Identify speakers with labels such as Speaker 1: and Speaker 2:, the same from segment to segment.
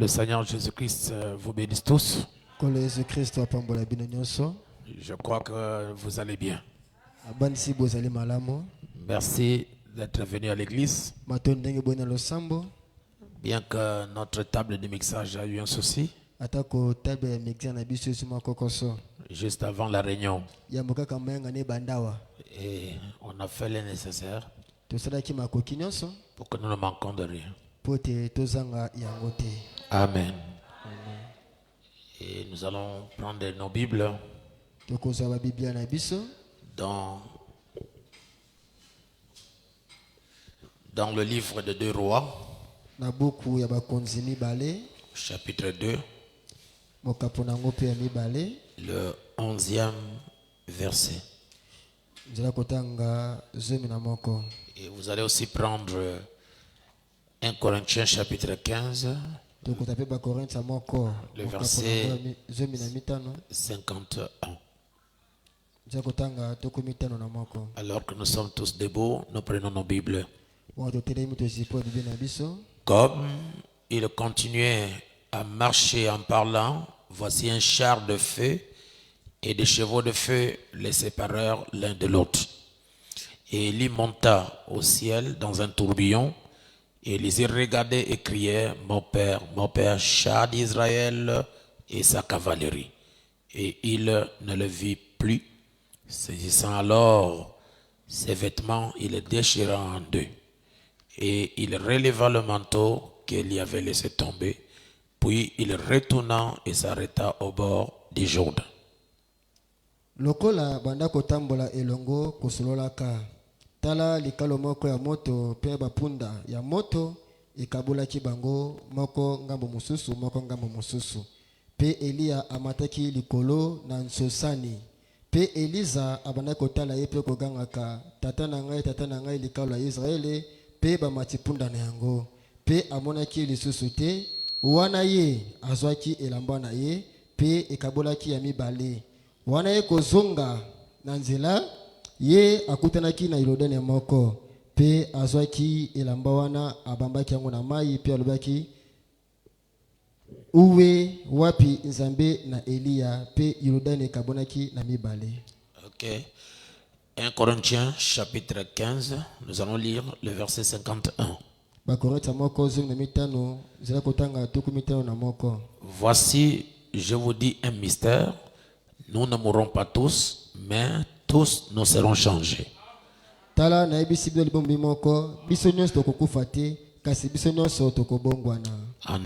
Speaker 1: Seigneur Jésus-Christ vous bénisse tous. Je crois que vous allez bien. Merci d'être venu à l'église. Bien que notre table de mixage a eu un souci juste avant la réunion. Et on a fait le nécessaire pour que nous ne manquions de rien. Amen. Et nous allons prendre nos Bibles dans le livre de 2 Rois, chapitre 2, le 11e verset. Et vous allez aussi prendre 1 Corinthiens chapitre 15, le verset 51. Alors que nous sommes tous debout, nous prenons nos Bibles. Comme il continuait à marcher en parlant, voici un char de feu et des chevaux de feu les séparèrent l'un de l'autre. Et Élie monta au ciel dans un tourbillon, et les y regardaient et criaient, mon père, char d'Israël et sa cavalerie. Et il ne le vit plus. Saisissant alors ses vêtements, il les déchira en deux. Et il releva le manteau qu'il avait laissé tomber. Puis il retourna et s'arrêta au bord du Jourdain.
Speaker 2: Lokola banda kotambola elongo kosololaka tala likalo moko ya moto pe bapunda ya moto ekabulaki bango moko ngambo mususu moko ngambo mususu pe Elia amataki likolo na nsosani pe Eliza abanda kotala ye pe kogangaka tata na ngai likalo ya Israele pe bamatipunda na yango pe amonaki lisusu te wana ye azwaki elamba na ye pe ekabulaki ya mibale wana ye kozonga na nzela ye akutanaki na Yordani moko pe azwaki elamba wana abambaki yango na mai pe alobaki uwe wapi nzambe na Elia pe Yordani ekabonaki na mibale.
Speaker 1: Ok. 1 Corinthiens chapitre 15, nous allons lire le verset 51. Voici, je vous dis un mystère. Nous ne mourrons pas tous, mais tous nous serons changés.
Speaker 2: En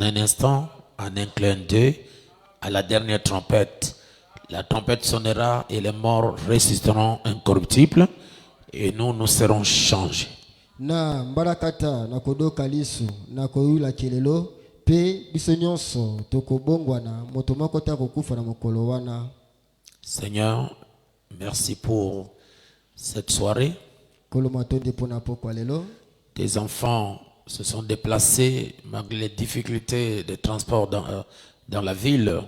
Speaker 1: un instant, en un clin d'œil, à la dernière trompette, la trompette sonnera et les morts ressusciteront incorruptibles et nous serons changés.
Speaker 2: Na mbarakata na kodoka lisu na koyula kelelo pe biso nyonso tokobongwana moto moko ta kokufa na mokolo wana.
Speaker 1: Seigneur, merci pour cette soirée. Tes enfants se sont déplacés malgré les difficultés de transport dans la ville.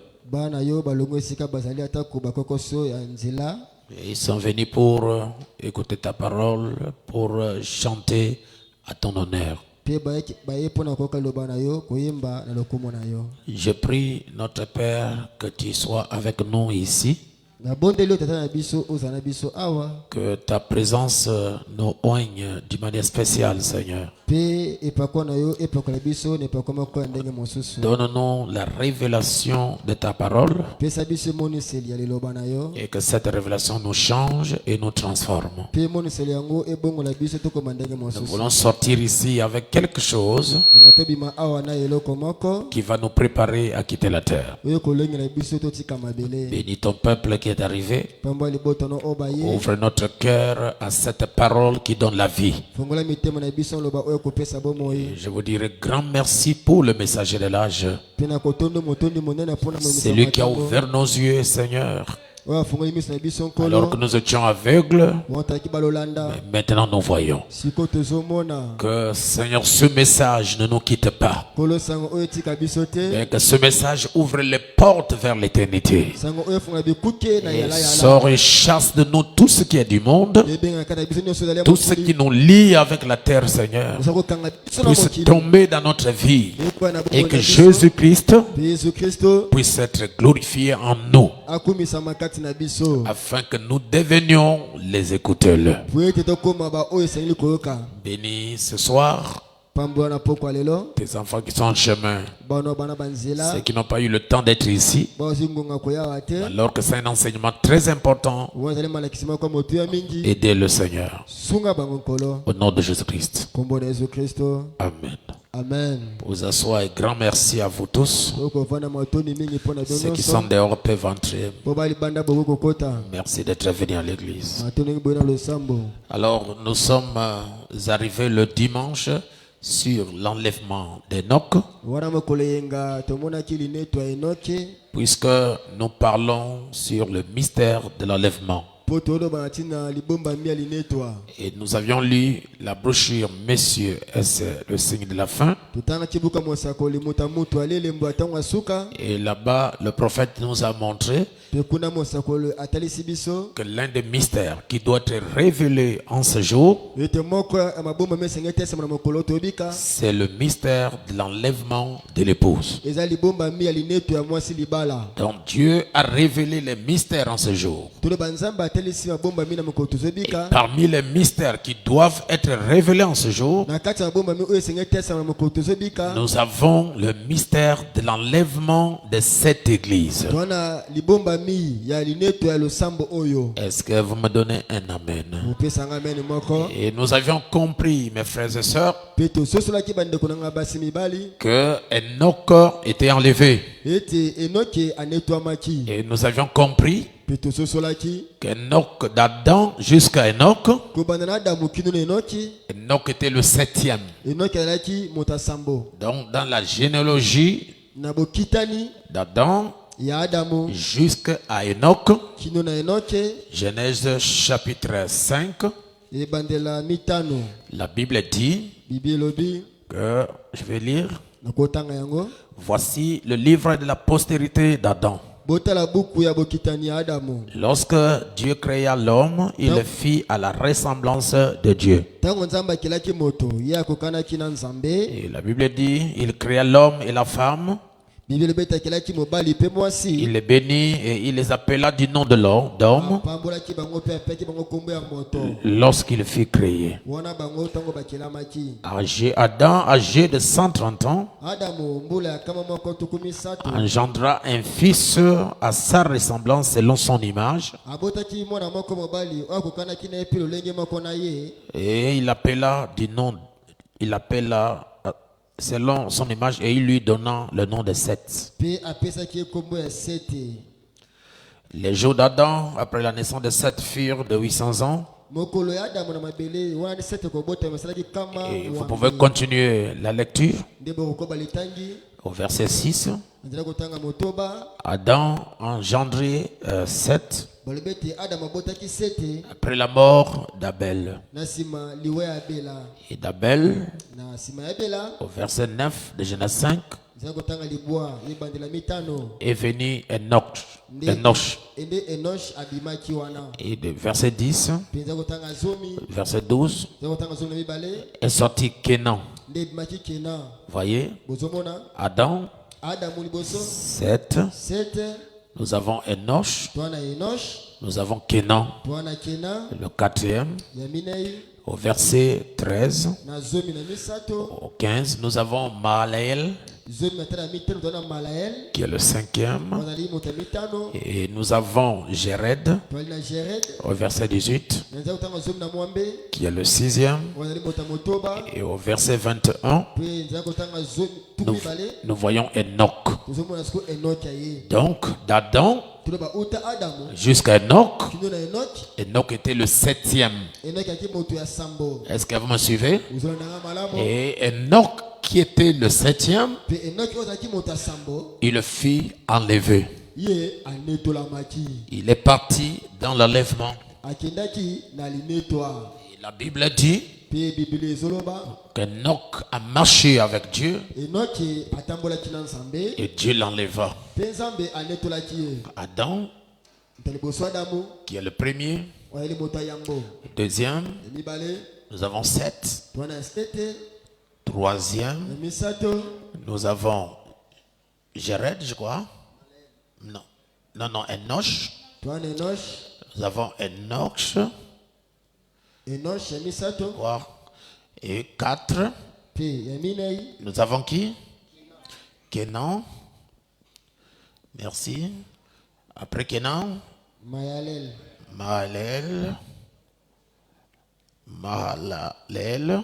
Speaker 1: Et ils sont venus pour écouter ta parole, pour chanter à ton honneur. Je prie, notre Père, que tu sois avec nous ici. Que ta présence nous oigne d'une manière spéciale, Seigneur. Donne-nous la révélation de ta parole et que cette révélation nous change et nous transforme. Nous voulons sortir ici avec quelque chose qui va nous préparer à quitter la terre. Bénis ton peuple qui est arrivé. Ouvre notre cœur à cette parole qui donne la vie. Et je vous dirai grand merci pour le messager de l'âge. C'est lui qui a ouvert nos yeux, Seigneur.
Speaker 2: oyo afungoli miso na biso nkolo
Speaker 1: Alors que nous étions aveugles,
Speaker 2: oyo tozalaki balolanda
Speaker 1: mais maintenant nous voyons.
Speaker 2: sikoyo tozomona
Speaker 1: Que Seigneur, ce message ne nous quitte pas.
Speaker 2: nkolo sango oyo etika biso te
Speaker 1: Mais que ce message ouvre les portes vers l'éternité.
Speaker 2: sango oyo efungola bikuke na
Speaker 1: Et
Speaker 2: yalayala
Speaker 1: sort et chasse de nous tout ce qui est du monde,
Speaker 2: ebengaka na biso nyonso ezali ya
Speaker 1: tout ce qui nous lie avec la terre, Seigneur,
Speaker 2: oza kokanga biso na
Speaker 1: puisse
Speaker 2: mokili
Speaker 1: tomber dans notre vie
Speaker 2: ekoya na
Speaker 1: et
Speaker 2: bomoi
Speaker 1: que
Speaker 2: na biso
Speaker 1: Jésus-Christ
Speaker 2: mpe yesu kristo
Speaker 1: puisse être glorifié en nous,
Speaker 2: akumisama kati na biso
Speaker 1: afin que nous devenions les écouteurs.
Speaker 2: po ete tokóma baoyo esengeli koyoka
Speaker 1: Bénis ce soir
Speaker 2: pambola na poko ya lelo
Speaker 1: tes enfants qui sont en chemin,
Speaker 2: bana bana banzela
Speaker 1: ceux qui n'ont pas eu le temps d'être ici,
Speaker 2: bazwi ngonga koyawa te
Speaker 1: alors que c'est un enseignement très important.
Speaker 2: oyo ezali malakisi moko ya motuya mingi
Speaker 1: Aidez le Seigneur.
Speaker 2: sunga bango nkolo
Speaker 1: Au nom de Jésus-Christ.
Speaker 2: kombo na yesu kristo
Speaker 1: Amen.
Speaker 2: amen
Speaker 1: Vous asseoir et grand merci à vous tous.
Speaker 2: okovanda matoni mingi mpo na bino
Speaker 1: Ceux qui sont
Speaker 2: nyonso
Speaker 1: dehors peuvent entrer.
Speaker 2: po balibanda bokoki kokota
Speaker 1: Merci d'être venus à l'église.
Speaker 2: matoni mingi boye na losambo
Speaker 1: Alors, nous sommes arrivés le dimanche sur l'enlèvement d'Enoch,
Speaker 2: wana mokolo eyenga tomonaki lineto ya enoke
Speaker 1: puisque nous parlons sur le mystère de l'enlèvement.
Speaker 2: po toloba na ntina libombami ya linetwa
Speaker 1: Et nous avions lu la brochure Messieurs, est-ce le signe de la fin?
Speaker 2: totangaki buka mosakoli moto ya mutu alelembo ntango asuka
Speaker 1: Et là-bas, le prophète nous a montré
Speaker 2: mpe kuna mosakoli atalisi biso
Speaker 1: que l'un des mystères qui doit être révélé en ce jour,
Speaker 2: ete moko ya mabombami esengeli tesama na mokolo tobika
Speaker 1: c'est le mystère de l'enlèvement de l'épouse.
Speaker 2: eza libombami ya lineto ya mwasi libala
Speaker 1: Donc Dieu a révélé les mystères en ce jour.
Speaker 2: toloba nzambe atelisi mabombami na mokolo tozobika
Speaker 1: Parmi les mystères qui doivent être révélés en ce jour,
Speaker 2: na kati ya mabombami oyo esengeli tesama na mokolo tozobika
Speaker 1: nous avons le mystère de l'enlèvement de cette église.
Speaker 2: twana libombami ya lineto ya losambo oyo
Speaker 1: Est-ce que vous me donnez un amen?
Speaker 2: opesanga mene moko
Speaker 1: Et nous avions compris, mes frères et sœurs,
Speaker 2: mpe tososolaki bandeko na nga basi mibali
Speaker 1: que Enoch était enlevé.
Speaker 2: ete enoke anetwamaki
Speaker 1: Et nous avions compris
Speaker 2: mpe tososolaki
Speaker 1: qu'Enoch, d'Adam jusqu'à Enoch,
Speaker 2: kobanda na adamu kino na enoki
Speaker 1: Enoch était le septième.
Speaker 2: enoki azalaki moto ya sambo
Speaker 1: Donc dans la généalogie
Speaker 2: na bokitani
Speaker 1: d'Adam
Speaker 2: ya adamu
Speaker 1: jusqu'à Enoch,
Speaker 2: kino na enoke
Speaker 1: Genèse chapitre 5,
Speaker 2: ebandela mitano
Speaker 1: la Bible dit
Speaker 2: bibi elobi
Speaker 1: que, je vais lire,
Speaker 2: nakotanga yango
Speaker 1: voici le livre de la postérité d'Adam.
Speaker 2: botala buku ya bokitani ya adamu
Speaker 1: Lorsque Dieu créa l'homme, il le fit à la ressemblance de Dieu.
Speaker 2: ntango nzambe akelaki moto ye akokanaki na nzambe
Speaker 1: Et la Bible dit, il créa l'homme et la femme,
Speaker 2: bibi elobi ete akelaki mobali mpe mwasi
Speaker 1: il les bénit et il les appela du nom de d'homme
Speaker 2: apambolaki bango mpe apeki bango nkombo ya moto
Speaker 1: lorsqu'il fut créé.
Speaker 2: wana bango ntango bakelamaki
Speaker 1: Adam, âgé de 130 ans,
Speaker 2: adamu mbula ya nkama moko tuku misato
Speaker 1: engendra un fils à sa ressemblance selon son image,
Speaker 2: abotaki mwana moko mobali oyo akokanaki na ye mpe lolenge moko na ye
Speaker 1: et il appela selon son image et il lui donna le nom de Seth.
Speaker 2: mpe apesaki ye nkombo ya sete
Speaker 1: Les jours d'Adam après la naissance de Seth furent de 800 ans.
Speaker 2: mokolo ya adamu na mabele wana sete kobotama esalaki kama
Speaker 1: Et vous pouvez continuer la lecture
Speaker 2: nde bokokoba litangi
Speaker 1: au verset 6.
Speaker 2: nzela kotanga motoba
Speaker 1: Adam engendré Seth
Speaker 2: balobi ete adamu abotaki sete
Speaker 1: après la mort d'Abel.
Speaker 2: na nsima liwa ya bela
Speaker 1: Et d'Abel,
Speaker 2: na nsima ya bela
Speaker 1: au verset 9 de Genèse 5,
Speaker 2: nzela kotanga libwa ebandela mitano
Speaker 1: est venu Enoch.
Speaker 2: ende enosh abimaki wana
Speaker 1: Et de verset 10,
Speaker 2: mpe nzela kotanga zomi
Speaker 1: verset 12,
Speaker 2: nzela kotanga zomi na mibale
Speaker 1: est sorti Kénan.
Speaker 2: nde ebimaki kena
Speaker 1: Voyez,
Speaker 2: bozomona
Speaker 1: Adam,
Speaker 2: adamu liboso
Speaker 1: Seth,
Speaker 2: sete
Speaker 1: nous avons Enoch,
Speaker 2: twana enosh
Speaker 1: nous avons Kénan,
Speaker 2: twana kena
Speaker 1: le quatrième.
Speaker 2: ya minei
Speaker 1: Au verset 13,
Speaker 2: na zomi na misato
Speaker 1: au 15, nous avons Mahalalel,
Speaker 2: zomi na tano ya mitano twana malael
Speaker 1: qui est le cinquième.
Speaker 2: wanali moto ya mitano
Speaker 1: Et nous avons Jéred,
Speaker 2: twali na jered
Speaker 1: au verset 18,
Speaker 2: na nzela kotanga zomi na mwambe
Speaker 1: qui est le sixième.
Speaker 2: wanali moto ya motoba
Speaker 1: Et au verset 21,
Speaker 2: mpe nzela kotanga zomi tuku mibale
Speaker 1: nous voyons Enoch.
Speaker 2: tozomona siko enoki ya ye
Speaker 1: Donc, d'Adam
Speaker 2: toloba uta adamu
Speaker 1: jusqu'à Enoch,
Speaker 2: kino na enoki
Speaker 1: Enoch était le septième.
Speaker 2: enoki yaki moto ya sambo
Speaker 1: Est-ce que vous me suivez?
Speaker 2: ozolandanga malamu
Speaker 1: Et Enoch, qui était le septième,
Speaker 2: mpe enoki oyo azalaki moto ya sambo
Speaker 1: il le fit enlever.
Speaker 2: ye anetolamaki
Speaker 1: Il est parti dans l'enlèvement.
Speaker 2: akendaki na linetwa
Speaker 1: Et la Bible dit
Speaker 2: pe biblia ezoloba
Speaker 1: qu'Enoch a marché avec Dieu
Speaker 2: enoki atambolaki na nzambe
Speaker 1: et Dieu l'enleva.
Speaker 2: mpe nzambe anetolaki ye
Speaker 1: Adam,
Speaker 2: nte liboso adamu
Speaker 1: qui est le premier,
Speaker 2: oyeli moto ya yango
Speaker 1: deuxième,
Speaker 2: emibale
Speaker 1: nous avons 7.
Speaker 2: twana sete
Speaker 1: Troisième,
Speaker 2: emisato
Speaker 1: nous avons Jared, je crois. Non, Enoch.
Speaker 2: twana enosh
Speaker 1: Nous avons Enoch.
Speaker 2: enosh emisato
Speaker 1: 3 et 4.
Speaker 2: pe ya minei
Speaker 1: Nous avons qui? Kenan. Merci. Après Kenan,
Speaker 2: mayalel
Speaker 1: Mahalalel.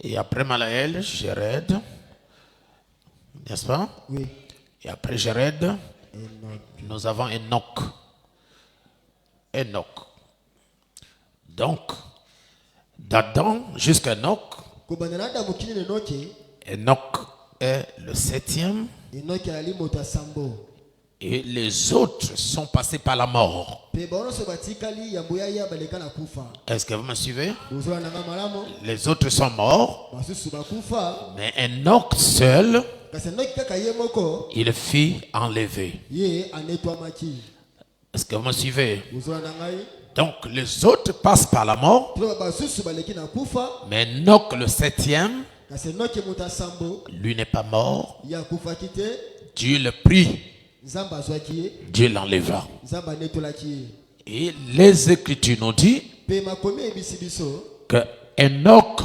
Speaker 1: Et après Malael, Jared. N'est-ce pas?
Speaker 2: oui
Speaker 1: Et après Jared,
Speaker 2: enoch
Speaker 1: nous avons Enoch. Donc, d'Adam jusqu'à Enoch,
Speaker 2: kobanda na adamu kini na enoki
Speaker 1: Enoch est le 7e
Speaker 2: enoki ali moto ya sambo
Speaker 1: et les autres sont passés par la mort.
Speaker 2: pe bango nyonso batikali yambo ya baleka na kufa
Speaker 1: Est-ce que vous me suivez?
Speaker 2: bozola nanga malamu
Speaker 1: Les autres sont morts,
Speaker 2: basusu bakufa
Speaker 1: mais Enoch seul,
Speaker 2: kasi enoki kaka ye moko
Speaker 1: il fut enlevé.
Speaker 2: ye anetwamaki
Speaker 1: Est-ce que vous me suivez?
Speaker 2: bozola na ngai
Speaker 1: Donc les autres passent par la mort,
Speaker 2: to basusu baleki na kufa
Speaker 1: mais Enoch le 7e,
Speaker 2: kasi enoki moto ya sambo
Speaker 1: lui n'est pas mort.
Speaker 2: ye akufaki te
Speaker 1: Dieu le prit,
Speaker 2: nzambe azwaki ye
Speaker 1: Dieu l'enleva.
Speaker 2: nzambe anetolaki ye
Speaker 1: Et les Écritures nous disent
Speaker 2: pe makomi eyebisi biso
Speaker 1: que Enoch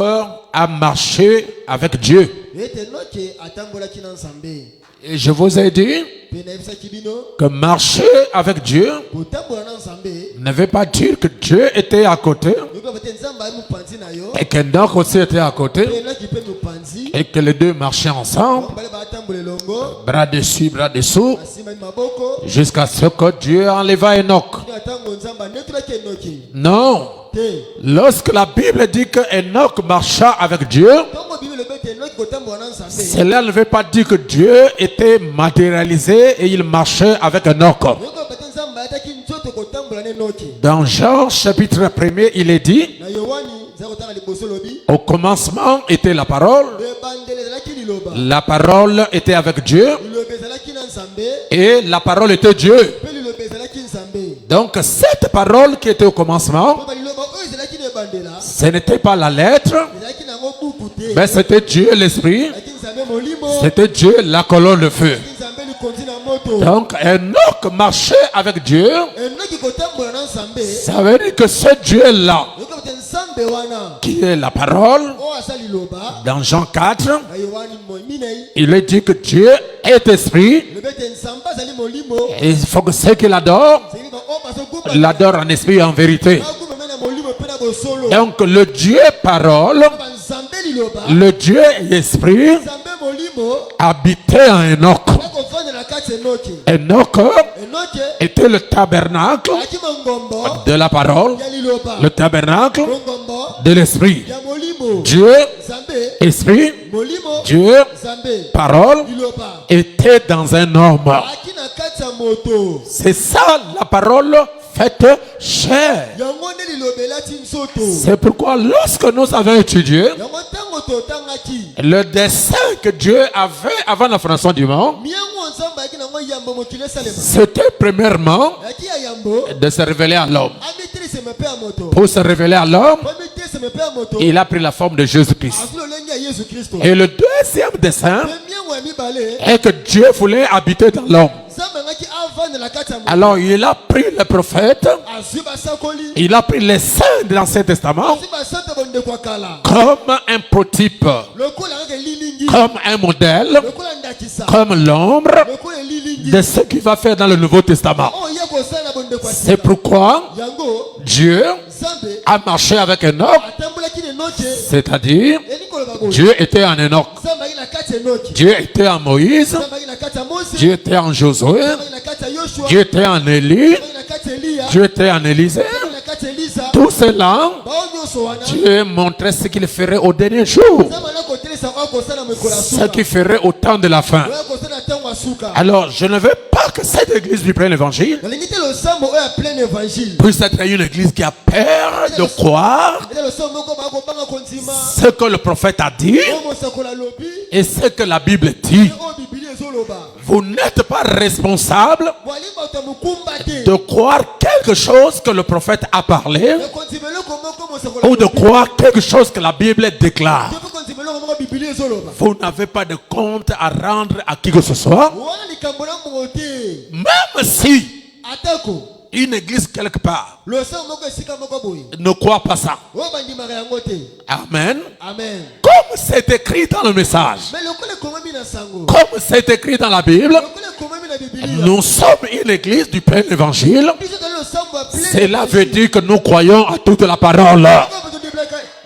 Speaker 1: a marché avec Dieu.
Speaker 2: ete enoki atambolaki na nzambe
Speaker 1: Et je vous ai dit
Speaker 2: pe nayebisaki bino
Speaker 1: que marcher avec Dieu
Speaker 2: kotambola na nzambe
Speaker 1: ne veut pas dire que Dieu était à côté
Speaker 2: yokoba te nzambe ayi mopanzi na yo
Speaker 1: et qu'Enoch aussi était à côté
Speaker 2: pe enoki mpe mopanzi
Speaker 1: et que les deux marchaient ensemble,
Speaker 2: bale batambola elongo
Speaker 1: bras dessus, bras dessous,
Speaker 2: basimbani maboko
Speaker 1: jusqu'à ce que Dieu enleva Enoch.
Speaker 2: na ntango nzambe anetolaki enoki
Speaker 1: Non.
Speaker 2: te
Speaker 1: Lorsque la Bible dit que Enoch marcha avec Dieu,
Speaker 2: ntango bible elobi ete enoki kotambola na nzambe
Speaker 1: cela ne veut pas dire que Dieu était matérialisé et il marchait avec Enoch.
Speaker 2: yokoba te nzambe ayataki nzoto kotambola na enoki
Speaker 1: Dans Jean chapitre 1er, il est dit,
Speaker 2: na yohani eza kotanga liboso lobi
Speaker 1: au commencement était la parole,
Speaker 2: ebandeli ezalaki liloba
Speaker 1: la parole était avec Dieu
Speaker 2: liloba ezalaki na nzambe
Speaker 1: et la parole était Dieu.
Speaker 2: mpe liloba ezalaki nzambe
Speaker 1: Donc cette parole qui était au commencement,
Speaker 2: mpo baliloba oyo ezalaki na ebandela
Speaker 1: ce n'était pas la lettre,
Speaker 2: ezalaki nango buku te
Speaker 1: mais c'était Dieu l'Esprit,
Speaker 2: ezalaki nzambe molimo
Speaker 1: c'était Dieu la colonne de feu.
Speaker 2: ezalaki nzambe likonzi na moto
Speaker 1: Donc Enoch marchait avec Dieu,
Speaker 2: enoki kotambola na nzambe
Speaker 1: ça veut dire que ce Dieu-là,
Speaker 2: yokoba te nzambe wana
Speaker 1: qui est la parole,
Speaker 2: oyo aza liloba
Speaker 1: dans Jean 4,
Speaker 2: na yohani minei
Speaker 1: il est dit que Dieu est esprit,
Speaker 2: lobi ete nzambe azali molimo
Speaker 1: et il faut que ceux qui l'adorent,
Speaker 2: ezali ba oyo bazogumba
Speaker 1: l'adorent en esprit et en vérité.
Speaker 2: bagumba na molimo mpe na bosolo
Speaker 1: Donc le Dieu parole,
Speaker 2: ba nzambe liloba
Speaker 1: le Dieu esprit
Speaker 2: nzambe molimo
Speaker 1: habitait en Enoch.
Speaker 2: akovanda na kati enoki
Speaker 1: Enoch
Speaker 2: enoki
Speaker 1: était le tabernacle
Speaker 2: alaki mongombo
Speaker 1: de la parole,
Speaker 2: ya liloba
Speaker 1: le tabernacle
Speaker 2: mongombo
Speaker 1: de l'esprit.
Speaker 2: ya molimo
Speaker 1: Dieu,
Speaker 2: nzambe
Speaker 1: esprit,
Speaker 2: molimo
Speaker 1: Dieu,
Speaker 2: nzambe
Speaker 1: parole,
Speaker 2: liloba
Speaker 1: était dans un homme.
Speaker 2: alaki na kati ya moto
Speaker 1: C'est ça la parole faite chair.
Speaker 2: yango nde liloba elati nzoto
Speaker 1: C'est pourquoi lorsque nous avons étudié
Speaker 2: yango ntango totangaki
Speaker 1: le dessein que Dieu avait avant la fondation du monde,
Speaker 2: miango nzambe ayaki nango yambo mokili esalema
Speaker 1: c'était premièrement
Speaker 2: ayaki ya yambo
Speaker 1: de se révéler à l'homme.
Speaker 2: amitiriseme mpe ya moto
Speaker 1: Pour se révéler à l'homme,
Speaker 2: po amitiriseme mpe ya moto
Speaker 1: il a pris la forme de Jésus-Christ.
Speaker 2: azwi lolenge ya yesu kristo
Speaker 1: Et le deuxième dessein
Speaker 2: pe miango ya mibale
Speaker 1: est que Dieu voulait habiter dans l'homme.
Speaker 2: nzambe angaki avandela kati ya moto
Speaker 1: Alors il a pris le prophète,
Speaker 2: azwi basakoli
Speaker 1: il a pris les saints de l'Ancien Testament
Speaker 2: azwi basante bondeko ya kala
Speaker 1: comme un prototype,
Speaker 2: lokola kaka elilingi
Speaker 1: comme un modèle,
Speaker 2: lokola ndakisa
Speaker 1: comme l'ombre
Speaker 2: lokola elilingi
Speaker 1: de ce qu'il va faire dans le Nouveau Testament.
Speaker 2: oyo ye kosala na bondeko ya
Speaker 1: C'est
Speaker 2: sika
Speaker 1: pourquoi
Speaker 2: yango
Speaker 1: Dieu
Speaker 2: nzambe
Speaker 1: a marché avec Enoch,
Speaker 2: atambolaki na enoki
Speaker 1: c'est-à-dire
Speaker 2: eli koloba boye
Speaker 1: Dieu était en Enoch,
Speaker 2: nzambe ayaki na kati ya enoki
Speaker 1: Dieu était en Moïse,
Speaker 2: nzambe ayaki na kati ya mose
Speaker 1: Dieu était en Josué,
Speaker 2: nzambe ayaki na kati ya yoshua
Speaker 1: Dieu était en Élie,
Speaker 2: nzambe ayaki na kati ya eliya
Speaker 1: Dieu était en Élisée.
Speaker 2: nzambe ayaki na kati ya elisa
Speaker 1: Tout cela,
Speaker 2: bao nyonso wana
Speaker 1: Dieu montrait ce qu'il ferait au dernier jour,
Speaker 2: nzambe ana kotelesa oyo akosala mokolo ya
Speaker 1: ce
Speaker 2: suka
Speaker 1: qu'il ferait au temps de la fin.
Speaker 2: oyo akosala na ntango ya suka
Speaker 1: Alors, je ne veux pas que cette église du plein évangile
Speaker 2: nalingi te losambo oyo ya plein évangile
Speaker 1: puisse être une église qui a peur de croire
Speaker 2: eza losambo moko bakobanga kondima
Speaker 1: ce que le prophète a dit
Speaker 2: oyo mosakoli alobi
Speaker 1: et ce que la Bible dit.
Speaker 2: oyo bibili ezoloba.
Speaker 1: Vous n'êtes pas responsable
Speaker 2: bwali bato ya mokumba te
Speaker 1: de croire quelque chose que le prophète a parlé
Speaker 2: ekondima eloko moko mosakoli
Speaker 1: ou de croire quelque chose que la Bible déclare.
Speaker 2: te mpe kondima eloko moko bibili ezoloba.
Speaker 1: Vous n'avez pas de compte à rendre à qui que ce soit,
Speaker 2: wana likambo na mongo te
Speaker 1: même si
Speaker 2: atako
Speaker 1: une église quelque part
Speaker 2: losambo moko esika moko boye
Speaker 1: ne croit pas ça.
Speaker 2: oyo bandimaka yango te.
Speaker 1: Amen.
Speaker 2: Amen.
Speaker 1: Comme c'est écrit dans le message,
Speaker 2: mais lokola ekomami na sango
Speaker 1: comme c'est écrit dans la Bible,
Speaker 2: lokola ekomami na bibili
Speaker 1: nous sommes une église du plein évangile.
Speaker 2: biso tali losambo ya plein
Speaker 1: Cela veut dire que nous croyons à toute la parole.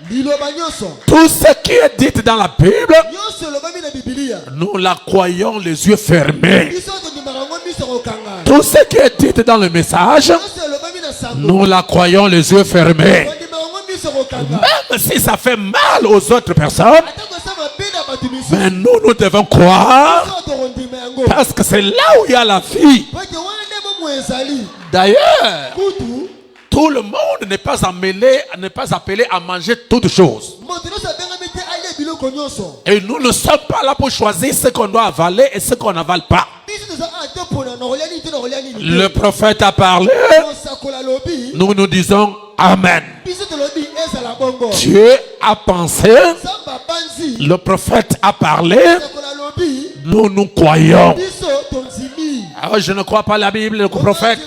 Speaker 2: liloba nyonso
Speaker 1: Tout ce qui est dit dans la Bible,
Speaker 2: nyonso elobami na bibilia
Speaker 1: nous la croyons les yeux fermés.
Speaker 2: biso tondimaka yango miso kokanga
Speaker 1: Tout ce qui est dit dans le message,
Speaker 2: nyonso elobami na sango
Speaker 1: nous la croyons les yeux fermés.
Speaker 2: tondimaka yango miso kokanga
Speaker 1: Même si ça fait mal aux autres personnes,
Speaker 2: atako esa mabe na bato misusu
Speaker 1: mais nous devons croire
Speaker 2: biso tokondima yango
Speaker 1: parce que c'est là où il y a la vie.
Speaker 2: po ete wana nde bomo ezali
Speaker 1: D'ailleurs,
Speaker 2: kutu
Speaker 1: tout le monde n'est pas appelé à manger toutes choses.
Speaker 2: moto nyonso abengami te alia biloko nyonso
Speaker 1: Et nous ne sommes pas là pour choisir ce qu'on doit avaler et ce qu'on n'avale pas.
Speaker 2: biso toza a te mpona na kolia nini te na kolia nini
Speaker 1: Le prophète a parlé,
Speaker 2: mosakoli alobi
Speaker 1: nous disons Amen.
Speaker 2: biso tolobi ezala bongo
Speaker 1: Dieu a pensé,
Speaker 2: samba banzi
Speaker 1: le prophète a parlé,
Speaker 2: mosakoli alobi
Speaker 1: nous croyons.
Speaker 2: biso tondimi
Speaker 1: Alors, je ne crois pas la Bible, le prophète.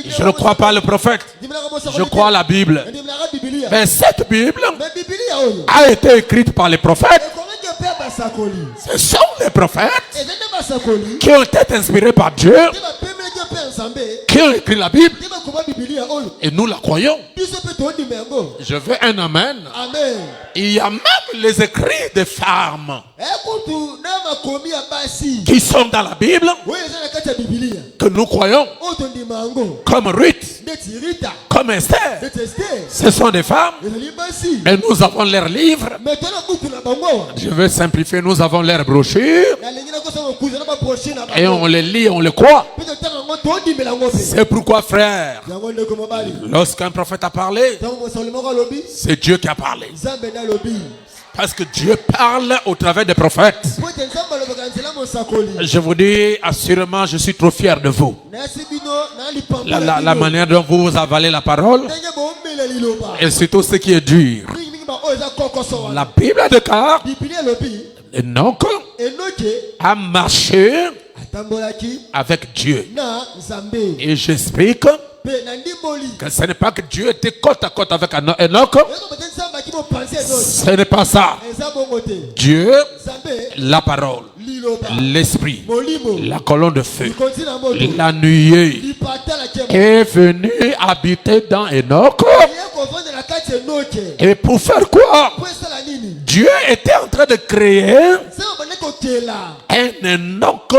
Speaker 1: Je ne crois pas le prophète. Je crois la Bible.
Speaker 2: ndimelaka bibilia
Speaker 1: Mais cette Bible
Speaker 2: me bibilia oyo
Speaker 1: a été écrite par les prophètes.
Speaker 2: ekomaki mpe basakoli
Speaker 1: Ce sont les prophètes
Speaker 2: eza nde basakoli
Speaker 1: qui ont été inspirés par Dieu,
Speaker 2: te bapemelaki mpe ya nzambe
Speaker 1: qui ont écrit la Bible.
Speaker 2: te bakoma bibilia oyo
Speaker 1: Et nous la croyons.
Speaker 2: biso mpe tondima yango.
Speaker 1: Je veux un amen.
Speaker 2: Amen.
Speaker 1: Il y a même les écrits des femmes
Speaker 2: ekutu na makomi ya basi
Speaker 1: qui sont dans la Bible
Speaker 2: oyo eza na kati ya bibilia
Speaker 1: que nous croyons,
Speaker 2: oyo tondima yango
Speaker 1: comme Ruth,
Speaker 2: ndeti rita
Speaker 1: comme Esther.
Speaker 2: ndeti ester
Speaker 1: Ce sont des femmes,
Speaker 2: ezali basi
Speaker 1: mais nous avons leurs livres.
Speaker 2: me tona buku na bango awa
Speaker 1: Je veux simplifier, nous avons leurs brochures
Speaker 2: nalingi nakosala mokuza na baproche na
Speaker 1: et
Speaker 2: bango
Speaker 1: on les lit, on les croit.
Speaker 2: mpe totanga yango tondimela yango mpe
Speaker 1: C'est pourquoi, frère,
Speaker 2: yango ndeko mobali
Speaker 1: lorsqu'un prophète a parlé,
Speaker 2: ntango mosakoli moko alobi
Speaker 1: c'est Dieu qui a parlé.
Speaker 2: nzambe nde alobi
Speaker 1: Parce que Dieu parle au travers des prophètes.
Speaker 2: po ete nzambe alobaka na nzela mosakoli
Speaker 1: Je vous dis, assurément, je suis trop fier de vous.
Speaker 2: nayasi bino na lipambola
Speaker 1: La manière dont vous avalez la parole
Speaker 2: ndenge boomela liloba
Speaker 1: et surtout ce qui est dur.
Speaker 2: mingimingi baoyo eza kokoso wana
Speaker 1: La Bible déclare,
Speaker 2: bibili elobi
Speaker 1: Enoch
Speaker 2: enoke
Speaker 1: a marché
Speaker 2: atambolaki
Speaker 1: avec Dieu.
Speaker 2: na nzambe
Speaker 1: Et j'explique
Speaker 2: mpe na ndimboli
Speaker 1: que ce n'est pas que Dieu était côte à côte avec Enoch.
Speaker 2: eyoko bate nzambe aki mopanzi enoki
Speaker 1: Ce n'est pas ça.
Speaker 2: eza bongo te
Speaker 1: Dieu,
Speaker 2: nzambe
Speaker 1: la parole,
Speaker 2: liloba
Speaker 1: l'esprit,
Speaker 2: molimo
Speaker 1: la colonne de feu,
Speaker 2: likonzi na moto
Speaker 1: la nuée
Speaker 2: lipata na nkembo
Speaker 1: est venu habiter dans Enoch.
Speaker 2: ye kovanda na kati enoke
Speaker 1: Et pour faire quoi?
Speaker 2: po esala nini
Speaker 1: Dieu était en train de créer
Speaker 2: nzambe bande kokela
Speaker 1: un Enoch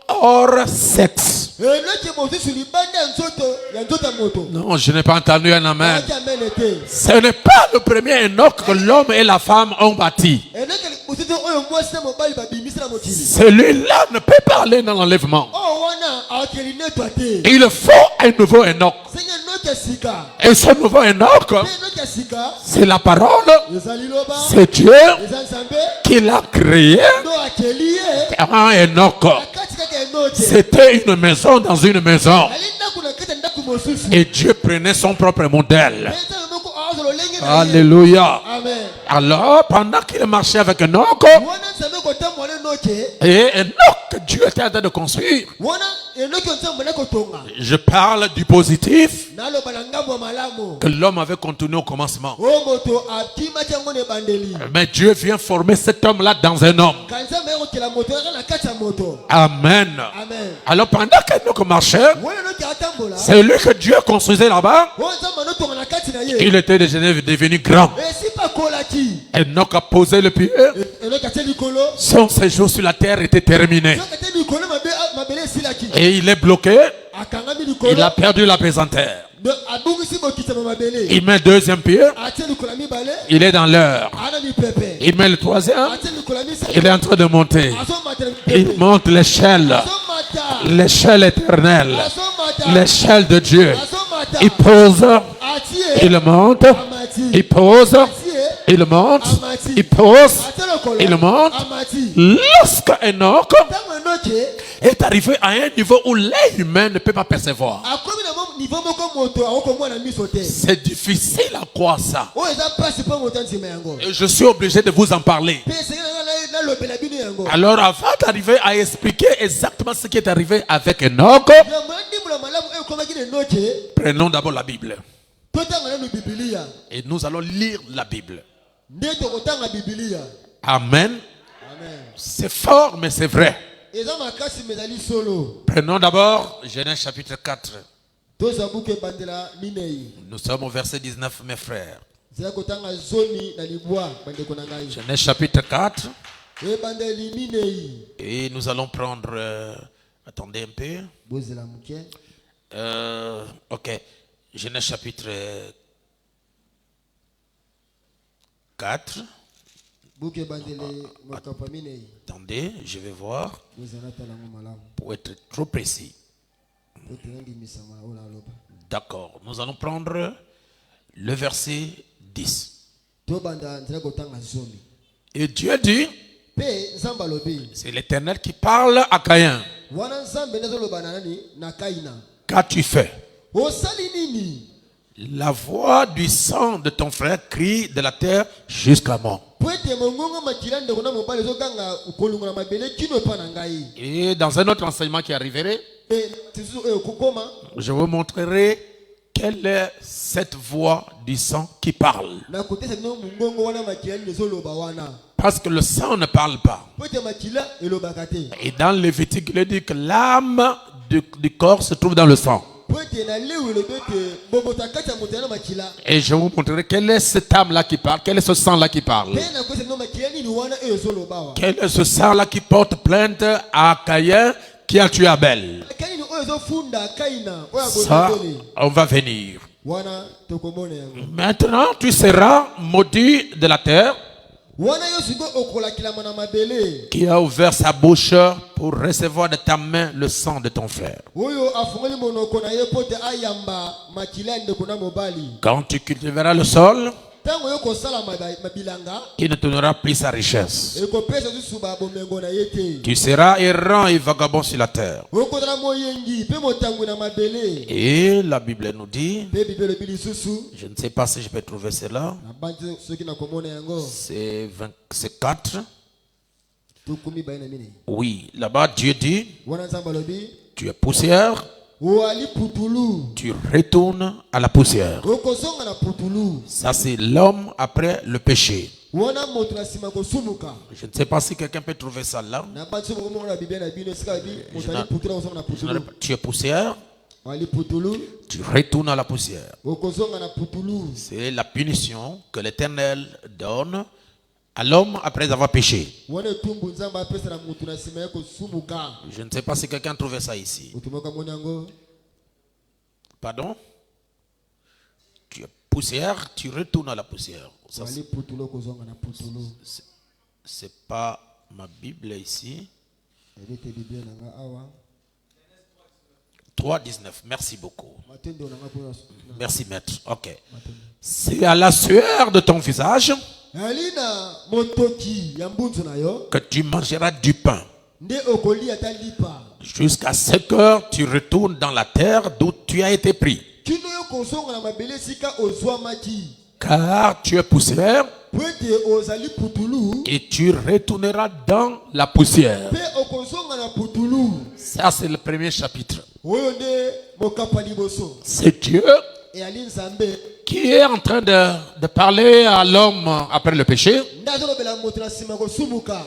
Speaker 1: hors sexe.
Speaker 2: enoki mosusu libanda ya nzoto ya moto
Speaker 1: Non, je n'ai pas entendu un amen.
Speaker 2: aki amene te
Speaker 1: Ce n'est pas le premier Enoch que l'homme et la femme ont bâti.
Speaker 2: enoki mosusu oyo mwasi na mobali babimisi na mokili
Speaker 1: Celui-là ne peut pas aller dans l'enlèvement.
Speaker 2: oyo wana akeli netwa te
Speaker 1: Il faut un nouveau Enoch.
Speaker 2: senge enoki ya sika
Speaker 1: Et ce nouveau Enoch,
Speaker 2: mpe enoki ya sika
Speaker 1: c'est la parole,
Speaker 2: eza liloba
Speaker 1: c'est Dieu
Speaker 2: eza nzambe
Speaker 1: qui l'a créé
Speaker 2: ndo akeli ye
Speaker 1: en Enoch.
Speaker 2: na kati kaka ya enoki
Speaker 1: C'était une maison dans une maison.
Speaker 2: ali ndako na kati ya ndako mosusu
Speaker 1: Et Dieu prenait son propre modèle.
Speaker 2: mpe nzambe moko aza lolenge na ye
Speaker 1: Alléluia.
Speaker 2: amen
Speaker 1: Alors, pendant qu'il marchait avec Enoch,
Speaker 2: wana nzambe kotambola enoki
Speaker 1: et Enoch, Dieu était en train de construire.
Speaker 2: wana enoki nzambe na kotonga
Speaker 1: Je parle du positif
Speaker 2: naloba na ngambo ya malamu
Speaker 1: que l'homme avait contenu au commencement.
Speaker 2: oyo moto akimaki yango na ebandeli
Speaker 1: Mais Dieu vient former cet homme-là dans un homme.
Speaker 2: ka nzambe ekokela moto yaka na kati ya moto
Speaker 1: Amen.
Speaker 2: amen
Speaker 1: Alors pendant qu'Enoch marchait,
Speaker 2: wana enoki atambola
Speaker 1: c'est lui que Dieu construisait là-bas.
Speaker 2: oyo nzambe anotonga na kati na ye
Speaker 1: Il était devenu grand.
Speaker 2: esi pakolaki
Speaker 1: Enoch a posé le pied.
Speaker 2: enoki atie likolo
Speaker 1: Son séjour sur la terre était terminé.
Speaker 2: soki atie likolo mabele esilaki
Speaker 1: Et il est bloqué.
Speaker 2: akangami
Speaker 1: Il
Speaker 2: likolo
Speaker 1: a perdu la pesanteur.
Speaker 2: abungisi bokitama mabele
Speaker 1: Il met le deuxième pied.
Speaker 2: atie likolo ya mibale
Speaker 1: Il est dans l'heure.
Speaker 2: ana mipepe
Speaker 1: Il met le troisième.
Speaker 2: atie likolo ya
Speaker 1: Il est
Speaker 2: misato
Speaker 1: en train de monter.
Speaker 2: azomata na
Speaker 1: Il
Speaker 2: mipepe
Speaker 1: monte l'échelle.
Speaker 2: azomata
Speaker 1: l'échelle éternelle,
Speaker 2: azomata
Speaker 1: l'échelle de Dieu.
Speaker 2: azomata
Speaker 1: Il pose,
Speaker 2: atie
Speaker 1: il monte,
Speaker 2: amati
Speaker 1: il pose,
Speaker 2: atie
Speaker 1: il monte,
Speaker 2: amati
Speaker 1: il pose,
Speaker 2: atie lokolo
Speaker 1: il monte.
Speaker 2: amati
Speaker 1: Lorsque Enoch
Speaker 2: ntango enoke
Speaker 1: est arrivé à un niveau où l'œil humain ne peut pas percevoir,
Speaker 2: akomi na niveau moko moto akokomona miso te
Speaker 1: c'est difficile à croire ça.
Speaker 2: oyo eza mpasi mpo moto nzima yango
Speaker 1: Et je suis obligé de vous en parler.
Speaker 2: mpe esengeli nalobela bino yango
Speaker 1: Alors, avant d'arriver à expliquer exactement ce qui est arrivé avec Enoch,
Speaker 2: yambo yandimbola malamu oyo ekomaki na enoke
Speaker 1: prenons d'abord la Bible.
Speaker 2: totanga nanu bibilia
Speaker 1: Et nous allons lire la Bible.
Speaker 2: nde tokotanga bibilia
Speaker 1: Amen.
Speaker 2: amen
Speaker 1: C'est fort, mais c'est vrai.
Speaker 2: eza makasi me ezali solo
Speaker 1: Prenons d'abord Genèse chapitre 4.
Speaker 2: tozwa buku ebandela minei
Speaker 1: Nous sommes au verset 19, mes frères.
Speaker 2: zela kotanga zomi na libwa bandeko na ngai
Speaker 1: Genèse chapitre 4.
Speaker 2: ebandeli minei
Speaker 1: Et nous allons prendre... attendez un peu.
Speaker 2: bozela moke
Speaker 1: Ok. Genèse chapitre 4.
Speaker 2: buku ebandeli mokampo ya minei
Speaker 1: Attendez, je vais voir
Speaker 2: bozela talango malamu
Speaker 1: pour être trop précis.
Speaker 2: po toyandimisama oyo naloba
Speaker 1: D'accord. Nous allons prendre le verset 10.
Speaker 2: tobanda nzela kotanga zomi
Speaker 1: Et Dieu dit,
Speaker 2: mpe nzambe alobi
Speaker 1: c'est l'Éternel qui parle à Caïn.
Speaker 2: wana nzambe nde azoloba na nani na kaina
Speaker 1: Qu'as-tu fait?
Speaker 2: osali nini
Speaker 1: La voix du sang de ton frère crie de la terre jusqu'à mort.
Speaker 2: po ete mongongo makila ndeko na mobali ezoganga kolungola mabele kino epa na ngai
Speaker 1: Et dans un autre enseignement qui arriverait,
Speaker 2: e tisusu oyo kokoma
Speaker 1: je vous montrerai quelle est cette voix du sang qui parle.
Speaker 2: na kotesa bino mongongo wana makila nini ezoloba wana
Speaker 1: Parce que le sang ne parle pas.
Speaker 2: po ete makila elobaka te
Speaker 1: Et dans Lévitique, il est dit que l'âme du corps se trouve dans le sang.
Speaker 2: po ete na lewi elobi ete bobota kati ya moto ya na makila
Speaker 1: Et je vous montrerai quelle est cette âme-là qui parle, quel est ce sang-là qui parle.
Speaker 2: mpe na kotesa bino makila nini wana oyo ezoloba wa
Speaker 1: Quel est ce sang-là qui porte plainte à Caïn qui a tué Abel.
Speaker 2: makila nini oyo ezofunda kaina oyo
Speaker 1: Ça,
Speaker 2: abotoli
Speaker 1: on va venir.
Speaker 2: wana tokomona yango
Speaker 1: Maintenant, tu seras maudit de la terre
Speaker 2: wana yo sikoyo okolakilama na mabele
Speaker 1: qui a ouvert sa bouche pour recevoir de ta main le sang de ton frère.
Speaker 2: oyo afungoli monoko na ye mpo te ayamba makila ya ndeko na mobali
Speaker 1: Quand tu cultiveras le sol,
Speaker 2: ntango yo kosala mabilanga
Speaker 1: il ne te donnera plus sa richesse.
Speaker 2: ekopesa lisusu bomengo na ye te
Speaker 1: Tu seras errant et vagabond sur la terre.
Speaker 2: okozala moyengi mpe motangwi na mabele
Speaker 1: Et la Bible nous dit,
Speaker 2: mpe bible elobi lisusu
Speaker 1: je ne sais pas si je peux trouver cela,
Speaker 2: nabandi soki nakomona yango
Speaker 1: c'est 4.
Speaker 2: tukumi baye na minei
Speaker 1: Oui, là-bas Dieu dit,
Speaker 2: wana nzambe alobi
Speaker 1: tu es poussière,
Speaker 2: oali putulu
Speaker 1: tu retournes à la poussière.
Speaker 2: okozonga na putulu
Speaker 1: Ça c'est l'homme après le péché.
Speaker 2: wana moto na nsima kosumuka
Speaker 1: Je ne sais pas si quelqu'un peut trouver ça là.
Speaker 2: nabandi soki mokomona na biblia na bino esika abi moto
Speaker 1: Je
Speaker 2: ali putulu akosonga na putulu
Speaker 1: Tu es poussière,
Speaker 2: oali putulu
Speaker 1: tu retournes à la poussière.
Speaker 2: okozonga na putulu
Speaker 1: C'est la punition que l'Éternel donne à l'homme après avoir péché.
Speaker 2: wana etumbu nzambe apesa na motu na nsima ye kosumuka
Speaker 1: Je ne sais pas si quelqu'un trouvait ça ici.
Speaker 2: motu moko amoni yango
Speaker 1: Pardon? Tu es poussière, tu retournes à la poussière. Ça,
Speaker 2: oali putulu okozonga na putulu
Speaker 1: c'est pas ma Bible ici.
Speaker 2: ebi te biblia na nga awa
Speaker 1: 3,19. Merci beaucoup.
Speaker 2: matendo na nga mpona
Speaker 1: Merci, maître. Ok. C'est à la sueur de ton visage
Speaker 2: ali na motoki ya mbunzu na yo
Speaker 1: que tu mangeras du pain.
Speaker 2: nde okolia ata lipa
Speaker 1: Jusqu'à ce que tu retournes dans la terre d'où tu as été pris.
Speaker 2: kino yo kozonga na mabele esika ozwamaki
Speaker 1: Car tu es poussière
Speaker 2: po ete ozali putulu
Speaker 1: et tu retourneras dans la poussière.
Speaker 2: mpe okozonga na putulu
Speaker 1: Ça, c'est le premier chapitre.
Speaker 2: oyo nde mokapa liboso
Speaker 1: C'est Dieu
Speaker 2: eyali nzambe
Speaker 1: qui est en train de parler à l'homme après le péché.
Speaker 2: nde azolobela moto na nsima kosumuka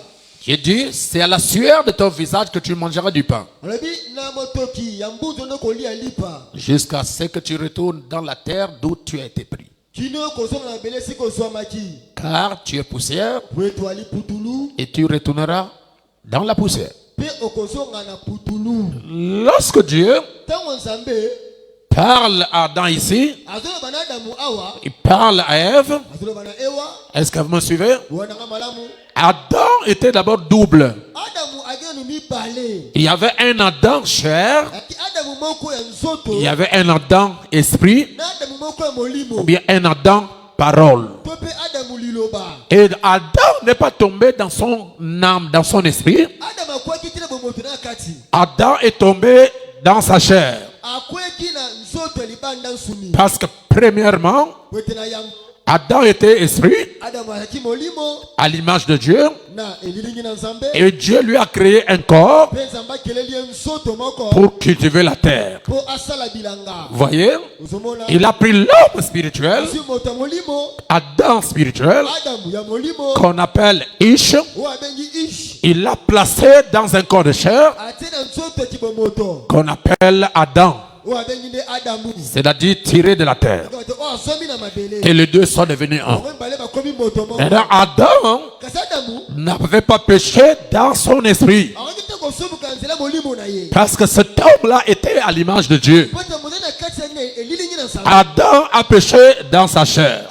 Speaker 1: J'ai dit, c'est à la sueur de ton visage que tu mangeras du pain.
Speaker 2: alobi na motoki ya mbunzu nde kolia lipa
Speaker 1: Jusqu'à ce que tu retournes dans la terre d'où tu as été pris.
Speaker 2: kino yo kozonga na mabele esika ozwamaki
Speaker 1: Car tu es poussière
Speaker 2: po ete oali putulu
Speaker 1: et tu retourneras dans la poussière.
Speaker 2: mpe okozonga na putulu
Speaker 1: Lorsque Dieu
Speaker 2: ntango nzambe
Speaker 1: parle à Adam ici,
Speaker 2: azoloba na adamu awa
Speaker 1: il parle à Ève.
Speaker 2: azoloba na ewa
Speaker 1: Est-ce que vous me suivez?
Speaker 2: wananga malamu
Speaker 1: Adam était d'abord double.
Speaker 2: adamu agenu
Speaker 1: Il y avait un Adam chair, il y avait un Adam esprit, ou bien un Adam parole. Et Adam n'est pas tombé dans son âme, dans son esprit. Adam est tombé dans sa chair. Parce que premièrement, Adam était esprit à l'image de Dieu. Et Dieu lui a créé un corps pour cultiver la terre. Vous voyez? Il a pris l'homme spirituel, Adam spirituel, qu'on appelle Ish. Il l'a placé dans un corps de chair qu'on appelle Adam. C'est-à-dire tiré de la terre. Et les deux sont devenus un. Et là, Adam n'avait pas péché dans son esprit. Parce que cet homme-là était à l'image de Dieu. Adam a péché dans sa chair.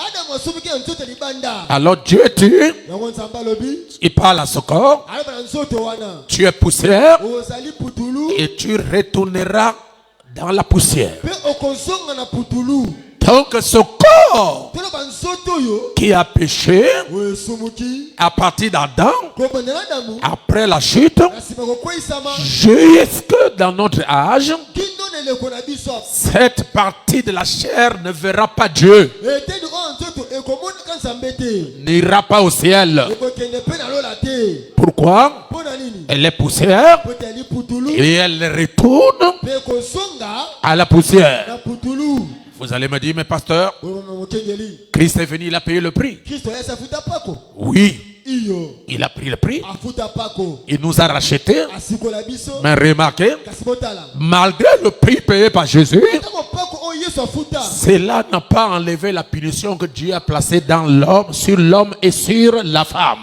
Speaker 1: Alors Dieu dit, il parle à ce corps, tu es poussière et tu retourneras dans la poussière. Donc ce corps qui a péché à partir d'Adam, après la chute, jusque dans notre âge, cette partie de la chair ne verra pas Dieu, n'ira pas au ciel. Pourquoi? Elle est poussière et elle retourne à la poussière. Vous allez me dire, mais pasteur, Christ est venu, il a payé le prix. Oui, il a pris le prix. Il nous a rachetés. Mais remarquez, malgré le prix payé par Jésus, cela n'a pas enlevé la punition que Dieu a placée dans l'homme, sur l'homme et sur la femme.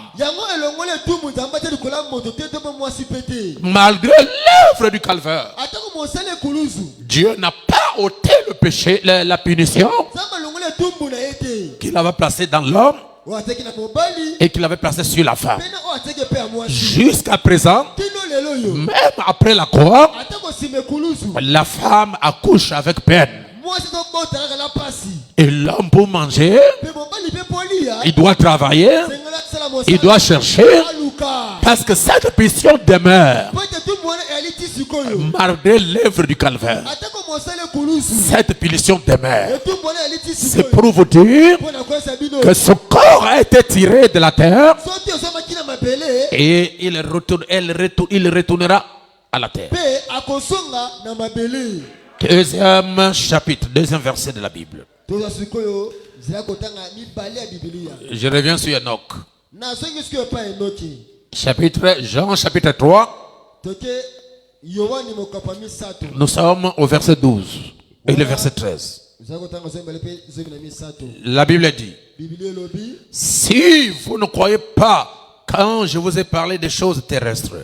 Speaker 1: Malgré l'œuvre du calvaire, Dieu n'a pas ôté le péché, la punition qu'il avait placée dans l'homme et qu'il avait placée sur la femme. Jusqu'à présent, même après la croix, la femme accouche avec peine. Et l'homme, pour manger, il doit travailler, il doit chercher, parce que cette punition demeure malgré l'œuvre du calvaire. Cette punition demeure. C'est pour vous dire que ce corps a été tiré de la terre et il retournera à la terre. Deuxième chapitre, deuxième verset de la Bible. Je reviens sur Enoch. Jean chapitre 3. Nous sommes au verset 12 et le verset 13. La Bible dit, si vous ne croyez pas quand je vous ai parlé des choses terrestres,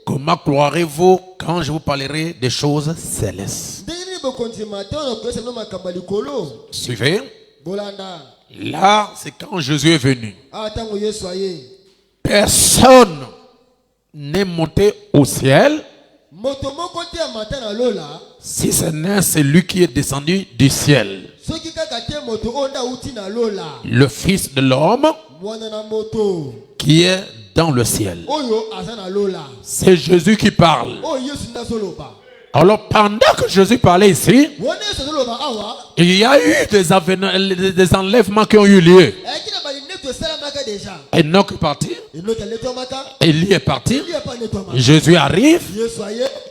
Speaker 1: comment croirez-vous quand je vous parlerai des choses célestes? Suivez. Là, c'est quand Jésus est venu. Personne n'est monté au ciel si ce n'est celui qui est descendu du ciel, le Fils de l'homme qui est dans le ciel. C'est Jésus qui parle. Alors pendant que Jésus parlait ici, il y a eu des enlèvements qui ont eu lieu. Enoch est parti, Élie est parti, Jésus arrive,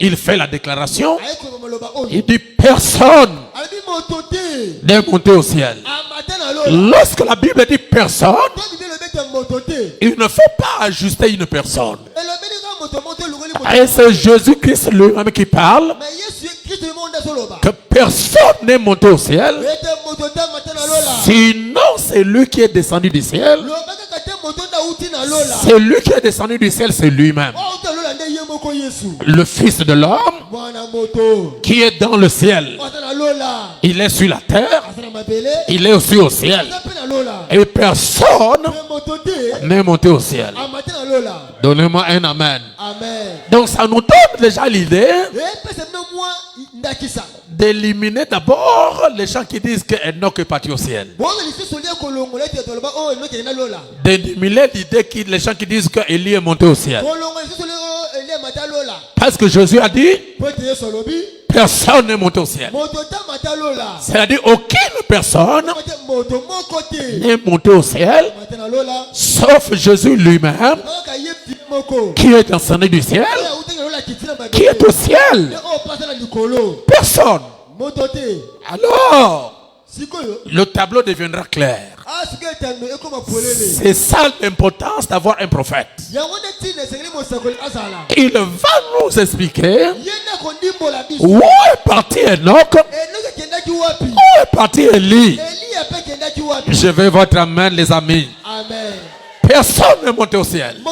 Speaker 1: il fait la déclaration, il dit personne n'est monté au ciel. Lorsque la Bible dit personne, il ne faut pas ajuster une personne. Et c'est Jésus-Christ lui-même qui parle que personne n'est monté au ciel, sinon c'est lui qui est descendu du ciel. C'est lui qui est descendu du ciel, c'est lui-même, le Fils de l'homme qui est dans le ciel. Il est sur la terre, il est aussi au ciel. Et personne n'est monté au ciel. Donnez-moi un amen. Donc ça nous donne déjà l'idée d'éliminer d'abord les gens qui disent qu'Enoch est parti au ciel. D'éliminer l'idée que les gens qui disent qu'Élie est monté au ciel. Parce que Jésus a dit, personne n'est monté au ciel. C'est-à-dire aucune personne n'est montée au ciel, sauf Jésus lui-même, qui est descendu du ciel, qui est au ciel. Personne. Alors, le tableau deviendra clair. C'est ça l'importance d'avoir un prophète. Il va nous expliquer où est parti Enoch, où est parti Élie. Je vais votre amen, les amis. Personne n'est monté au ciel.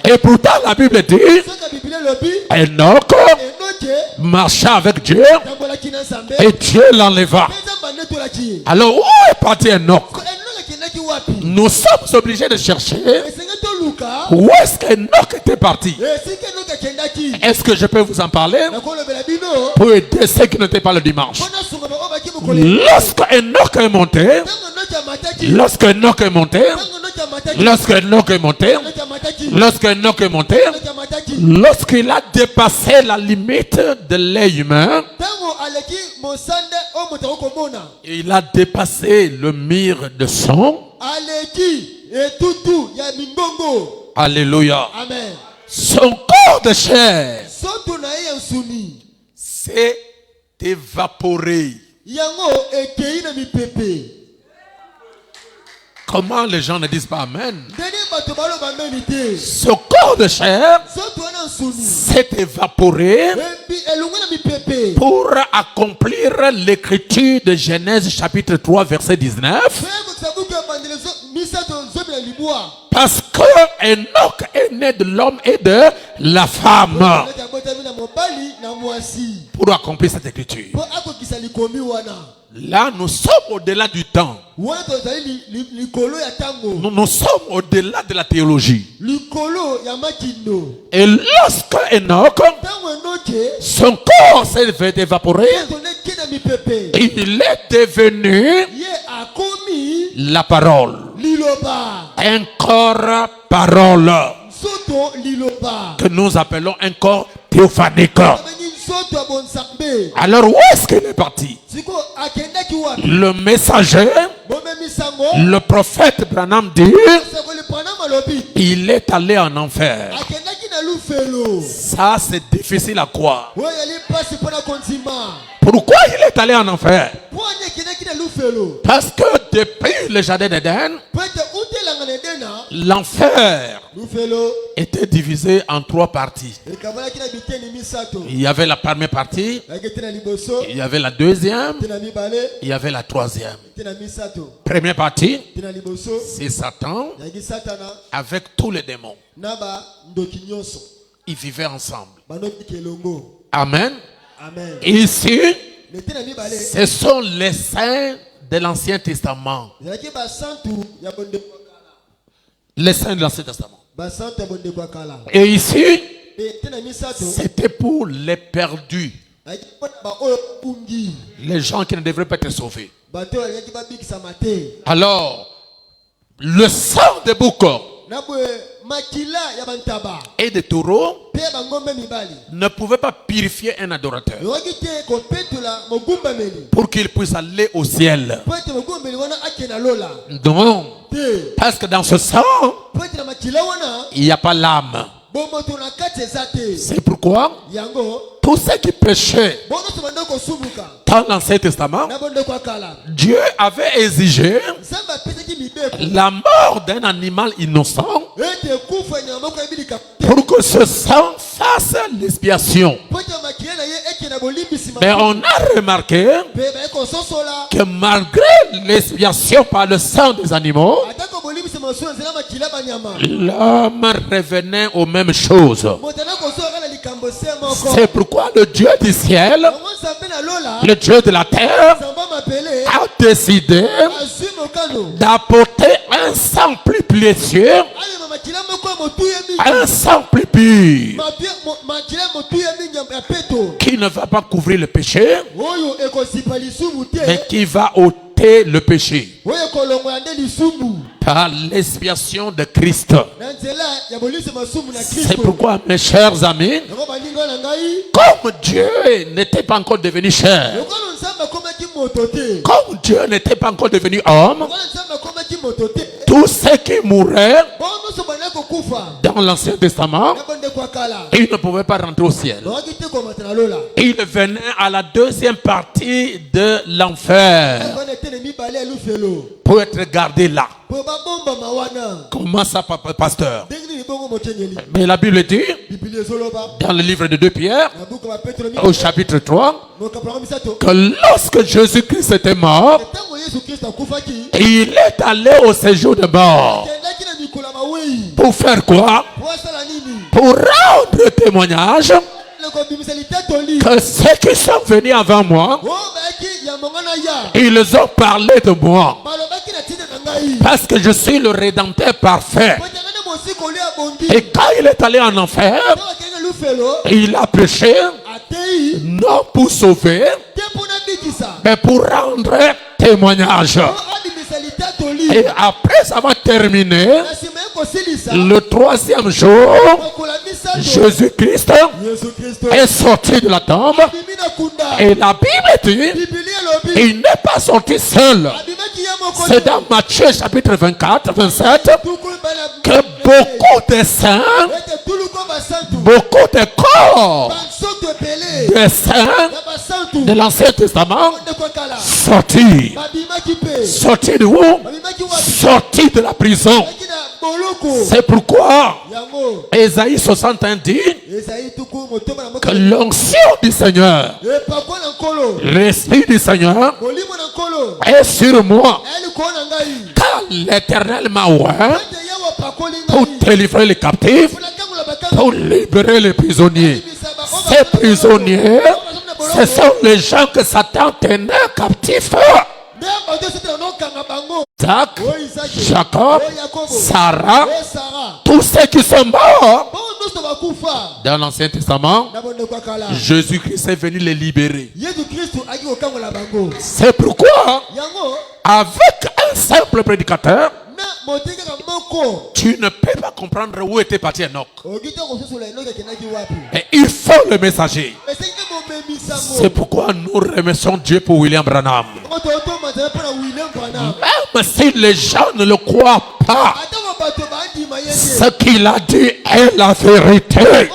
Speaker 1: Et pourtant la Bible dit, Enoch marcha avec Dieu et Dieu l'enleva. Alors où est parti Enoch? Nous sommes obligés de chercher où est-ce qu'Enoch était parti. Est-ce que je peux vous en parler pour aider ceux qui n'étaient pas le dimanche? Lorsque Enoch est monté, lorsque Enoch est monté, lorsqu'il a dépassé la limite de l'œil humain, il a dépassé le mur de son. Alléluia. Son corps de chair s'est évaporé. Comment les gens ne disent pas amen? Ce corps de chair s'est évaporé pour accomplir l'écriture de Genèse chapitre 3 verset 19. Parce que Enoch est né de l'homme et de la femme. Pour accomplir cette écriture. Là, nous sommes au-delà du temps. Nous sommes au-delà de la théologie. Et lorsque Enoch, son corps s'est évaporé, il est devenu la parole. Un corps parole. Que nous appelons un corps théophanique. Alors où est-ce qu'il est parti? Le messager, le prophète Branham dit, il est allé en enfer. Ça c'est difficile à croire. Pourquoi il est allé en enfer? Parce que depuis le jardin d'Éden, l'enfer était divisé en 3 parties. Il y avait la première partie, il y avait la deuxième, il y avait la troisième. Première partie, c'est Satan avec tous les démons. Ils vivaient ensemble. Amen. Ici, ce sont les saints de l'Ancien Testament. Les saints de l'Ancien Testament. Et ici, c'était pour les perdus. Les gens qui ne devraient pas être sauvés. Alors, le sang de bouc et de taureaux ne pouvait pas purifier un adorateur pour qu'il puisse aller au ciel. Non, parce que dans ce sang, il n'y a pas l'âme. C'est pourquoi tous ceux qui péchaient dans l'Ancien Testament, Dieu avait exigé la mort d'un animal innocent pour que ce sang fasse l'expiation. Mais on a remarqué que malgré l'expiation par le sang des animaux, l'homme revenait aux mêmes choses. C'est pourquoi le Dieu du ciel, le Dieu de la terre, a décidé d'apporter un sang plus précieux, un sang plus pur, qui ne va pas couvrir le péché, mais qui va ôter le péché par l'expiation de Christ. C'est pourquoi, mes chers amis, comme Dieu n'était pas encore devenu cher, comme Dieu n'était pas encore devenu homme, tous ceux qui mouraient dans l'Ancien Testament, ils ne pouvaient pas rentrer au ciel. Ils venaient à la deuxième partie de l'enfer pour être gardés là. Comment ça, pasteur? Mais la Bible dit, dans le livre de 2 Pierre, au chapitre 3, que lorsque Jésus-Christ était mort, il est allé au séjour de mort. Pour faire quoi? Pour rendre témoignage que ceux qui sont venus avant moi, ils ont parlé de moi. Parce que je suis le Rédempteur parfait. Et quand il est allé en enfer, il a péché, non pour sauver, mais pour rendre témoignage. Et après avoir terminé, le troisième jour, Jésus-Christ est sorti de la tombe. Et la Bible dit, il n'est pas sorti seul. C'est dans Matthieu chapitre 24, 27, que beaucoup de saints, beaucoup de corps de saints de l'Ancien Testament sortis. Sortis de où? Sortis de la prison. C'est pourquoi Ésaïe 61 dit que l'onction du Seigneur, l'Esprit du Seigneur est sur moi, car l'Éternel m'a oint pour délivrer les captifs, pour libérer les prisonniers. Ces prisonniers, ce sont les gens que Satan tenait captifs. Isaac, Jacob, Sarah, tous ceux qui sont morts dans l'Ancien Testament, Jésus-Christ est venu les libérer. C'est pourquoi, avec un simple prédicateur, tu ne peux pas comprendre où était parti Enoch. Et il faut le messager. C'est pourquoi nous remercions Dieu pour William Branham. Même si les gens ne le croient pas, ce qu'il a dit est la vérité.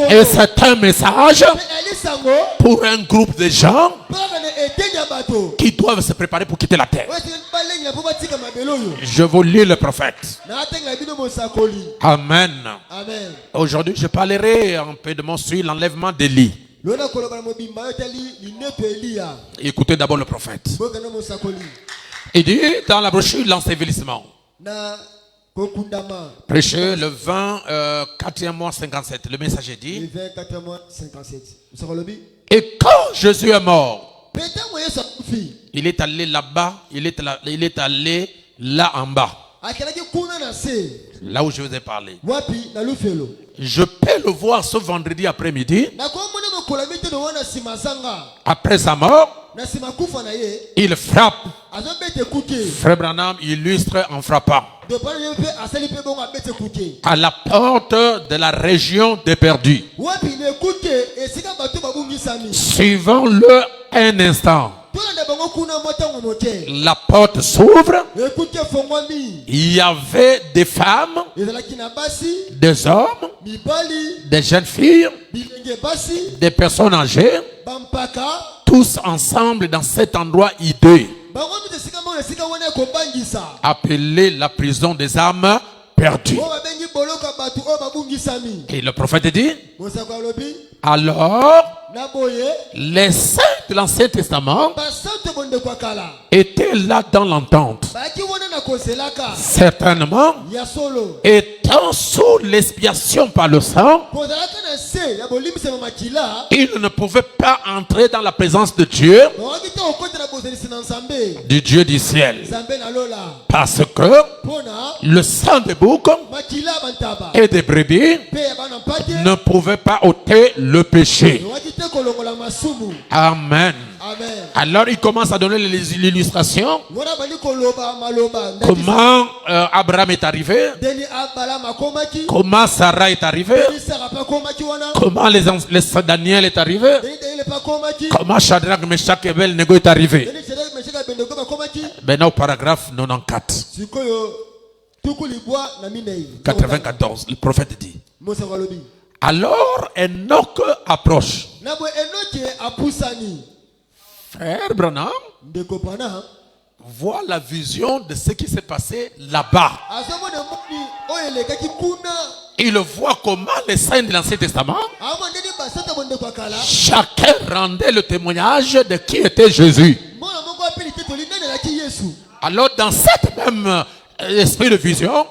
Speaker 1: Et c'est un message pour un groupe de gens qui doivent se préparer pour quitter la terre. Je vous lis le prophète. Amen. Aujourd'hui, je parlerai un peu de mon sur l'enlèvement d'Élie. Écoutez d'abord le prophète. Il dit dans la brochure l'ensevelissement. Prêché le 24e mois 57. Le messager dit. Et quand Jésus est mort, il est allé là-bas, il est allé là en bas. Là où je vous ai parlé. Je peux le voir ce vendredi après-midi. Après sa mort, il frappe. Frère Branham illustre en frappant. À la porte de la région des perdus. Suivons-le un instant. La porte s'ouvre. Il y avait des femmes, des hommes, des jeunes filles, des personnes âgées, tous ensemble dans cet endroit hideux, appelé la prison des âmes perdues. Et le prophète dit, alors les saints de l'Ancien Testament étaient là dans l'entente. Certainement, étant sous l'expiation par le sang, ils ne pouvaient pas entrer dans la présence de Dieu du Dieu du ciel. Parce que le sang des boucs et des brebis ne pouvait pas ôter le péché. Amen. Alors il commence à donner l'illustration. Comment Abraham est arrivé, comment Sarah est arrivée, comment Daniel est arrivé, comment Shadrach, Meshach et Abednego est arrivé. Maintenant au paragraphe 94. 94, le prophète dit. Alors Enoch approche. Frère Branham voit la vision de ce qui s'est passé là-bas. Il voit comment les saints de l'Ancien Testament, chacun rendait le témoignage de qui était Jésus. Alors dans cette même esprit de vision,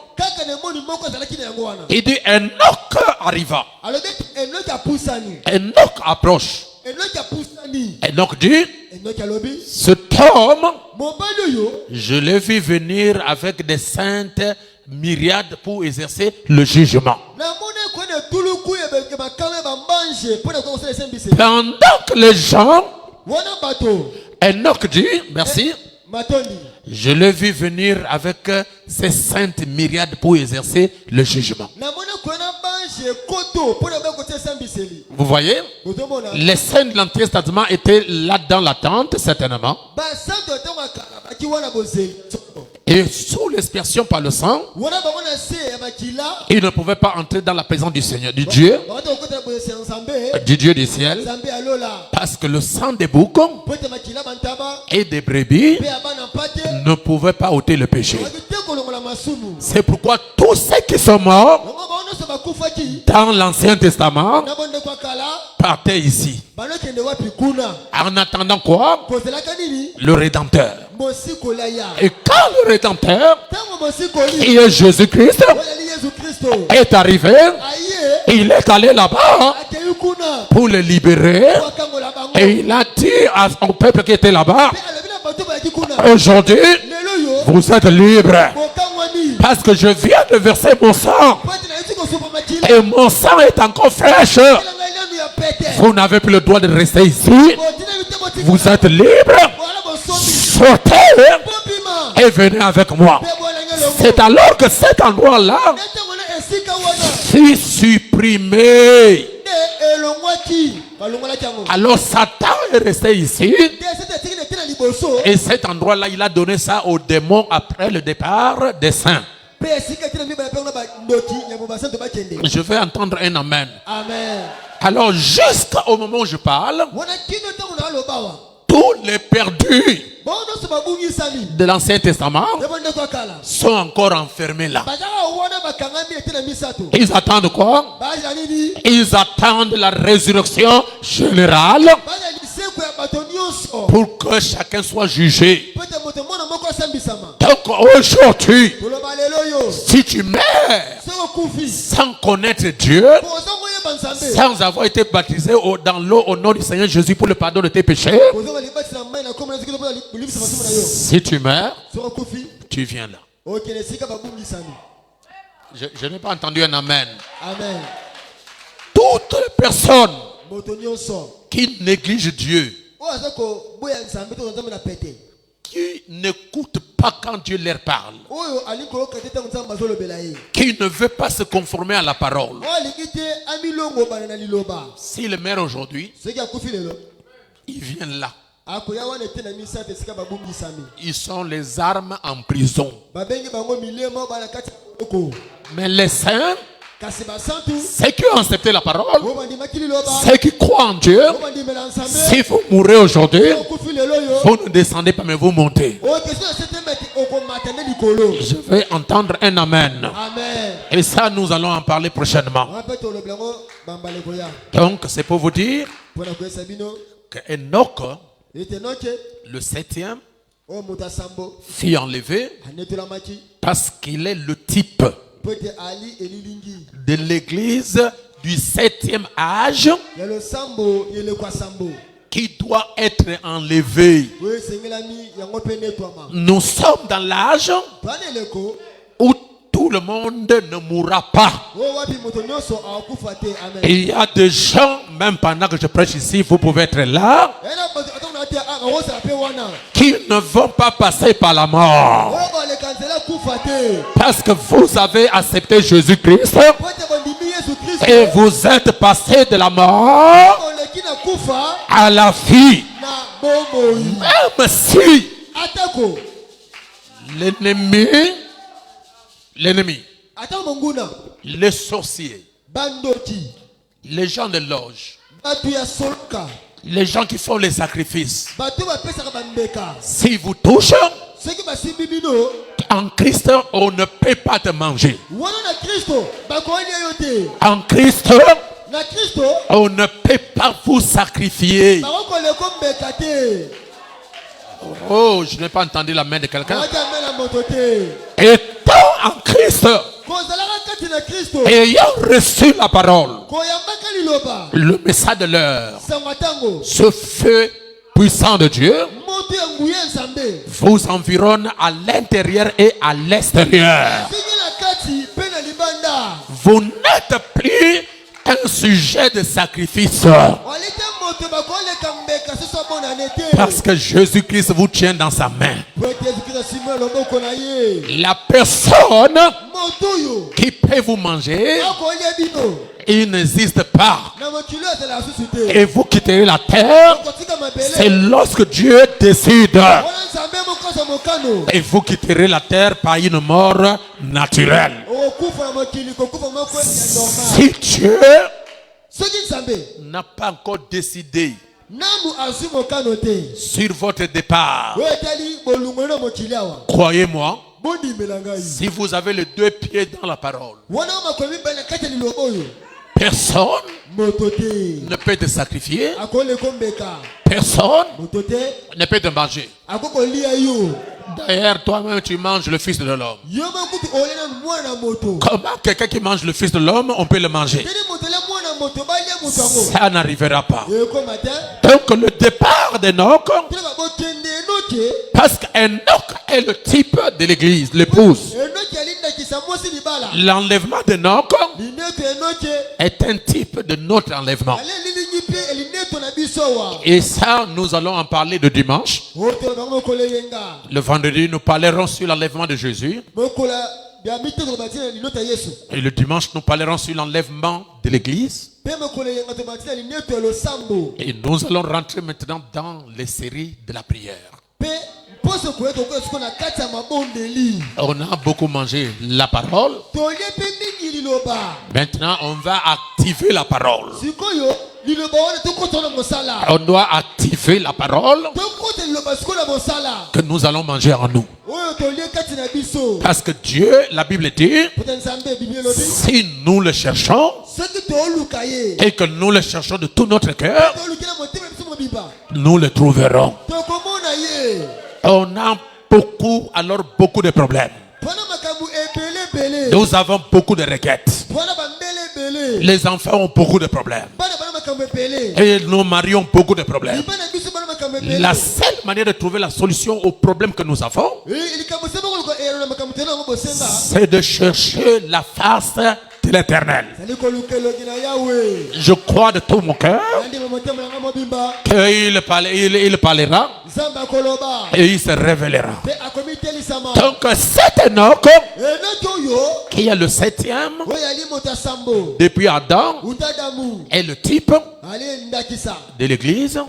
Speaker 1: il dit Enoch arriva. Enoch approche. Enoch dit, cet homme, je l'ai vu venir avec des saintes myriades pour exercer le jugement. Pendant que les gens, Enoch dit, merci, je l'ai vu venir avec ces saintes myriades pour exercer le jugement. Vous voyez, les saints de l'Ancien Testament étaient là dans l'attente, certainement. Et sous l'expiation par le sang, ils ne pouvaient pas entrer dans la présence du Seigneur, du Dieu du ciel, parce que le sang des boucs et des brebis ne pouvait pas ôter le péché. C'est pourquoi tous ceux qui sont morts dans l'Ancien Testament partaient ici. En attendant quoi? Le Rédempteur. Et quand le Rédempteur, qui est Jésus-Christ, est arrivé, il est allé là-bas pour le libérer. Et il a dit à son peuple qui était là-bas, aujourd'hui, vous êtes libres. Parce que je viens de verser mon sang. Et mon sang est encore fraîche. Vous n'avez plus le droit de rester ici. Vous êtes libres. Sortez et venez avec moi. C'est alors que cet endroit-là fut supprimé. Alors Satan est resté ici. Et cet endroit-là, il a donné ça aux démons après le départ des saints. Je vais entendre un amen. Alors jusqu'au moment où je parle, tous les perdus de l'Ancien Testament sont encore enfermés là. Ils attendent quoi? Ils attendent la résurrection générale pour que chacun soit jugé. Donc aujourd'hui, si tu meurs sans connaître Dieu, sans avoir été baptisé dans l'eau au nom du Seigneur Jésus pour le pardon de tes péchés, si tu meurs, tu viens là. Je n'ai pas entendu un amen. Toute personne qui néglige Dieu, qui n'écoute pas quand Dieu leur parle, qui ne veut pas se conformer à la parole, s'il meurt aujourd'hui, il vient là. Ils sont les armes en prison. Mais les saints, ceux qui ont accepté la parole, ceux qui croient en Dieu, si vous mourrez aujourd'hui, vous ne descendez pas mais vous montez. Je vais entendre un amen. Et ça nous allons en parler prochainement. Donc c'est pour vous dire que Enoch, le 7e, fut enlevé parce qu'il est le type de l'église du 7e âge qui doit être enlevé. Nous sommes dans l'âge où tout le monde ne mourra pas. Et il y a des gens, même pendant que je prêche ici, vous pouvez être là, qui ne vont pas passer par la mort. Parce que vous avez accepté Jésus-Christ et vous êtes passé de la mort à la vie. Même si l'ennemi, les sorciers, les gens de loge, les gens qui font les sacrifices, si vous touchez, en Christ, on ne peut pas te manger. En Christ, on ne peut pas vous sacrifier. Oh, je n'ai pas entendu la main de quelqu'un. Étant en Christ, ayant reçu la parole, le message de l'heure, ce feu puissant de Dieu vous environne à l'intérieur et à l'extérieur. Vous n'êtes plus un sujet de sacrifice. Parce que Jésus-Christ vous tient dans sa main. La personne qui peut vous manger, il n'existe pas. Et vous quitterez la terre, c'est lorsque Dieu décide. Et vous quitterez la terre par une mort naturelle. Si Dieu n'a pas encore décidé sur votre départ, croyez-moi, si vous avez les deux pieds dans la parole, personne ne peut te sacrifier. Personne ne peut te manger. D'ailleurs, toi-même, tu manges le Fils de l'homme. Comment quelqu'un qui mange le Fils de l'homme, on peut le manger? Ça n'arrivera pas. Donc, le départ d'Enoch, parce qu'Enoch est le type de l'église, l'épouse. L'enlèvement d'Enoch est un type de notre enlèvement. Et ça, nous allons en parler le dimanche. Le vendredi, nous parlerons sur l'enlèvement de Jésus. Et le dimanche, nous parlerons sur l'enlèvement de l'église. Et nous allons rentrer maintenant dans les séries de la prière. On a beaucoup mangé la parole. Maintenant, on va activer la parole. On doit activer la parole que nous allons manger en nous. Parce que Dieu, la Bible dit, si nous le cherchons et que nous le cherchons de tout notre cœur, nous le trouverons. On a beaucoup de problèmes. Nous avons beaucoup de requêtes. Les enfants ont beaucoup de problèmes. Et nos maris ont beaucoup de problèmes. La seule manière de trouver la solution aux problèmes que nous avons, c'est de chercher la face de l'Éternel. Je crois de tout mon cœur qu'il parlera et il se révélera. Donc cet Enoch qui est le septième depuis Adam est le type de l'église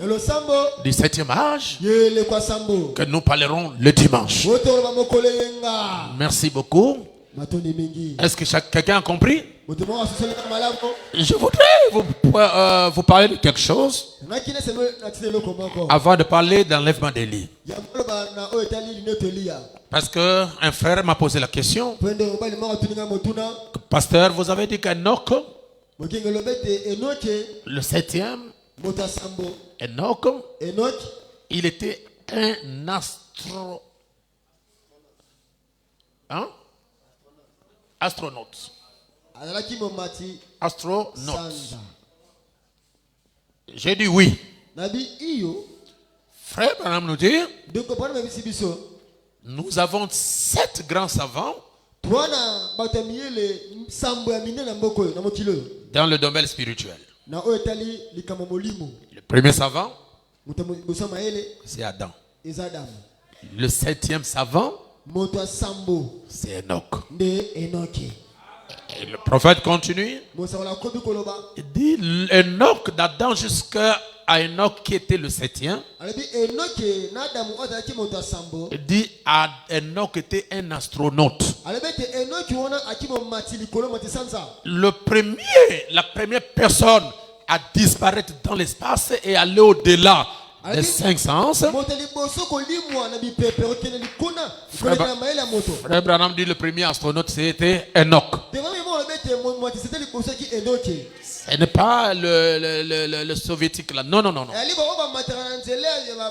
Speaker 1: du septième âge que nous parlerons le dimanche. Merci beaucoup. Est-ce que quelqu'un a compris? Je voudrais vous parler de quelque chose avant de parler d'enlèvement d'Élie. Parce qu'un frère m'a posé la question. Pasteur, vous avez dit qu'Enoch, le septième, Enoch, il était un astronaute. Astronaute. J'ai dit oui.
Speaker 2: nabi iyo
Speaker 1: Frère Branham nous dit,
Speaker 2: donc bana mabisi biso
Speaker 1: nous avons 7 grands savants
Speaker 2: twana batamiele sambo ya minene mboko na mokilo
Speaker 1: dans le domaine spirituel.
Speaker 2: na oyetali likamo molimo
Speaker 1: Le premier savant,
Speaker 2: mutamu bosama ele
Speaker 1: c'est Adam.
Speaker 2: ezadam
Speaker 1: Le 7e savant,
Speaker 2: moto sambo
Speaker 1: c'est Enoch.
Speaker 2: nde enoki
Speaker 1: Et le prophète continue.
Speaker 2: mosala kobi koloba
Speaker 1: Il dit Enoch d'Adam jusqu'à Enoch qui était le 7e.
Speaker 2: alabi enoki na adamu ozalaki moto sambo
Speaker 1: Il dit Enoch était un astronaute.
Speaker 2: alabi te enoki wana akimo mati likolo mati sanza
Speaker 1: La première personne à disparaître dans l'espace et aller au-delà des 5 sens.
Speaker 2: moto liboso kolimwa na bipepe okende likuna koleka na maele ya moto
Speaker 1: Frère Branham dit le premier astronaute c'était Enoch.
Speaker 2: devant mo alabi te mati c'était liboso ki enoki
Speaker 1: Ce n'est pas le soviétique là. Non, non, non, non.
Speaker 2: ali ba ba matara nzele ba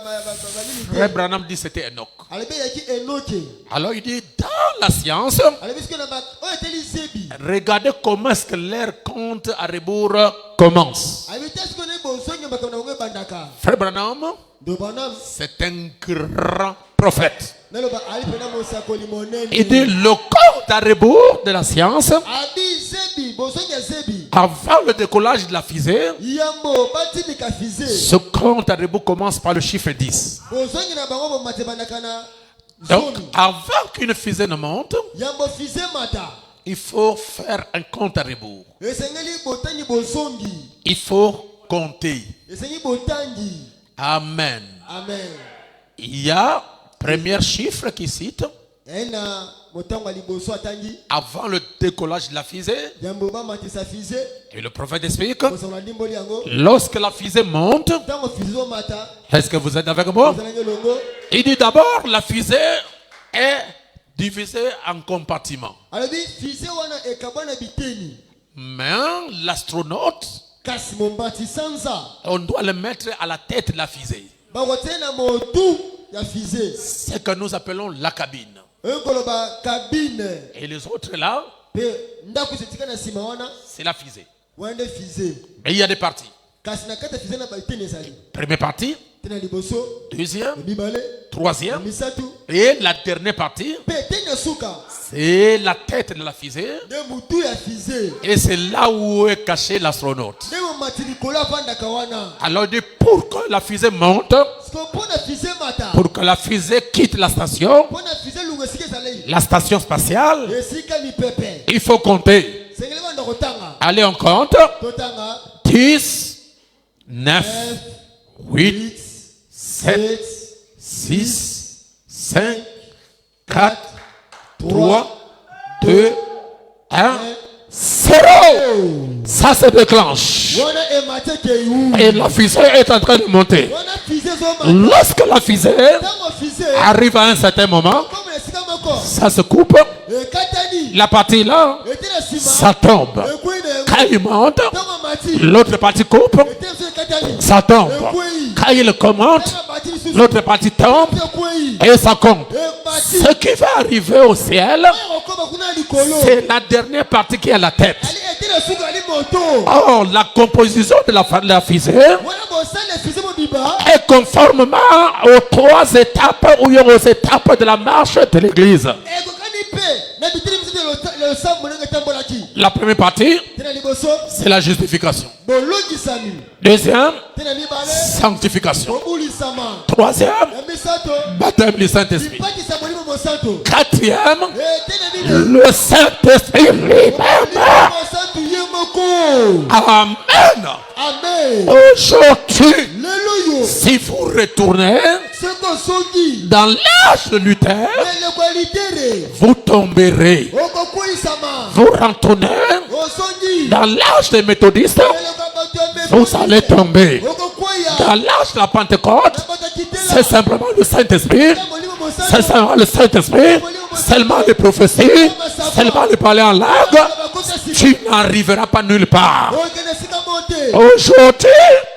Speaker 1: Frère Branham dit c'était Enoch.
Speaker 2: alabi yaki enoki
Speaker 1: Alors il dit dans la science,
Speaker 2: alabi ce que na ba oyeteli zebi
Speaker 1: regardez comment est-ce que l'ère compte à rebours commence.
Speaker 2: alabi te ce que ne boso nyamba kana ngwe bandaka
Speaker 1: Frère Branham,
Speaker 2: do banam
Speaker 1: c'est un grand prophète.
Speaker 2: naloba ali pena mosakoli monene
Speaker 1: Il dit le compte à rebours de la science,
Speaker 2: abi zebi boso nya zebi
Speaker 1: avant le décollage de la fusée,
Speaker 2: yambo batini ka fize
Speaker 1: ce compte à rebours commence par le chiffre 10.
Speaker 2: boso nya na bango bo mate bandaka na
Speaker 1: Donc,
Speaker 2: zoni
Speaker 1: avant qu'une fusée ne monte,
Speaker 2: yambo fize mata
Speaker 1: il faut faire un compte à rebours.
Speaker 2: esengeli botangi bosongi
Speaker 1: Il faut compter.
Speaker 2: esengi botangi
Speaker 1: Amen.
Speaker 2: amen
Speaker 1: Il y a premier chiffre qui cite
Speaker 2: ena motango liboso atangi
Speaker 1: avant le décollage de la fusée.
Speaker 2: yambo ba matisa fize
Speaker 1: Et le prophète explique,
Speaker 2: bosala ndimboli yango
Speaker 1: lorsque la fusée monte,
Speaker 2: tango fize mata
Speaker 1: est-ce que vous êtes avec moi?
Speaker 2: bosala longo
Speaker 1: Il dit d'abord, la fusée est divisée en compartiments.
Speaker 2: alabi fize wana ekabana biteni
Speaker 1: Mais l'astronaute,
Speaker 2: kasi mombati sanza
Speaker 1: on doit le mettre à la tête de la fusée.
Speaker 2: bakotena motu ya fize
Speaker 1: C'est que nous appelons la cabine.
Speaker 2: ekoloba kabine
Speaker 1: Et les autres là,
Speaker 2: pe ndako esetika na nsima wana
Speaker 1: c'est la fusée.
Speaker 2: wana nde fize
Speaker 1: Mais il y a des parties.
Speaker 2: kasi na kati ya fize na biteni ezali
Speaker 1: Première partie,
Speaker 2: te na liboso
Speaker 1: deuxième,
Speaker 2: ya mibale ya
Speaker 1: troisième.
Speaker 2: misatu
Speaker 1: Et la dernière partie,
Speaker 2: pe teni ya suka
Speaker 1: c'est la tête de la fusée.
Speaker 2: nde motu ya fize
Speaker 1: Et c'est là où est caché l'astronaute.
Speaker 2: nde momati likolo avandaka wana
Speaker 1: Alors il dit, pour que la fusée monte,
Speaker 2: siko mpo na fize mata
Speaker 1: pour que la fusée quitte la station
Speaker 2: fize lungu esika ezalei
Speaker 1: la station spatiale,
Speaker 2: esika mipepe
Speaker 1: il faut compter.
Speaker 2: sengeli banda kotanga
Speaker 1: Allez, on compte.
Speaker 2: totanga
Speaker 1: 10, 9, 8, 7,
Speaker 2: 7
Speaker 1: 6, 5, 4, 3, 2, 1, 0. Ça se déclenche.
Speaker 2: wana emate keiu
Speaker 1: Et la fusée est en train de monter.
Speaker 2: wana fize ezomata
Speaker 1: Lorsque la fusée
Speaker 2: ntango fize
Speaker 1: arrive à un certain moment,
Speaker 2: comme na esika moko
Speaker 1: ça se coupe.
Speaker 2: ekatani
Speaker 1: La partie là,
Speaker 2: ete na nsima
Speaker 1: ça tombe.
Speaker 2: ekwei na yango
Speaker 1: Quand il monte,
Speaker 2: ntango amati
Speaker 1: l'autre partie coupe,
Speaker 2: ete so ekatani
Speaker 1: ça tombe.
Speaker 2: ekwei
Speaker 1: Quand il commente,
Speaker 2: ntango amati lisusu
Speaker 1: l'autre partie tombe
Speaker 2: ekwei
Speaker 1: et ça compte.
Speaker 2: emati
Speaker 1: Ce qui va arriver au ciel,
Speaker 2: oyo okoma kuna ya likolo
Speaker 1: c'est la dernière partie qui est à la tête.
Speaker 2: ali ete na suka ali moto
Speaker 1: Or, la composition de la fusée
Speaker 2: wana bosala fize mobiba
Speaker 1: est conformément aux 3 étapes ou aux étapes de la marche de l'église.
Speaker 2: ekokani mpe na bitili misu losambo ndenge etambolaki
Speaker 1: La première partie,
Speaker 2: te na liboso
Speaker 1: c'est la justification.
Speaker 2: bolongisami
Speaker 1: Deuxième,
Speaker 2: te na mibale
Speaker 1: sanctification.
Speaker 2: bobulisama
Speaker 1: Troisième,
Speaker 2: ya misato
Speaker 1: baptême du Saint-Esprit.
Speaker 2: lipakisa molimo mosantu
Speaker 1: Quatrième,
Speaker 2: te na mine
Speaker 1: le Saint-Esprit lui-même.
Speaker 2: mosantu ye moko
Speaker 1: Amen.
Speaker 2: amen
Speaker 1: Aujourd'hui,
Speaker 2: lelo yo
Speaker 1: si vous retournez
Speaker 2: soko osongi
Speaker 1: dans l'âge de Luther,
Speaker 2: eleko ya litere
Speaker 1: vous tomberez.
Speaker 2: okokweisama
Speaker 1: Vous retournez
Speaker 2: osongi
Speaker 1: dans l'âge des méthodistes,
Speaker 2: eleko ya bato ya
Speaker 1: vous allez tomber.
Speaker 2: okokweya
Speaker 1: Dans l'âge de la Pentecôte,
Speaker 2: na bato ya kitela
Speaker 1: c'est simplement le Saint-Esprit.
Speaker 2: na molimo
Speaker 1: C'est
Speaker 2: mosantu
Speaker 1: seulement le Saint-Esprit, seulement les prophéties, seulement les parler en langue. Tu n'arriveras pas nulle part.
Speaker 2: okende esika mote
Speaker 1: Aujourd'hui,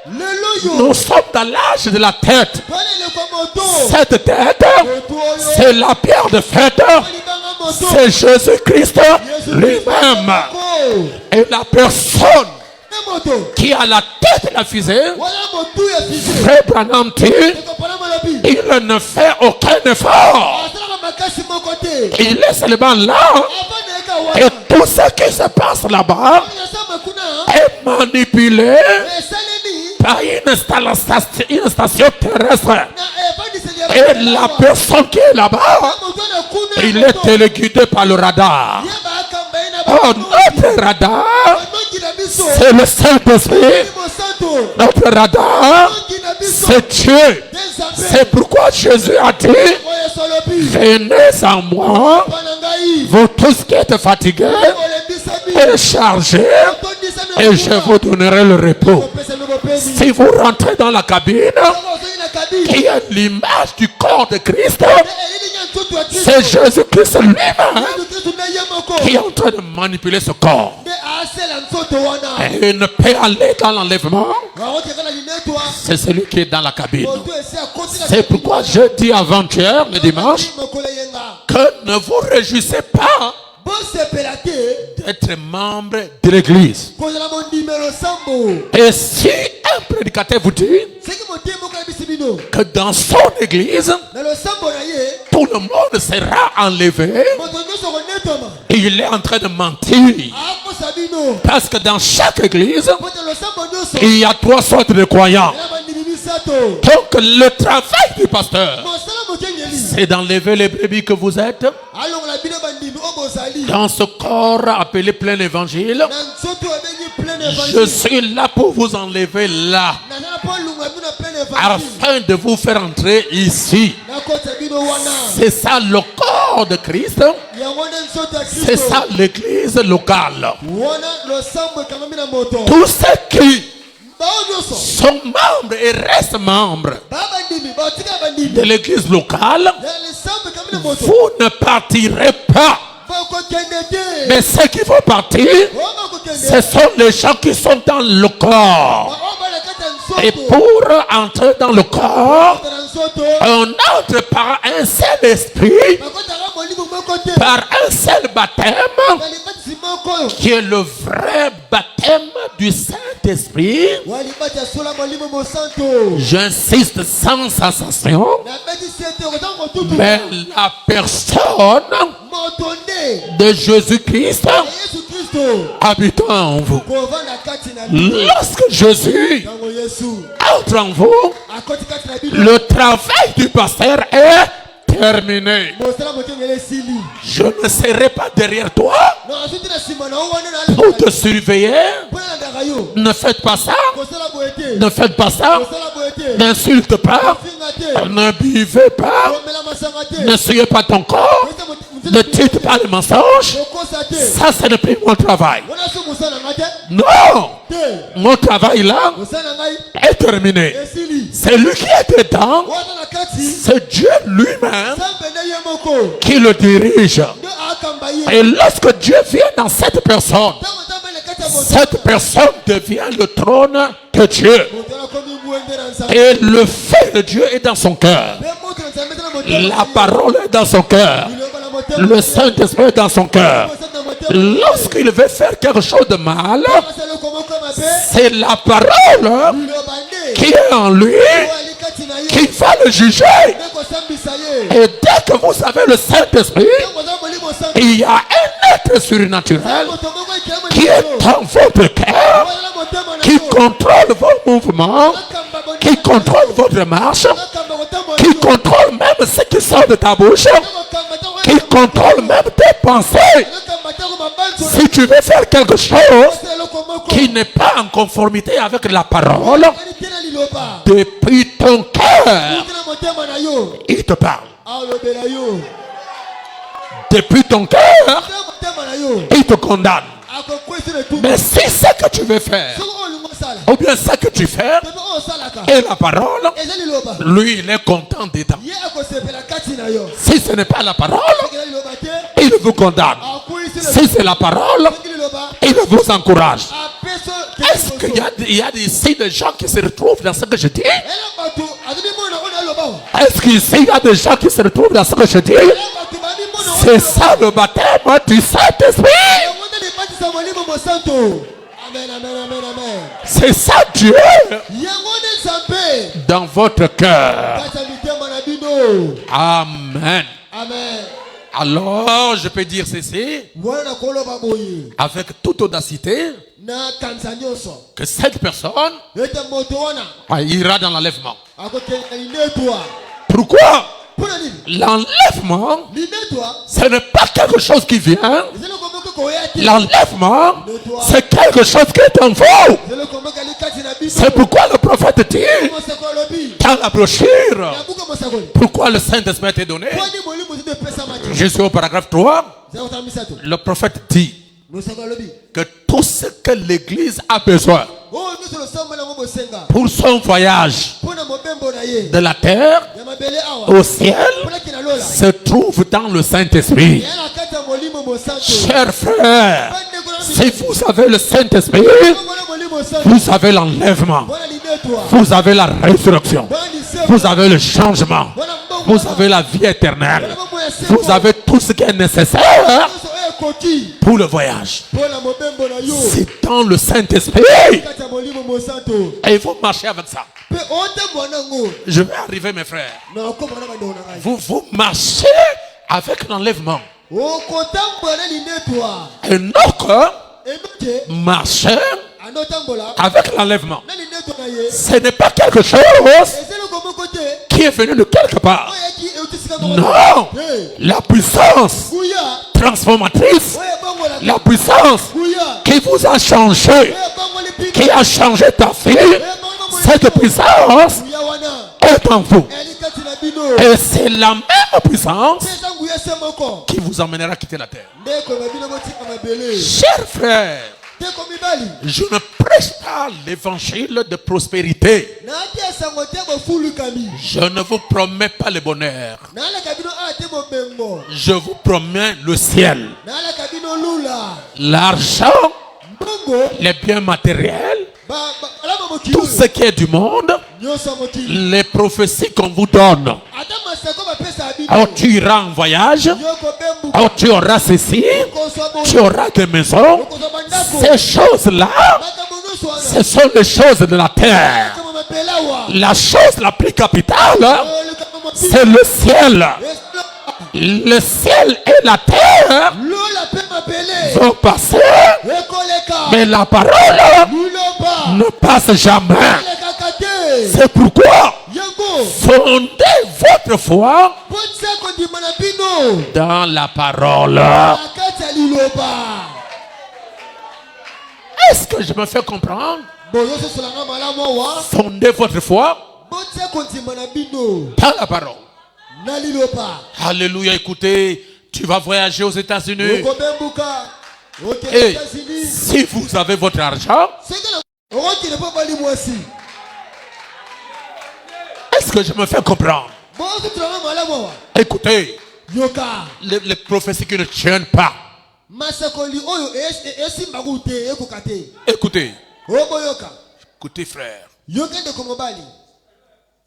Speaker 2: lelo yo
Speaker 1: nous sommes dans l'âge de la tête.
Speaker 2: wana eleko ya moto
Speaker 1: Cette tête,
Speaker 2: moto oyo
Speaker 1: c'est la pierre de fête.
Speaker 2: olibanga moto
Speaker 1: C'est Jésus-Christ
Speaker 2: Yesu
Speaker 1: lui-même.
Speaker 2: moko
Speaker 1: Et la personne
Speaker 2: na
Speaker 1: qui a la tête de la fusée, Frère Branham dit, il ne fait aucun effort. Il est seulement là. Et tout ce qui se passe là-bas est manipulé par une station terrestre. Et la personne qui est là-bas, il est téléguidé par le radar. Oh, notre radar, c'est le Saint-Esprit. Notre radar, c'est Dieu. C'est pourquoi Jésus a dit, venez à moi, vous tous qui êtes fatigués et chargés, et je vous donnerai le repos. Si vous rentrez dans la cabine, qui est l'image du corps de Christ, c'est Jésus-Christ lui-même qui est en train de manipuler ce corps. Et il ne peut aller dans l'enlèvement. C'est celui qui est dans la cabine. C'est pourquoi je dis avant-hier, le dimanche, que ne vous réjouissez pas d'être membre de l'église. Et si un prédicateur vous dit que dans son église, tout le monde sera enlevé, il est en train de mentir. Parce que dans chaque église, il y a 3 sortes de croyants. Donc le travail du pasteur, c'est d'enlever les brebis que vous êtes dans ce corps appelé plein évangile. Je suis là pour vous enlever là, afin de vous faire entrer ici. C'est ça le corps de Christ. C'est ça l'église locale. Tous ceux qui sont membres et restent membres de l'église locale, vous ne partirez pas. Mais ceux qui vont partir, ce sont les gens qui sont dans le corps. Et pour entrer dans le corps, on entre par un seul esprit, par un seul baptême, qui est le vrai baptême du Saint-Esprit. J'insiste sans sensation, mais la personne de Jésus-Christ habitant en vous. Lorsque Jésus entre en vous, le travail du pasteur est terminé. Je ne serai pas derrière toi pour te surveiller. Ne faites pas ça. Ne faites pas ça. N'insulte pas. Ne buvez pas. Ne souillez pas ton corps. Ne dites pas le mensonge. Ça, ce n'est plus mon travail. Non. Mon travail là est terminé. C'est lui qui est dedans. C'est Dieu lui-même qui le dirige. Et lorsque Dieu vient dans cette personne devient le trône de Dieu. Et le feu de Dieu est dans son cœur. La parole est dans son cœur. Le Saint-Esprit est dans son cœur. Lorsqu'il veut faire quelque chose de mal, c'est la parole qui est en lui qui va le juger. Et dès que vous avez le Saint-Esprit, il y a un être surnaturel qui est dans votre cœur, qui contrôle vos mouvements, qui contrôle votre marche, qui contrôle même ce qui sort de ta bouche, qui contrôle même tes pensées. Si tu veux faire quelque chose qui n'est pas en conformité avec la parole, depuis ton cœur, il te parle. Depuis ton cœur, il te condamne. Mais si ce que tu veux faire, ou bien ce que tu fais, et la parole, lui il est content dedans. Si ce n'est pas la parole, il vous condamne. Si c'est la parole, il vous encourage. Est-ce qu'il y a ici des gens qui se retrouvent dans ce que je dis? Est-ce qu'ici il y a des gens qui se retrouvent dans ce que je dis? C'est ça le baptême du Saint-Esprit.
Speaker 2: Amen, amen, amen, amen.
Speaker 1: C'est ça Dieu
Speaker 2: Yango ne zambe.
Speaker 1: dans votre cœur.
Speaker 2: Kata mitema na bino.
Speaker 1: Amen.
Speaker 2: Amen.
Speaker 1: Alors, je peux dire ceci
Speaker 2: Wana koloba boye.
Speaker 1: avec toute audacité
Speaker 2: Na kanzanyoso.
Speaker 1: que cette personne
Speaker 2: Ete moto wana.
Speaker 1: ira dans l'enlèvement.
Speaker 2: Akokenda linetwa.
Speaker 1: Pourquoi?
Speaker 2: Pona nini?
Speaker 1: L'enlèvement,
Speaker 2: Linetwa.
Speaker 1: ce n'est pas quelque chose qui vient.
Speaker 2: Zelo komoko koyati.
Speaker 1: L'enlèvement, c'est quelque chose qui est en vous.
Speaker 2: Zelo komoko likati na bino.
Speaker 1: C'est pourquoi le prophète dit
Speaker 2: Mosako lobi.
Speaker 1: dans la brochure,
Speaker 2: Yabuka mosako.
Speaker 1: pourquoi le Saint-Esprit a été donné.
Speaker 2: Kwani molimu zide pesa maji.
Speaker 1: Je suis au paragraphe 3.
Speaker 2: Zelo tamisato.
Speaker 1: Le prophète dit
Speaker 2: Mosako lobi.
Speaker 1: que tout ce que l'Église a besoin
Speaker 2: Oh, nous sommes ensemble na ngombo senga.
Speaker 1: pour son voyage
Speaker 2: Pona mobembo na ye.
Speaker 1: de la terre
Speaker 2: Ya mabele awa.
Speaker 1: au ciel
Speaker 2: Pona kina lola.
Speaker 1: se trouve dans le Saint-Esprit.
Speaker 2: Yana kata molimo mosanto.
Speaker 1: Chers frères,
Speaker 2: Bande kuna
Speaker 1: si vous avez le Saint-Esprit,
Speaker 2: Ngona molimo santo.
Speaker 1: vous avez l'enlèvement,
Speaker 2: Bona linetwa.
Speaker 1: vous avez la résurrection,
Speaker 2: Bona lisema.
Speaker 1: vous avez le changement,
Speaker 2: Bona mbongo.
Speaker 1: vous avez la vie éternelle,
Speaker 2: Bona mbongo ya seko.
Speaker 1: vous avez tout ce qui est nécessaire
Speaker 2: Nyonso oyo ekoki.
Speaker 1: pour le voyage.
Speaker 2: Pona mobembo na yo.
Speaker 1: C'est dans le Saint-Esprit
Speaker 2: Kata molimo mosanto.
Speaker 1: et vous marchez avec ça.
Speaker 2: Pe ote bona ngo.
Speaker 1: Je vais arriver mes frères.
Speaker 2: Na okoma na bando na ngai.
Speaker 1: Vous marchez avec l'enlèvement.
Speaker 2: Okotambola linetwa.
Speaker 1: Enoch
Speaker 2: Enoke.
Speaker 1: marchait
Speaker 2: Anotambola.
Speaker 1: avec l'enlèvement.
Speaker 2: Na linetwa na ye.
Speaker 1: Ce n'est pas quelque chose
Speaker 2: Ezelo komoko te.
Speaker 1: qui est venu de quelque part.
Speaker 2: Oyaki eutisika moko.
Speaker 1: Non,
Speaker 2: Hey.
Speaker 1: la puissance
Speaker 2: Kuya.
Speaker 1: transformatrice,
Speaker 2: Oye bongola.
Speaker 1: la puissance
Speaker 2: Kuya.
Speaker 1: qui vous a changé,
Speaker 2: Oye bongoli pika.
Speaker 1: qui a changé ta fille,
Speaker 2: Oye bongola.
Speaker 1: cette puissance
Speaker 2: Kuya wana.
Speaker 1: est en vous.
Speaker 2: Eli kati na bino.
Speaker 1: Et c'est la même puissance
Speaker 2: Pesa nguya semoko.
Speaker 1: qui vous emmènera à quitter la terre.
Speaker 2: Ndeko mabino botika mabele.
Speaker 1: Chers frères,
Speaker 2: Teko mibali.
Speaker 1: je ne prêche pas l'évangile de prospérité.
Speaker 2: Na ati asango te bo fulu kami.
Speaker 1: Je ne vous promets pas le bonheur.
Speaker 2: Na ala kabino a te bo bengo.
Speaker 1: Je vous promets le ciel,
Speaker 2: Na ala kabino lula.
Speaker 1: l'argent,
Speaker 2: Bongo.
Speaker 1: les biens matériels,
Speaker 2: Ba alama mokili.
Speaker 1: tout ce qui est du monde,
Speaker 2: Nyoso mokili.
Speaker 1: les prophéties qu'on vous donne.
Speaker 2: Ata masako ba pesa abino.
Speaker 1: Alors tu iras en voyage,
Speaker 2: Yoko bembu.
Speaker 1: alors tu auras ceci,
Speaker 2: Koso bo.
Speaker 1: tu auras des maisons.
Speaker 2: Koso bandako.
Speaker 1: Ces choses-là,
Speaker 2: Makamono swana.
Speaker 1: ce sont les choses de la terre.
Speaker 2: Kama mapelawa.
Speaker 1: La chose la plus capitale,
Speaker 2: Le kama mapila.
Speaker 1: c'est le ciel. Le ciel et la terre
Speaker 2: Lola pe mapele.
Speaker 1: vont passer,
Speaker 2: Ekoleka.
Speaker 1: mais la parole
Speaker 2: Luloba.
Speaker 1: ne passe jamais.
Speaker 2: Leka kate.
Speaker 1: C'est pourquoi
Speaker 2: Yango.
Speaker 1: fondez votre foi
Speaker 2: Potsa kondima na bino.
Speaker 1: dans la parole.
Speaker 2: Akati ya liloba.
Speaker 1: Est-ce que je me fais comprendre?
Speaker 2: Boyo so solanga malamu wa.
Speaker 1: Fondez votre foi
Speaker 2: Potsa kondima na bino.
Speaker 1: dans la parole.
Speaker 2: Na liloba.
Speaker 1: Alléluia, écoutez, tu vas voyager aux États-Unis.
Speaker 2: Oko bembuka. Ok,
Speaker 1: Et
Speaker 2: États-Unis.
Speaker 1: si vous avez votre argent,
Speaker 2: C'est que la. Oko ne pas bali mwasi.
Speaker 1: est-ce que je me fais comprendre?
Speaker 2: Boyo so solanga malamu wa.
Speaker 1: Écoutez,
Speaker 2: Yoka.
Speaker 1: les prophéties qui ne tiennent pas.
Speaker 2: Masakoli oyo esimba kute ekokate.
Speaker 1: Écoutez,
Speaker 2: Oboyoka.
Speaker 1: écoutez frère.
Speaker 2: Yoka de komobali.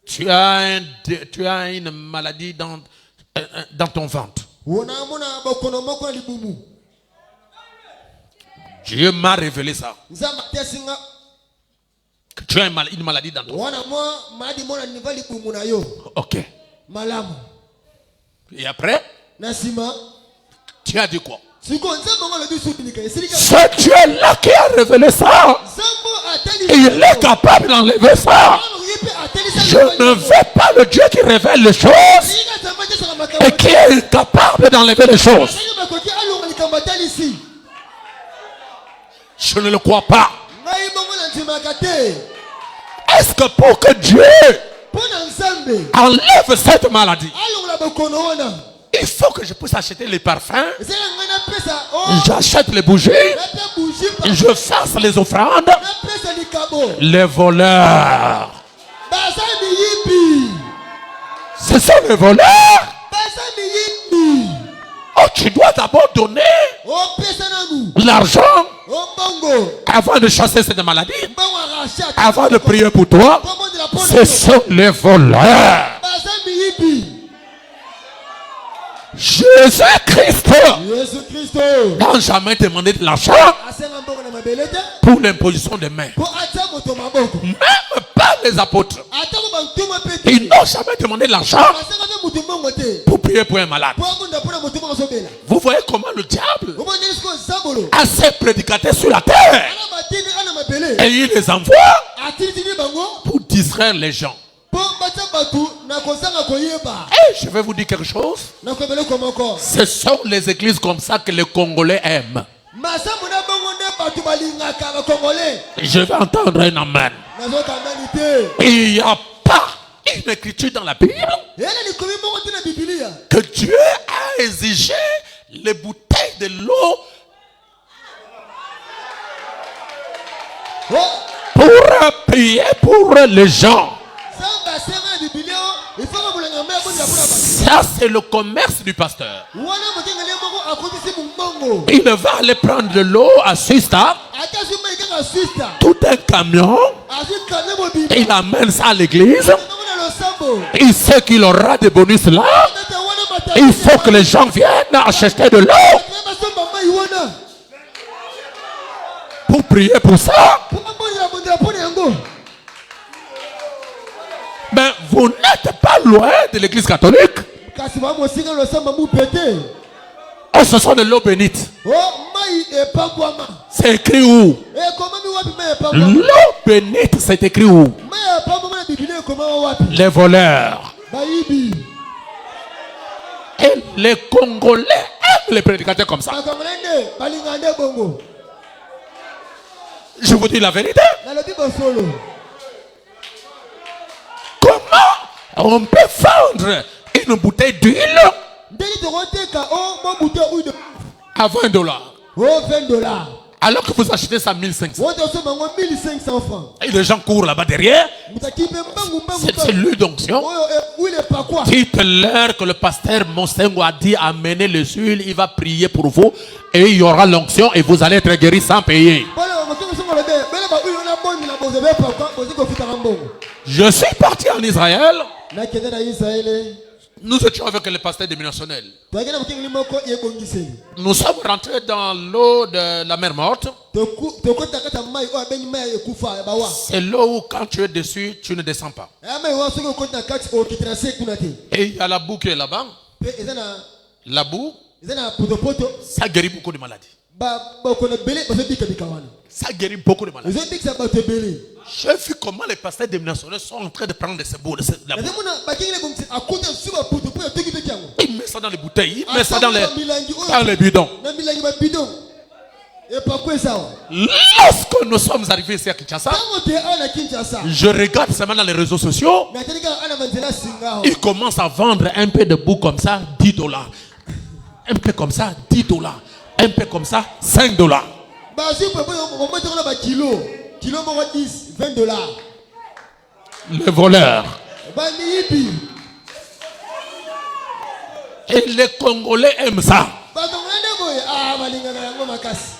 Speaker 1: Tu as une maladie dans ton ventre.
Speaker 2: Wona mona bokono moko libumu.
Speaker 1: Dieu m'a révélé ça.
Speaker 2: Nzamba tesinga.
Speaker 1: Que tu as une maladie dans ton ventre.
Speaker 2: Wana mo madi mona niva libumu na yo.
Speaker 1: Ok.
Speaker 2: Malamu.
Speaker 1: Et après,
Speaker 2: Nasima.
Speaker 1: tu as dit quoi?
Speaker 2: Siko nzamba ngolo bisu binika. Esirika.
Speaker 1: Ce Dieu-là qui a révélé ça,
Speaker 2: Zambo atali.
Speaker 1: il est capable d'enlever ça. Je ne veux pas le Dieu qui révèle les choses et qui est capable d'enlever les choses. Je ne le crois pas. Est-ce que pour que Dieu enlève cette maladie, il faut que je puisse acheter les parfums, j'achète les bougies, je fasse les offrandes, les voleurs? Ce sont les voleurs. Oh, tu dois d'abord donner l'argent avant de chasser cette maladie, avant de prier pour toi. Ce sont les voleurs. Jésus Christ
Speaker 2: Yesu Kristo
Speaker 1: n'a jamais demandé de l'argent
Speaker 2: asenga mbongo na mabele te
Speaker 1: pour l'imposition des mains.
Speaker 2: po atia moto maboko
Speaker 1: Même pas les apôtres.
Speaker 2: atako bantuma pe te
Speaker 1: Ils n'ont jamais demandé de l'argent
Speaker 2: asenga pe moto mbongo te
Speaker 1: pour prier pour un malade.
Speaker 2: po abunda mpona moto moko azobela
Speaker 1: Vous voyez comment le diable
Speaker 2: omondeli sikoyo zambolo
Speaker 1: a ses prédicateurs sur la terre
Speaker 2: ana batindi ana mabele
Speaker 1: et il les envoie
Speaker 2: atilitili bango
Speaker 1: pour distraire les gens.
Speaker 2: po batia bato na kozanga koyeba
Speaker 1: Et je vais vous dire quelque chose.
Speaker 2: na koyebeleko moko
Speaker 1: Ce sont les églises comme ça que les Congolais aiment.
Speaker 2: masambo na bango nde bato balingaka bakongole
Speaker 1: Je vais entendre un amen.
Speaker 2: nazotambani te
Speaker 1: Il n'y a pas une écriture dans la Bible
Speaker 2: yana likomi moko te na bibilia
Speaker 1: que Dieu a exigé les bouteilles de l'eau
Speaker 2: o
Speaker 1: pour prier pour les gens.
Speaker 2: samba asenga na bibilia o ifaka bolanga mbe abonda mpona bato
Speaker 1: Ça, c'est le commerce du pasteur.
Speaker 2: wana mokengeli moko akotisi mombongo
Speaker 1: Il va aller prendre de l'eau à Susta,
Speaker 2: ata azwi mai kaka swista
Speaker 1: tout un camion,
Speaker 2: azwi kane mobimba
Speaker 1: et il amène ça à l'église.
Speaker 2: bango na losambo
Speaker 1: Il sait qu'il aura des bonus là.
Speaker 2: ete wana
Speaker 1: Il faut que les gens viennent acheter de l'eau
Speaker 2: basomba mai wana
Speaker 1: pour prier pour ça.
Speaker 2: po babonzela bondela mpona yango
Speaker 1: Mais vous n'êtes pas loin de l'église catholique.
Speaker 2: kasi bamosinga losamba mupe te
Speaker 1: Oh, ce sont de l'eau bénite.
Speaker 2: o mai epangwama
Speaker 1: C'est écrit où?
Speaker 2: ekomami wapi mai epangwama
Speaker 1: L'eau bénite, c'est écrit où?
Speaker 2: mai epangwama na bibilia ekomama wapi
Speaker 1: Les voleurs.
Speaker 2: bayibi
Speaker 1: Et les Congolais aiment les prédicateurs comme ça.
Speaker 2: bakongole nde balingaka nde bongo
Speaker 1: Je vous dis la vérité.
Speaker 2: nalobi bosolo
Speaker 1: Comment on peut vendre une bouteille d'huile
Speaker 2: ndenge tokoteka o mobute ude
Speaker 1: à $20
Speaker 2: o $20
Speaker 1: alors que vous achetez ça à 1500?
Speaker 2: wote osomba yango 1500 francs
Speaker 1: Et les gens courent là-bas derrière.
Speaker 2: mutaki mpe mbangu
Speaker 1: C'est l'huile d'onction.
Speaker 2: oyo uile epakwa
Speaker 1: Dites-leur que le pasteur Monsengo a dit amenez les huiles, il va prier pour vous et il y aura l'onction et vous allez être guéris sans payer.
Speaker 2: bala motongo songo lobe bele ba uile na bondela bozo bepakwa bozi kofutaka mbongo
Speaker 1: Je suis parti en Israël.
Speaker 2: nakende na israele
Speaker 1: Nous étions avec le pasteur dénominationnel.
Speaker 2: toyaki na mokengeli moko yebongiseli
Speaker 1: Nous sommes rentrés dans l'eau de la mer morte.
Speaker 2: tokota kati ya mai oyo abengi mai ya ekufa ya bawa
Speaker 1: C'est l'eau où quand tu es dessus, tu ne descends pas.
Speaker 2: aya mai wa soki okoti na kati okiti na se kuna te
Speaker 1: Et il y a la boue qui est là-bas.
Speaker 2: mpe eza
Speaker 1: La boue,
Speaker 2: na potopoto
Speaker 1: ça guérit beaucoup de maladies.
Speaker 2: bakono ebele bazobikabika wana
Speaker 1: Ça guérit beaucoup de maladies.
Speaker 2: ezobikisa bato ebele
Speaker 1: J'ai vu comment les pasteurs dénominationnels sont en train de prendre ces boues. La boue.
Speaker 2: nazomona bakengeli bongisi akuta su baputu mpo yatokitoki yango
Speaker 1: Il met ça dans les bouteilles, il met ça dans
Speaker 2: milangi
Speaker 1: dans les bidons.
Speaker 2: na milangi babidon epakwe sawa
Speaker 1: Lorsque nous sommes arrivés ici à Kinshasa,
Speaker 2: ntango te awa na kinshasa
Speaker 1: je regarde seulement dans les réseaux sociaux.
Speaker 2: natali kaka ana banzela singa awa
Speaker 1: Ils commencent à vendre un peu de boue comme ça, $10. Un peu comme ça, $10. Un peu comme ça, $5.
Speaker 2: bazwi pepo omotango na bakilo kilo moko 10 $20
Speaker 1: Les voleurs.
Speaker 2: bamiyibi
Speaker 1: Et les Congolais aiment ça.
Speaker 2: bakongona nde boye balingaka yango makasi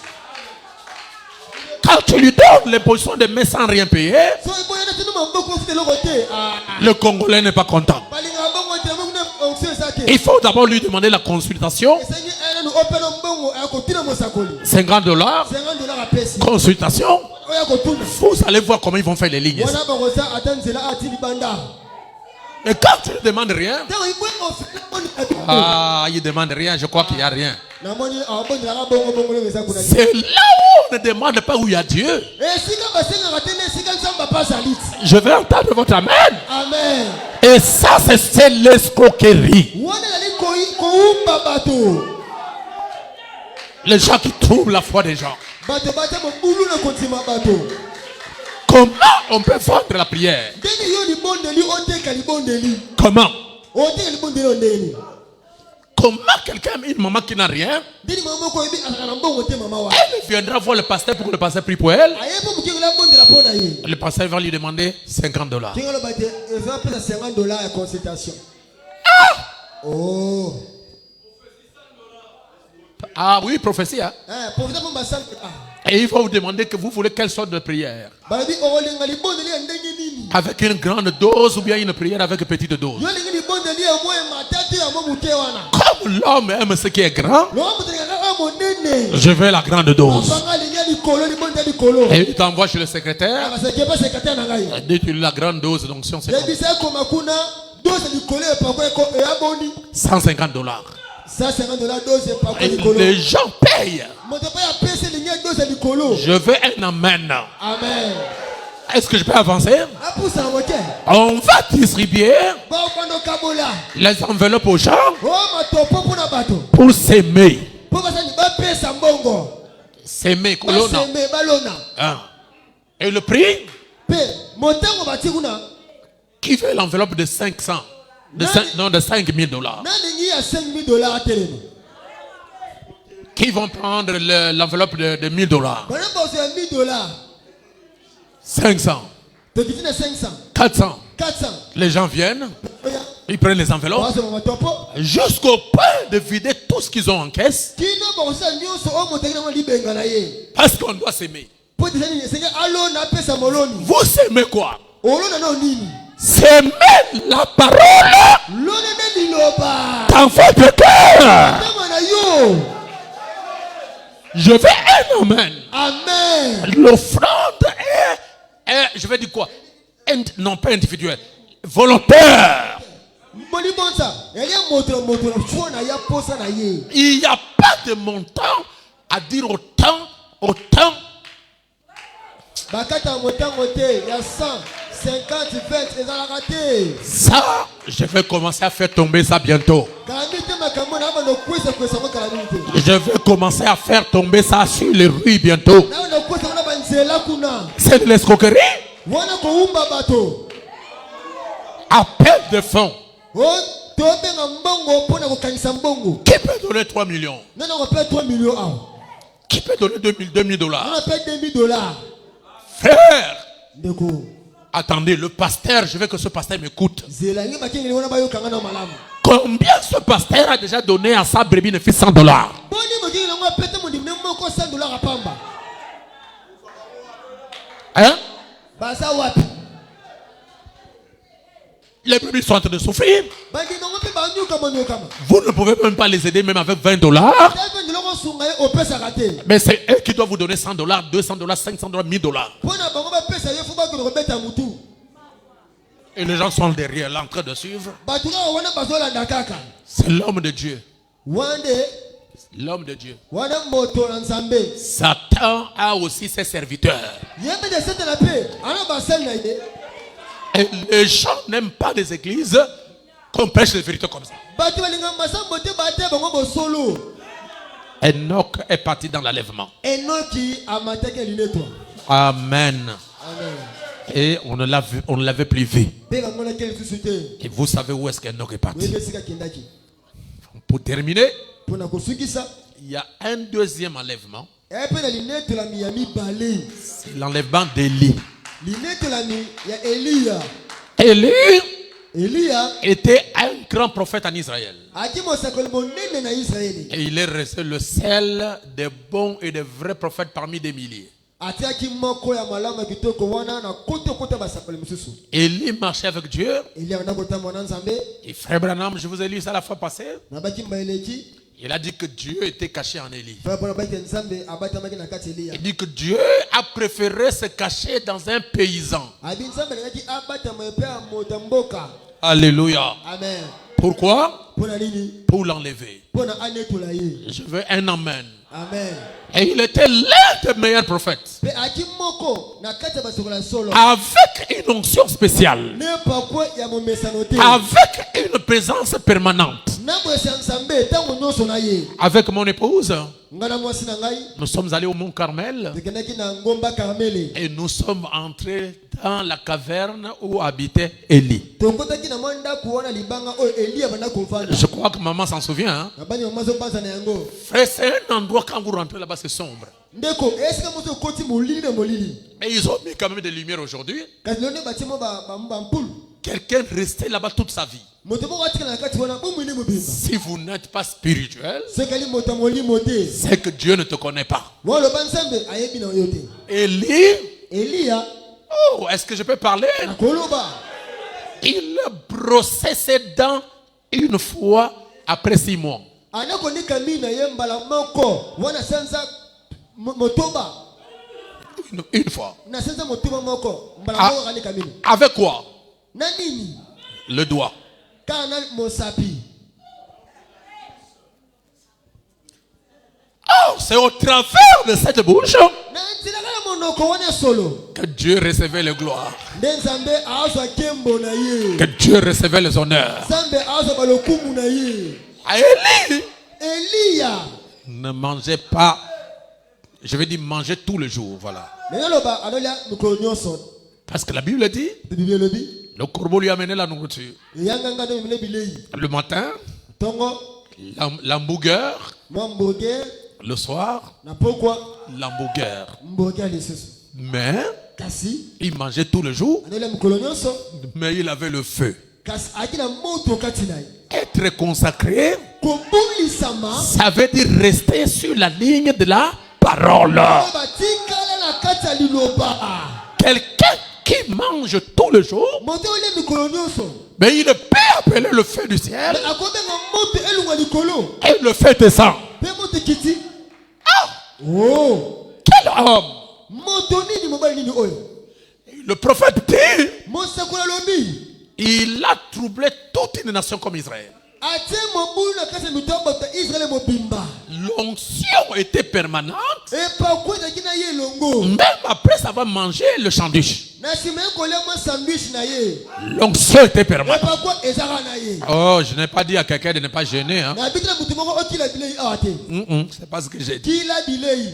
Speaker 1: Quand tu lui donnes les positions de main sans rien payer,
Speaker 2: so boyana tino maboko ofuta eloko te
Speaker 1: le Congolais n'est pas content.
Speaker 2: balingaka bongo te mokuna onction eza te
Speaker 1: Il faut d'abord lui demander la consultation.
Speaker 2: esengi nanu opena mbongo akotina mosakoli
Speaker 1: $50.
Speaker 2: $50 apesi
Speaker 1: Consultation.
Speaker 2: oyo akotuna
Speaker 1: Vous allez voir comment ils vont faire les lignes.
Speaker 2: wana bakoza ata nzela ati libanda
Speaker 1: Et quand tu ne demandes rien,
Speaker 2: ntango ibongo
Speaker 1: il ne demande rien, je crois qu'il n'y a rien.
Speaker 2: namoni abondelaka bongo bongo longo eza kuna
Speaker 1: C'est là où on ne demande pas où il y a Dieu.
Speaker 2: esika basengaka te nde esika nzambe apazali
Speaker 1: Je vais entendre votre amen.
Speaker 2: amen
Speaker 1: Et ça, c'est l'escroquerie.
Speaker 2: wana ezali koumba bato
Speaker 1: Les gens qui trouvent la foi des gens.
Speaker 2: bato batia mobulu na kondima bato
Speaker 1: Comment on peut vendre la prière?
Speaker 2: ndenge yo libondeli oteka libondeli
Speaker 1: Comment?
Speaker 2: oteka libondeli o ndeni
Speaker 1: Comment quelqu'un, une maman qui n'a rien,
Speaker 2: ndeni mama moko oyebi azalaka na mbongo te mama wa
Speaker 1: elle viendra voir le pasteur pour que le pasteur prie pour elle.
Speaker 2: aye mpo mokengeli abondela mpo na ye
Speaker 1: Le pasteur va lui demander $50.
Speaker 2: kinga loba te ezapesa $50 ya consultation oh
Speaker 1: Ah oui, prophétie. Hein?
Speaker 2: profita mpo basal
Speaker 1: Et il va vous demander que vous voulez quelle sorte de prière.
Speaker 2: balobi okolinga libondeli ya ndenge nini
Speaker 1: Avec une grande dose ou bien une prière avec une petite dose.
Speaker 2: yo olingi libondeli ya mwa emata te ya mwa moke wana
Speaker 1: Comme Comme l'homme aime ce qui est grand,
Speaker 2: lokola moto alingaka oyo monene
Speaker 1: je veux la grande dose.
Speaker 2: apanga alingi ya likolo libonda ya likolo
Speaker 1: Et il t'envoie chez le secrétaire.
Speaker 2: abasekeba sekretare na ngai
Speaker 1: Dis-tu la grande dose d'onction, c'est combien?
Speaker 2: yebisa ekoma kuna dose likolo epakwa eyaboni
Speaker 1: $150.
Speaker 2: $150 dose epakwa
Speaker 1: Et
Speaker 2: likolo
Speaker 1: les gens payent.
Speaker 2: moto mpe apesi elingi ya dose ya likolo
Speaker 1: Je veux un amen.
Speaker 2: amen
Speaker 1: Est-ce que je peux avancer?
Speaker 2: apusa na moke
Speaker 1: On va distribuer
Speaker 2: baokanda okabola
Speaker 1: les enveloppes aux gens
Speaker 2: o matopo mpona bato
Speaker 1: pour s'aimer.
Speaker 2: mpo basani bapesa mbongo
Speaker 1: S'aimer, colonna.
Speaker 2: baseme balona
Speaker 1: Hein. Et le prix?
Speaker 2: mpe motango bati kuna
Speaker 1: Qui veut l'enveloppe de 500? De $5,000.
Speaker 2: nalingi ya $5,000 atelemi
Speaker 1: Qui vont prendre l'enveloppe de $1,000?
Speaker 2: bana bazo ya $1,000
Speaker 1: 500.
Speaker 2: tokiti na 500
Speaker 1: 400.
Speaker 2: 400
Speaker 1: Les gens viennent,
Speaker 2: oya
Speaker 1: ils prennent les enveloppes
Speaker 2: bazoma matopo
Speaker 1: jusqu'au point de vider tout ce qu'ils ont en caisse.
Speaker 2: kino bakosala nyonso oyo moto akinango libenga na ye
Speaker 1: Parce qu'on doit s'aimer.
Speaker 2: mpo tesani esenge alona apesa moloni
Speaker 1: Vous s'aimez quoi?
Speaker 2: olona nao nini
Speaker 1: S'aimer la parole
Speaker 2: lona nde liloba
Speaker 1: dans votre cœur.
Speaker 2: tama na yo
Speaker 1: Je veux un amen.
Speaker 2: amen
Speaker 1: L'offrande est, je vais dire quoi? Non, pas individuel. Volontaire.
Speaker 2: molibonza yali ya moto na moto na chuo na ya posa na ye
Speaker 1: Il n'y a pas de montant à dire autant.
Speaker 2: bakata ya motango te ya 100 50 20 ezalaka te
Speaker 1: Ça, je vais commencer à faire tomber ça bientôt.
Speaker 2: kala mingi te makambo na abanda okwisa ngo kala mingi te
Speaker 1: Je vais commencer à faire tomber ça sur les rues bientôt.
Speaker 2: na abanda okwisa ngo na banzela kuna
Speaker 1: C'est de l'escroquerie.
Speaker 2: wana kowumba bato
Speaker 1: Appel de fonds.
Speaker 2: o tobenga mbongo mpo na kokanisa mbongo
Speaker 1: Qui peut donner 3 millions?
Speaker 2: nana kope 3 millions awa
Speaker 1: Qui peut donner $2,000?
Speaker 2: nana pe $2,000
Speaker 1: Frère,
Speaker 2: ndeko
Speaker 1: attendez, le pasteur, je veux que ce pasteur m'écoute.
Speaker 2: zelangi bakengeli wana bayokanga na malamu
Speaker 1: Combien ce pasteur a déjà donné à sa brebis ne fait $100?
Speaker 2: boni mokengeli yango apete mondimi moko $100 apamba
Speaker 1: Hein?
Speaker 2: baza wapi
Speaker 1: Les brebis sont en train de souffrir.
Speaker 2: bandimi yango mpe banyokama
Speaker 1: Vous ne pouvez même pas les aider, même avec $20.
Speaker 2: tapendeloko osunga ye opesaka te
Speaker 1: Mais c'est eux qui doivent vous donner $100, $200, $500, $1,000.
Speaker 2: mpo na bango bapesa ye fo bakende kobeta mutu
Speaker 1: Et les gens sont derrière là en train de suivre.
Speaker 2: bato kaka wana bazolanda kaka
Speaker 1: C'est l'homme de Dieu.
Speaker 2: wande
Speaker 1: L'homme de Dieu.
Speaker 2: wana moto na nzambe
Speaker 1: Satan a aussi ses serviteurs.
Speaker 2: ye mpe desetela mpe ana basali na ye
Speaker 1: Et les gens n'aiment pas les églises qu'on prêche les vérités comme ça.
Speaker 2: bato balinga masambo te bate bango bosolo
Speaker 1: Enoch est parti dans l'enlèvement.
Speaker 2: enoki amataki elinetwa
Speaker 1: Amen.
Speaker 2: amen
Speaker 1: Et on ne l'avait plus vu.
Speaker 2: mpe bamonaki lisusu te
Speaker 1: Et vous savez où est-ce qu'Enoch est parti.
Speaker 2: oyebi esika akendaki
Speaker 1: Pour terminer,
Speaker 2: mpo na kosukisa
Speaker 1: il y a un deuxième enlèvement.
Speaker 2: eya mpe na linetolami ya mibale
Speaker 1: C'est l'enlèvement d'Élie.
Speaker 2: linetolami ya eliya
Speaker 1: Élie
Speaker 2: eliya
Speaker 1: était un grand prophète en Israël.
Speaker 2: aki mosakoli monene na israeli
Speaker 1: Et il est resté le seul des bons et des vrais prophètes parmi des milliers.
Speaker 2: atiaki moko ya malamu ya kitoko wana na kota basakoli mosusu
Speaker 1: Élie marchait avec Dieu.
Speaker 2: eliya banda kotambola na nzambe
Speaker 1: Et frère Branham, je vous ai lu ça la fois passée.
Speaker 2: nabaki mbaeleki
Speaker 1: Il a dit que Dieu était caché en Élie.
Speaker 2: mpe mpona baki nzambe abatamaki na kati eliya
Speaker 1: Il dit que Dieu a préféré se cacher dans un paysan.
Speaker 2: abi nzambe alingaki abatama epe ya moto ya mboka
Speaker 1: Alléluia.
Speaker 2: amen
Speaker 1: Pourquoi?
Speaker 2: mpona nini
Speaker 1: Pour l'enlever.
Speaker 2: mpona anetola ye
Speaker 1: Je veux un amen.
Speaker 2: amen
Speaker 1: Et il était l'un des meilleurs prophètes.
Speaker 2: mpe aki moko na kati ya basokola solo
Speaker 1: Avec une onction spéciale.
Speaker 2: ne pakwe ya momesano te
Speaker 1: Avec une présence permanente.
Speaker 2: na boyesa ya nzambe ntango nyonso na ye
Speaker 1: Avec mon épouse,
Speaker 2: ngai na mwasi na ngai
Speaker 1: nous sommes allés au Mont Carmel.
Speaker 2: tokendaki na ngomba karmele
Speaker 1: Et nous sommes entrés dans la caverne où habitait Élie.
Speaker 2: tokotaki na mwa ndako wana libanga oyo eliya banda kovanda
Speaker 1: Je crois que maman s'en souvient. Hein?
Speaker 2: nabani mama azobanza na yango
Speaker 1: Frère, c'est un endroit quand vous rentrez là-bas, c'est sombre.
Speaker 2: ndeko esika moto okoti molili na molili
Speaker 1: Mais ils ont mis quand même des lumières aujourd'hui.
Speaker 2: kasi lelo nde batie mo bampulu
Speaker 1: Quelqu'un restait là-bas toute sa vie.
Speaker 2: moto moko atika na kati wana bomwini mobimba
Speaker 1: Si vous n'êtes pas spirituel,
Speaker 2: soki ali moto ya molimo te
Speaker 1: c'est que Dieu ne te connaît pas.
Speaker 2: waloba nzambe ayebi na yo te
Speaker 1: Élie,
Speaker 2: eliya
Speaker 1: oh, est-ce que je peux parler?
Speaker 2: nakoloba
Speaker 1: Il brossait ses dents une fois après 6 mois.
Speaker 2: anakonika mina ye mbala moko wana sanza motoba
Speaker 3: Une fois.
Speaker 2: na sanza motoba moko mbala moko kanika mina
Speaker 3: Avec quoi?
Speaker 2: na nini
Speaker 3: Le doigt.
Speaker 2: kana mosapi.
Speaker 3: Oh, c'est au travers de cette bouche
Speaker 2: Na nzila kala monoko wana solo
Speaker 3: que Dieu recevait les gloires,
Speaker 2: nzambe azwa kembo na ye
Speaker 3: que Dieu recevait les honneurs.
Speaker 2: nzambe azwa balokumu na ye.
Speaker 3: Élie
Speaker 2: Eliya
Speaker 3: ne mangeait pas, je vais dire manger tous les jours, voilà.
Speaker 2: naloba anolia mikolo nyonso
Speaker 3: Parce que la Bible dit,
Speaker 2: Bible elobi
Speaker 3: le corbeau lui amenait la nourriture.
Speaker 2: eyanga ndo mine bilei
Speaker 3: Le matin,
Speaker 2: tongo
Speaker 3: l'hamburger.
Speaker 2: hamburger
Speaker 3: Le soir,
Speaker 2: na pokwa
Speaker 3: l'hamburger.
Speaker 2: mboga lisusu
Speaker 3: Mais
Speaker 2: kasi
Speaker 3: il mangeait tous les jours,
Speaker 2: anolia mikolo nyonso
Speaker 3: mais il avait le feu.
Speaker 2: kasi akina moto kati na ye
Speaker 3: Être consacré,
Speaker 2: kobulisama
Speaker 3: ça veut dire rester sur la ligne de la parole.
Speaker 2: batikala na kati ya liloba.
Speaker 3: Quelqu'un qui mange tous les jours,
Speaker 2: moto olia mikolo nyonso
Speaker 3: mais il peut appeler le feu du ciel
Speaker 2: akobenga moto elunga likolo
Speaker 3: et le feu descend.
Speaker 2: mpe moto kiti.
Speaker 3: Ah,
Speaker 2: Oh,
Speaker 3: quel homme!
Speaker 2: moto nini mobali nini oyo
Speaker 3: Le prophète dit,
Speaker 2: mosakola lobi
Speaker 3: il a troublé toute une nation comme Israël.
Speaker 2: atie mobulu na kati ya mito ya bato ya israele mobimba
Speaker 3: L'onction était permanente,
Speaker 2: epako ezalaki na ye elongo
Speaker 3: même après avoir mangé le sandwich.
Speaker 2: na nsima ye kolia mwa sandwich na ye
Speaker 3: L'onction était permanente.
Speaker 2: epako ezaka na ye
Speaker 3: Oh, je n'ai pas dit à quelqu'un de ne pas gêner. Hein.
Speaker 2: na biti na motu moko okila bilei awa te
Speaker 3: C'est pas ce que j'ai dit.
Speaker 2: kila bilei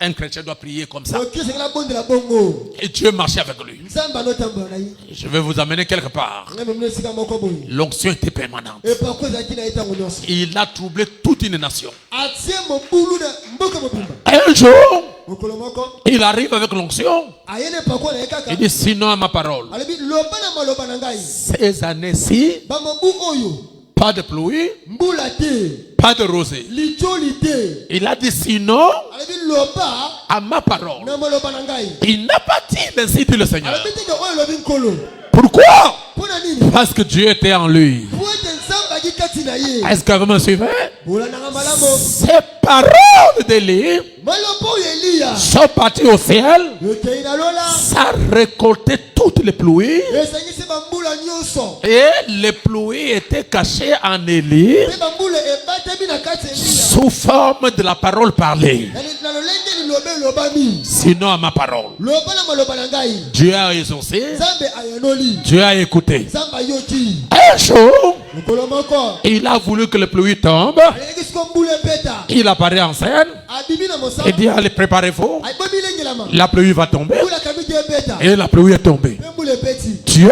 Speaker 3: Un chrétien doit prier comme ça.
Speaker 2: okili esengela bondela bongo
Speaker 3: Et Dieu marchait avec lui.
Speaker 2: nzambe anotambola na ye
Speaker 3: Je vais vous amener quelque part.
Speaker 2: ngai memina esika moko boye
Speaker 3: L'onction était permanente.
Speaker 2: epako ezalaki na ye ntango nyonso
Speaker 3: Il a troublé toute une nation.
Speaker 2: atie mobulu na mboka mobimba
Speaker 3: Un jour,
Speaker 2: mokolo moko
Speaker 3: il arrive avec l'onction.
Speaker 2: aye na epako na ye kaka
Speaker 3: Il dit sinon à ma parole.
Speaker 2: alobi loba na maloba na ngai
Speaker 3: Ces années-ci,
Speaker 2: bamobu oyo
Speaker 3: pas de pluie,
Speaker 2: mbula te
Speaker 3: pas de rosée.
Speaker 2: lijoli te
Speaker 3: Il a dit sinon
Speaker 2: alobi loba
Speaker 3: à ma parole.
Speaker 2: na maloba na ngai
Speaker 3: Il n'a pas dit ainsi dit le Seigneur.
Speaker 2: alobi teke oyo olobi nkolo
Speaker 3: Pourquoi?
Speaker 2: mpo na nini
Speaker 3: Parce que Dieu était en lui.
Speaker 2: po ete nzambe aki kati na ye
Speaker 3: Est-ce que vous me suivez?
Speaker 2: bolandanga malamu
Speaker 3: Ces paroles d'Élie
Speaker 2: maloba oyo eliya
Speaker 3: sont parties au ciel.
Speaker 2: ekei na lola
Speaker 3: Ça récoltait toutes les pluies.
Speaker 2: esangisi bambula nyonso
Speaker 3: Et les pluies étaient cachées en Élie
Speaker 2: mpe bambula ebatami na kati eliya
Speaker 3: sous forme de la parole parlée.
Speaker 2: na lolenge liloba elobami
Speaker 3: Sinon à ma parole.
Speaker 2: loba na maloba na ngai
Speaker 3: Dieu a exaucé.
Speaker 2: nzambe ayanoli
Speaker 3: Dieu a écouté.
Speaker 2: nzambe ayoki
Speaker 3: Un jour,
Speaker 2: mokolo moko
Speaker 3: il a voulu que les pluies tombent.
Speaker 2: alengaki siko mbula ebeta
Speaker 3: Il apparaît en scène
Speaker 2: abimi na
Speaker 3: et
Speaker 2: mosala
Speaker 3: dit allez, préparez-vous.
Speaker 2: abomi lengelama
Speaker 3: La pluie va tomber.
Speaker 2: mbula kamiki ebeta
Speaker 3: Et la pluie est tombée.
Speaker 2: mpe mbula ebeti
Speaker 3: Dieu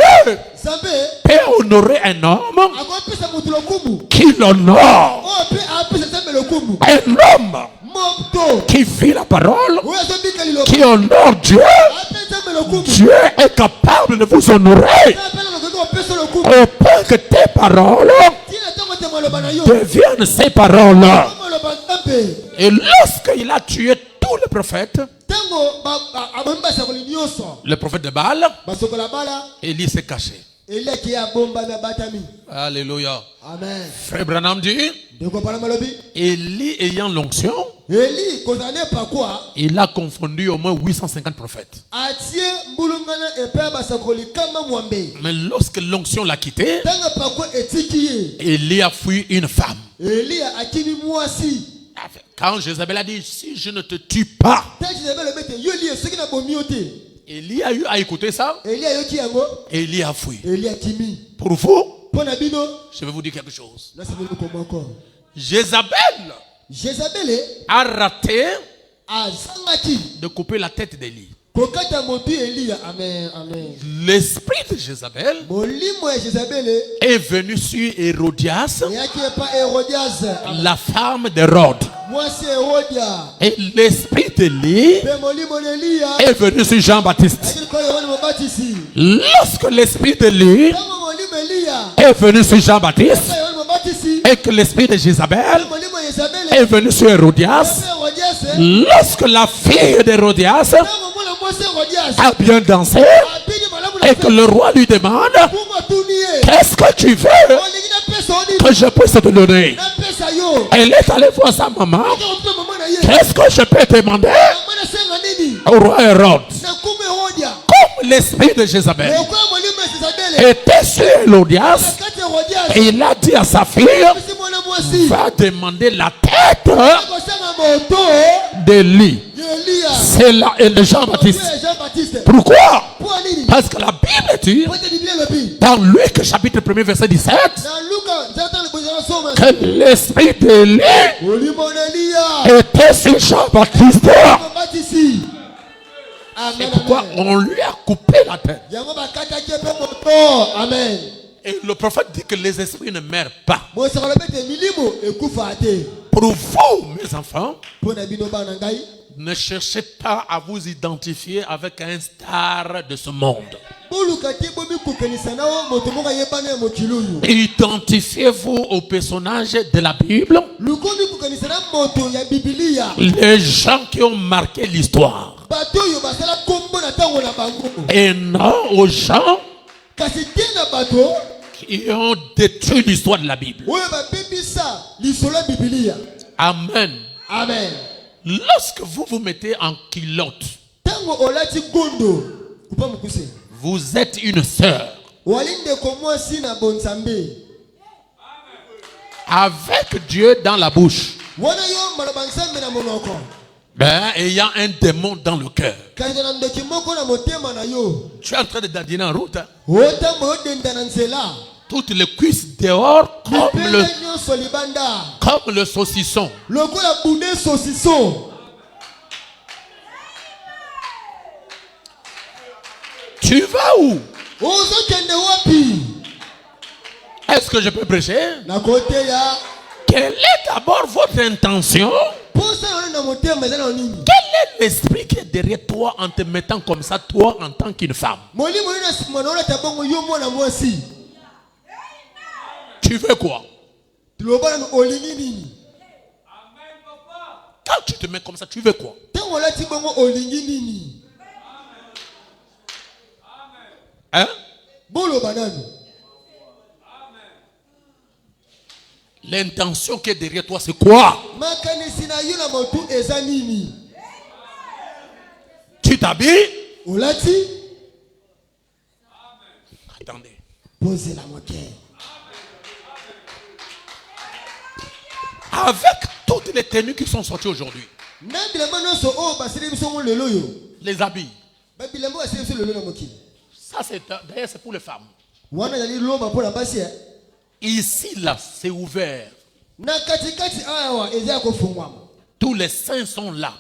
Speaker 2: nzambe
Speaker 3: peut honorer un homme
Speaker 2: akopesa motu lokumu
Speaker 3: qui l'honore.
Speaker 2: oyo mpe apesa nzambe lokumu
Speaker 3: Un homme
Speaker 2: moto
Speaker 3: qui vit la parole,
Speaker 2: oyo azobika liloba
Speaker 3: qui honore Dieu.
Speaker 2: ape nzambe lokumu
Speaker 3: Dieu est capable de vous honorer
Speaker 2: ape na lokoki kopesa lokumu
Speaker 3: au point que tes paroles
Speaker 2: tina ntango te maloba na yo
Speaker 3: deviennent ses paroles.
Speaker 2: maloba nzambe
Speaker 3: Et lorsqu'il a tué tous les prophètes,
Speaker 2: ntango abomi basakoli nyonso
Speaker 3: le prophète de Baal,
Speaker 2: basokola bala
Speaker 3: Élie s'est caché.
Speaker 2: eliaki abombami abatami
Speaker 3: Alléluia.
Speaker 2: amen
Speaker 3: Frère Branham dit,
Speaker 2: dekopala malobi
Speaker 3: Élie ayant l'onction,
Speaker 2: eli kozala ne pakwa
Speaker 3: il a confondu au moins 850 prophètes.
Speaker 2: atie mbulungana epai ya basakoli kama mwambe
Speaker 3: Mais lorsque l'onction l'a quitté,
Speaker 2: ntango pakwa etiki ye
Speaker 3: Élie a fui une femme.
Speaker 2: eliya akimi mwasi
Speaker 3: Quand Jézabel a dit, si je ne te tue pas,
Speaker 2: ntango jizabel obi ete yo liye soki nabomi yo te
Speaker 3: Élie a eu à écouter ça.
Speaker 2: eliya ayoki yango
Speaker 3: Élie a fui.
Speaker 2: eliya akimi
Speaker 3: Pour vous,
Speaker 2: mpo na bino
Speaker 3: je vais vous dire quelque chose.
Speaker 2: nasepeli moko moko
Speaker 3: Jézabel
Speaker 2: jezabele
Speaker 3: a raté
Speaker 2: azangaki
Speaker 3: de couper la tête d'Élie.
Speaker 2: kokata motu eliya amen amen
Speaker 3: L'esprit de Jézabel
Speaker 2: molimo ya jezabele
Speaker 3: est venu sur Hérodias,
Speaker 2: eyaki epa herodias
Speaker 3: la femme d'Hérode.
Speaker 2: mwasi herodia
Speaker 3: Et l'esprit d'Élie
Speaker 2: mpe molimo na eliya
Speaker 3: est venu sur Jean-Baptiste.
Speaker 2: akili koyo yohane mobatisi
Speaker 3: Lorsque l'esprit d'Élie
Speaker 2: ntango molimo eliya
Speaker 3: est venu sur Jean-Baptiste
Speaker 2: epa yohane mobatisi
Speaker 3: et que l'esprit de Jézabel
Speaker 2: molimo ya jezabele
Speaker 3: est venu sur Hérodias,
Speaker 2: epa herodias
Speaker 3: lorsque la fille d'Hérodias
Speaker 2: ntango mwana mwasi herodias
Speaker 3: a bien dansé
Speaker 2: abini malamu na
Speaker 3: et que le roi lui demande,
Speaker 2: mungu atuni ye
Speaker 3: qu'est-ce que tu veux
Speaker 2: olingi napesa oni
Speaker 3: que je puisse te donner?
Speaker 2: napesa
Speaker 3: Elle est allée voir sa maman. Qu'est-ce que je peux demander au roi Hérode? Comme l'esprit de Jézabel était sur Hérodias, et il a dit à sa fille, va demander la tête d'Élie. C'est là et de Jean-Baptiste. Pourquoi? Parce que la Bible dit dans Luc chapitre 1 verset 17 que l'esprit d'Élie était sur Jean-Baptiste. C'est pourquoi on lui a coupé la tête.
Speaker 2: Amen.
Speaker 3: Et le prophète dit que les esprits ne meurent pas. Pour vous, mes enfants, ne cherchez pas à vous identifier avec un star de ce monde. Identifiez-vous au personnage de la Bible. Les gens qui ont marqué l'histoire. Et non aux gens qui ont détruit l'histoire de la Bible. Amen.
Speaker 2: Amen.
Speaker 3: Lorsque vous vous mettez en culotte, vous êtes une sœur. Avec Dieu dans la bouche. Il y a un démon dans le cœur. Tu es en train de dandiner en route. Toutes les cuisses dehors comme le saucisson. Tu vas où? Est-ce que je peux prêcher? Quelle est d'abord votre intention? Quel est l'esprit qui est derrière toi en te mettant comme ça, toi en tant qu'une femme? Tu veux quoi? Quand tu te mets comme ça, tu veux quoi? Hein? L'intention qui est derrière toi, c'est quoi? Tu t'habilles? Attendez.
Speaker 2: Posez la moquette.
Speaker 3: Avec toutes les tenues qui sont sorties aujourd'hui, les habits, ça c'est d'ailleurs c'est pour les femmes. Ici là c'est ouvert. Tous les seins sont là.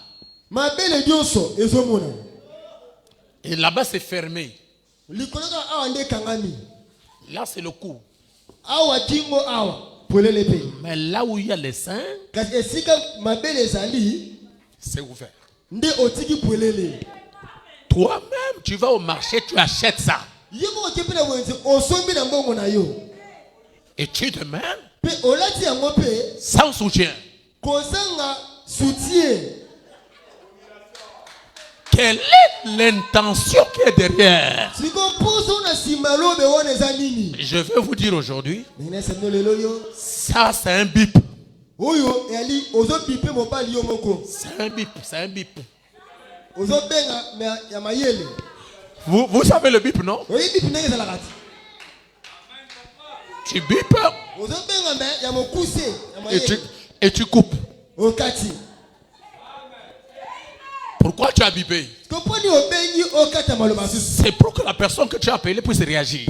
Speaker 3: Et là-bas c'est fermé. Là c'est le cou. Mais là où il y a les seins, c'est ouvert. Toi-même, tu vas au marché, tu achètes ça. Et tu te mets sans soutien. Quelle est l'intention qui est derrière? Je veux vous dire aujourd'hui, ça c'est un bip. C'est un bip, c'est un bip. Vous savez le bip, non? Tu bipes et tu coupes. Pourquoi tu as bipé? C'est pour que la personne que tu as appelée puisse réagir.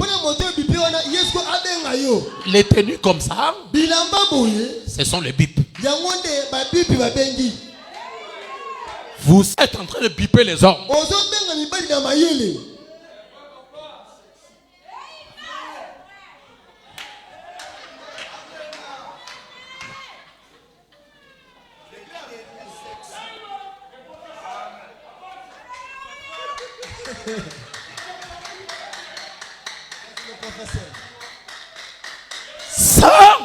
Speaker 3: Les tenues comme ça, ce sont les bips. Vous êtes en train de biper les hommes. Ça,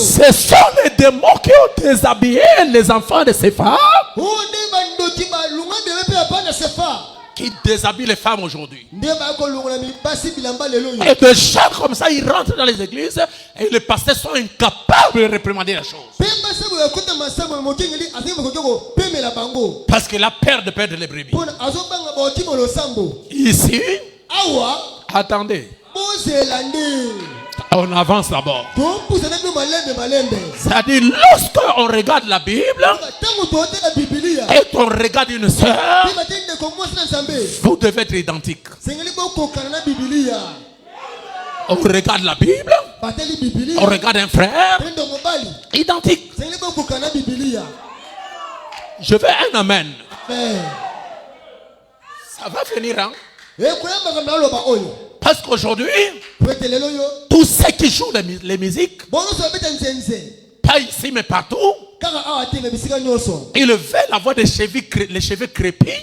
Speaker 3: ce sont les démons qui ont déshabillé les enfants de ces femmes. qui déshabille les femmes aujourd'hui. Et de gens comme ça, ils rentrent dans les églises et les pasteurs sont incapables de réprimander la chose. Parce qu'il a peur de perdre les brebis. Ici, attendez. On avance d'abord. C'est-à-dire, lorsqu'on regarde la Bible et qu'on regarde une sœur, vous devez être identiques. On regarde la Bible, on regarde un frère, identique. Je veux un amen. Ça va finir, hein? Parce qu'aujourd'hui, tous ceux qui jouent les musiques, pas ici mais partout, ils veulent avoir les cheveux crépus,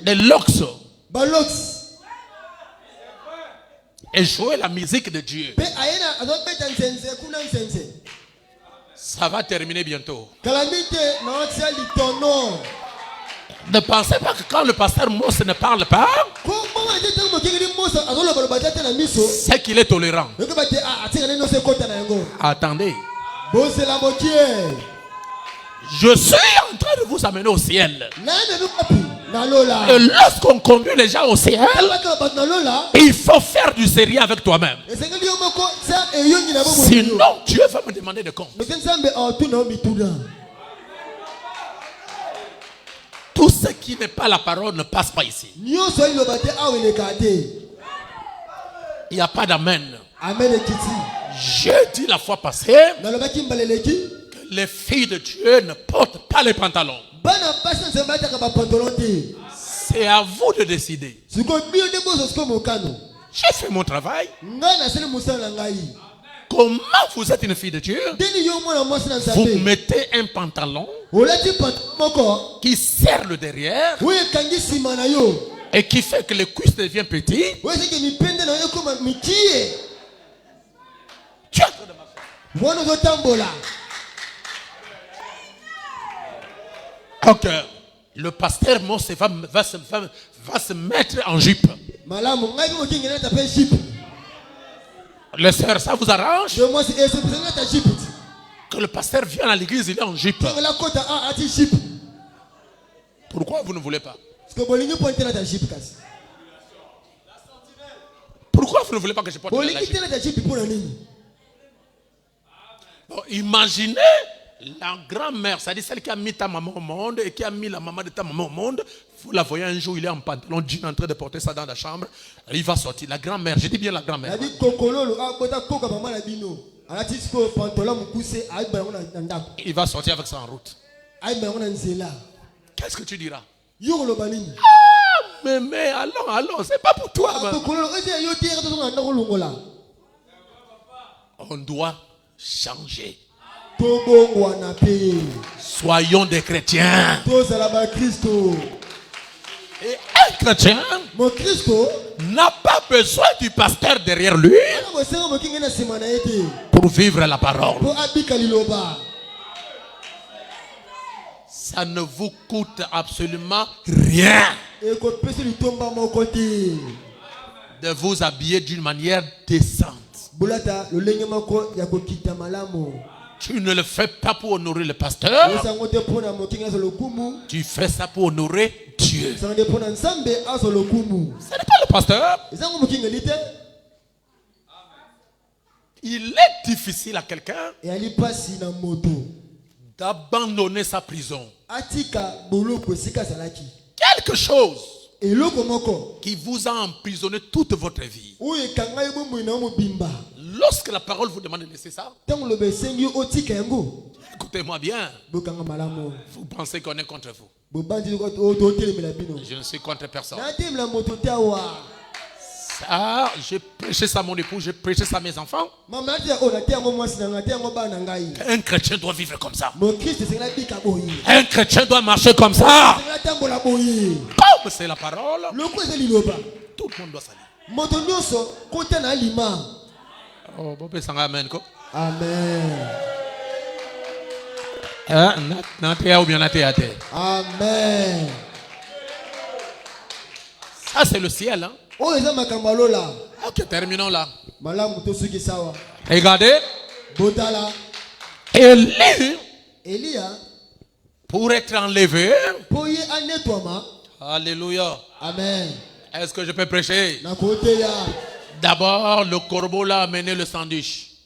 Speaker 3: des locks, et jouer la musique de Dieu. Ça va terminer bientôt. Ne pensez pas que quand le pasteur Mose ne parle pas, c'est qu'il est tolérant. Attendez. Je suis en train de vous amener au ciel. Et lorsqu'on conduit les gens au ciel, il faut faire du sérieux avec toi-même. Sinon, Dieu va me demander de compte. Tout ce qui n'est pas la parole ne passe pas ici. Il n'y a pas d'amen. J'ai dit la fois passée que les filles de Dieu ne portent pas les pantalons. C'est à vous de décider. J'ai fait mon travail. Comment vous êtes une fille de Dieu? Vous mettez un pantalon qui serre le derrière et qui fait que les cuisses deviennent petites. Ok. Le pasteur Mose va se mettre en jupe. Les sœurs, ça vous arrange? Que le pasteur vienne à l'église, il est en jupe. Pourquoi vous ne voulez pas? Pourquoi vous ne voulez pas que je porte la jupe? Bon, imaginez la grand-mère, c'est-à-dire celle qui a mis ta maman au monde et qui a mis la maman de ta maman au monde. Vous la voyez un jour, il est en pantalon jean en train de porter ça dans la chambre. Il va sortir. La grand-mère, je dis bien la grand-mère. Il va sortir avec ça en route. Qu'est-ce que tu diras? Mais allons, c'est pas pour toi. On doit changer. Soyons des chrétiens. Et un chrétien n'a pas besoin du pasteur derrière lui pour vivre la parole. Ça ne vous coûte absolument rien de vous habiller d'une manière décente. Tu ne le fais pas pour honorer le pasteur. Tu fais ça pour honorer Dieu. Ce n'est pas le pasteur. Il est difficile à quelqu'un d'abandonner sa prison. Quelque chose qui vous a emprisonné toute votre vie. Lorsque la parole vous demande de laisser ça, écoutez-moi bien. Vous pensez qu'on est contre vous? Je ne suis contre personne. Ça, j'ai prêché ça à mon époux, j'ai prêché ça à mes enfants. Un chrétien doit vivre comme ça. Un chrétien doit marcher comme ça. Comme c'est la parole, tout le monde doit salir. Oh, bon, amen.
Speaker 2: Amen. Amen.
Speaker 3: Ça, c'est le ciel. Hein?
Speaker 2: Oh, ils ont ma kamalola.
Speaker 3: Ok, terminons là.
Speaker 2: Malam tosuki sawa.
Speaker 3: Regardez.
Speaker 2: Botala.
Speaker 3: Élie, pour être enlevé.
Speaker 2: Pour y un nettoiement.
Speaker 3: Alléluia.
Speaker 2: Amen.
Speaker 3: Est-ce que je peux prêcher?
Speaker 2: Na côté ya.
Speaker 3: D'abord, le corbeau l'a amené le sandwich.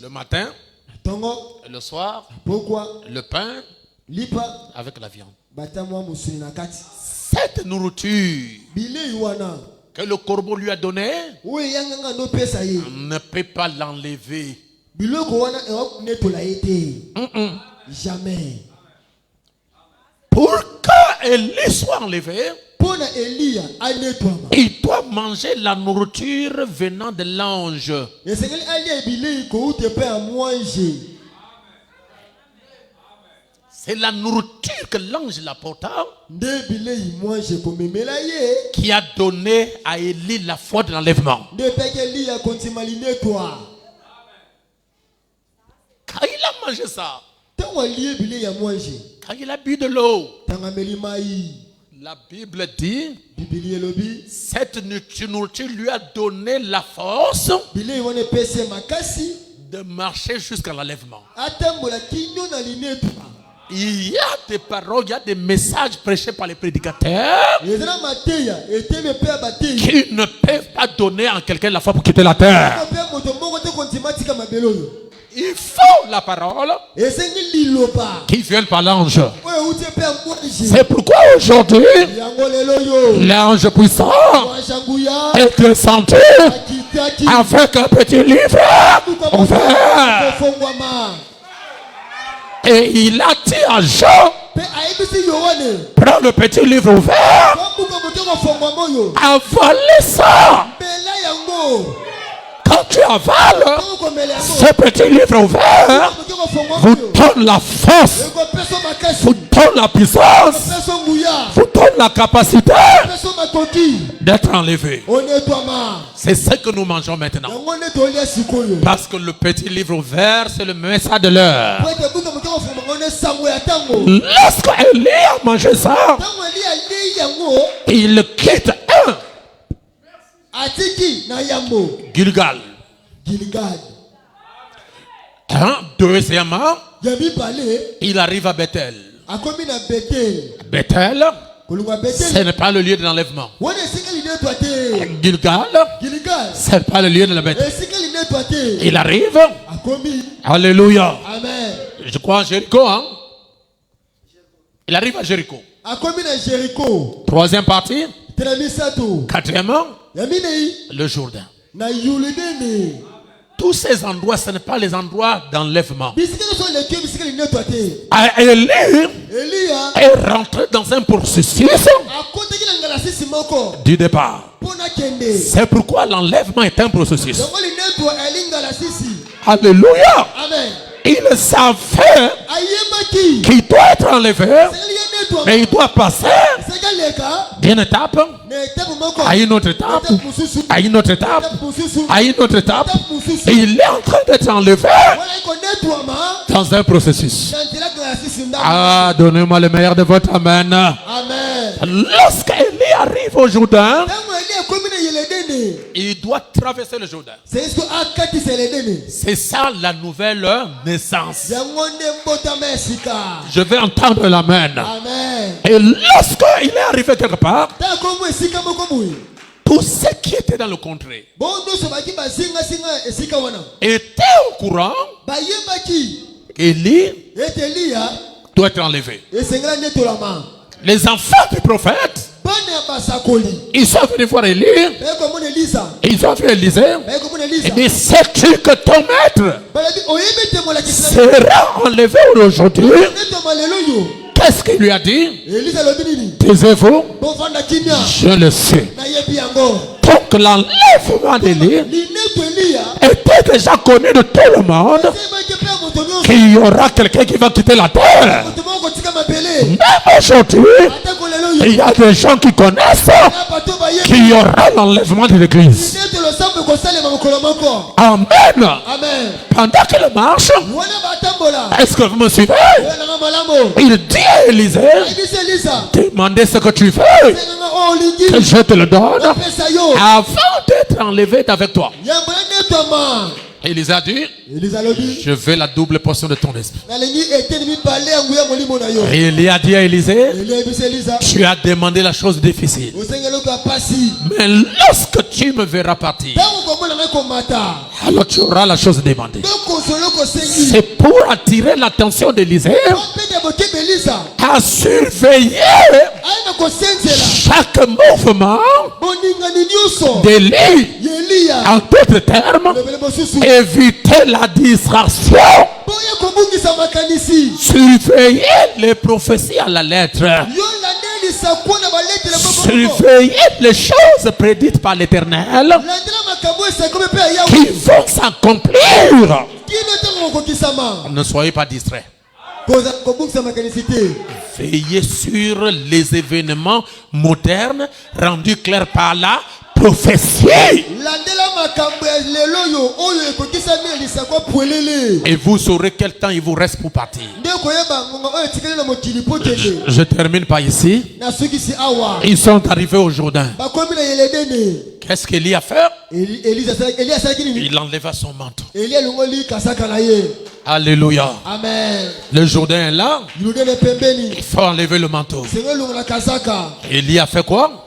Speaker 3: Le matin.
Speaker 2: Tongo.
Speaker 3: Et le soir.
Speaker 2: Pourquoi?
Speaker 3: Le pain.
Speaker 2: Lipa.
Speaker 3: Avec la viande.
Speaker 2: Cette
Speaker 3: nourriture que le corbeau lui a donnée ne peut pas l'enlever.
Speaker 2: Jamais.
Speaker 3: Pour que Élie soit enlevé, il doit manger la nourriture venant de l'ange. C'est la nourriture que l'ange l'apporta qui a donné à Élie la foi de l'enlèvement. Quand il a mangé ça, quand il a bu de l'eau, la Bible dit cette nourriture lui a donné la force de marcher jusqu'à l'enlèvement. Il y a des paroles, il y a des messages prêchés par les prédicateurs qui ne peuvent pas donner à quelqu'un la foi pour quitter la terre. Il faut la parole qui vient par l'ange. C'est pourquoi aujourd'hui, l'ange puissant est descendu avec un petit livre ouvert. Et il a dit à Jean, prends le petit livre ouvert, avalez ça. Quand tu avales ce petit livre ouvert, vous donne la force, vous donne la puissance, vous donne la capacité d'être enlevé. C'est ce que nous mangeons maintenant. Parce que le petit livre ouvert, c'est le message de l'heure. Lorsque Élie a mangé ça, il quitte Gilgal. Deuxièmement, il arrive à Bethel. Bethel, ce n'est pas le lieu de l'enlèvement. Gilgal, ce n'est pas le lieu de la bête. Il arrive. Alléluia. Je crois à Jéricho. Hein? Il arrive à Jéricho. Troisième partie. Quatrièmement, le Jourdain. Tous ces endroits, ce n'est pas les endroits d'enlèvement. Élie est rentré dans un processus du départ. C'est pourquoi l'enlèvement est un processus. Alléluia. Il savait qu'il doit être enlevé, mais il doit passer d'une étape à une autre étape, à une autre étape, à une autre étape. Et il est en train d'être enlevé dans un processus. Ah, donnez-moi le meilleur de votre amen. Lorsqu'Élie arrive au Jourdain, il doit traverser le Jourdain. C'est ça la nouvelle naissance. Je vais entendre l'amen. Et lorsqu'il est arrivé quelque part, tous ceux qui étaient dans le contrée étaient au courant qu'Élie doit être enlevé. Les enfants du prophète, ils sont venus voir Élie. Ils ont vu Élisée. Et dit, sais-tu que ton maître sera enlevé aujourd'hui? Qu'est-ce qu'il lui a dit? Taisez-vous, je le sais. Donc l'enlèvement d'Élie était déjà connu de tout le monde, qu'il y aura quelqu'un qui va quitter la terre. Même aujourd'hui, il y a des gens qui connaissent qu'il y aura l'enlèvement de l'église. Amen.
Speaker 2: Amen.
Speaker 3: Pendant qu'il marche, est-ce que vous me suivez? Il dit à Élisée, demandez ce que tu veux, que je te le donne, avant d'être enlevé d'avec toi. Élisée a dit, je veux la double portion de ton esprit. Et il a dit à Élisée, tu as demandé la chose difficile. Mais lorsque tu me verras partir, alors tu auras la chose demandée. C'est pour attirer l'attention d'Élisée à surveiller chaque mouvement d'Élie. En d'autres termes, éviter la distraction. Surveiller les prophéties à la lettre. Surveiller les choses prédites par l'Éternel qui vont s'accomplir. Ne soyez pas distraits. Veillez sur les événements modernes rendus clairs par la prophétie. Et vous saurez quel temps il vous reste pour partir. Je termine par ici. Ils sont arrivés au Jourdain. Qu'est-ce qu'Élie a fait? Il enleva son manteau. Alléluia.
Speaker 2: Amen.
Speaker 3: Le Jourdain est là. Il faut enlever le manteau. Élie a fait quoi?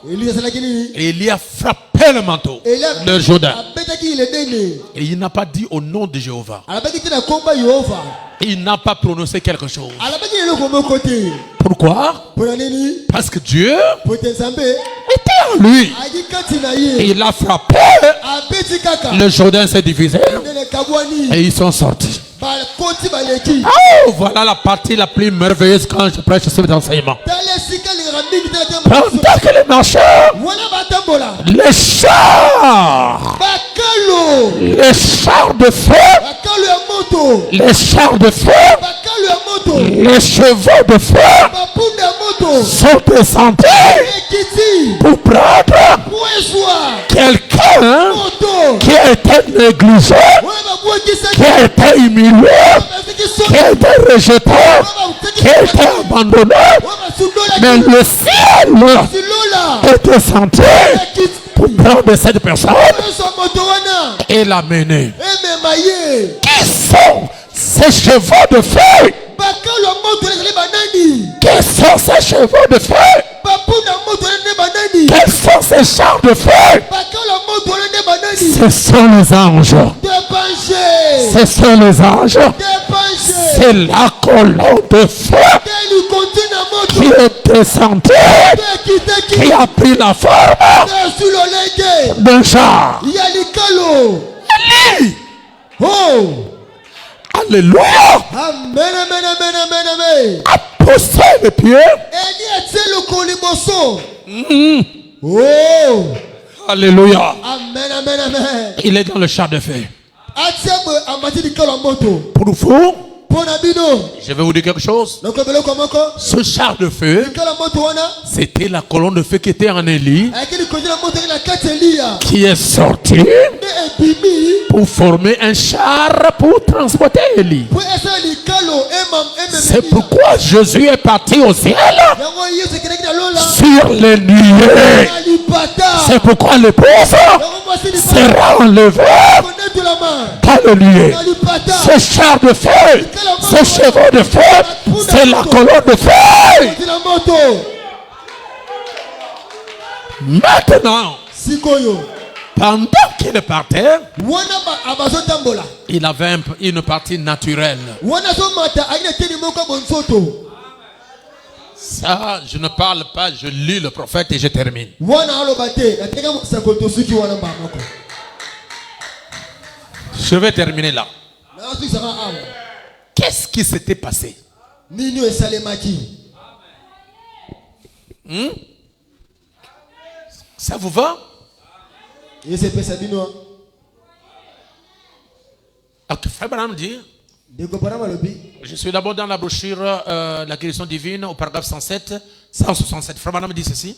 Speaker 3: Élie a frappé le manteau. Le Jourdain. Et il n'a pas dit au nom de Jéhovah. Il n'a pas prononcé quelque chose. Pourquoi? Parce que Dieu était en lui. Et il a frappé. Le Jourdain s'est divisé. Et ils sont sortis. Oh, voilà la partie la plus merveilleuse quand je prêche cet enseignement. Pendant que les marcheurs, les chars de feu, les chars de feu, les chevaux de feu sont descendus pour prendre quelqu'un qui a été négligé, qui a été humilié, qui a été rejeté, qui a été abandonné. Mais le ciel est descendu pour prendre cette personne et l'amener. Qui sont ces chevaux de feu? Quels sont ces chevaux de feu? Quels sont ces chars de feu? Ce sont les anges. Ce sont les anges. C'est la colonne de feu qui est descendue, qui a pris la forme d'un char. Élie.
Speaker 2: Oh!
Speaker 3: Alléluia.
Speaker 2: Amen, amen, amen, amen, amen.
Speaker 3: A poussé les pieds.
Speaker 2: Oh!
Speaker 3: Alléluia.
Speaker 2: Amen, amen, amen.
Speaker 3: Il est dans le char de feu. Pour vous, je vais vous dire quelque chose. Ce char de feu, c'était la colonne de feu qui était en Élie, qui est sortie pour former un char pour transporter Élie. C'est pourquoi Jésus est parti au ciel sur les nuées. C'est pourquoi l'épouse sera enlevée par le nuée. Ce char de feu, ce chevaux de feu, c'est la colonne de feu. Maintenant, pendant qu'il partait, il avait une partie naturelle. Ça, je ne parle pas, je lis le prophète et je termine. Je vais terminer là. Qu'est-ce qui s'était passé? Ça vous va? Ok, Frère Branham dit, je suis d'abord dans la brochure La guérison divine au paragraphe 107, 167. Frère Branham dit ceci.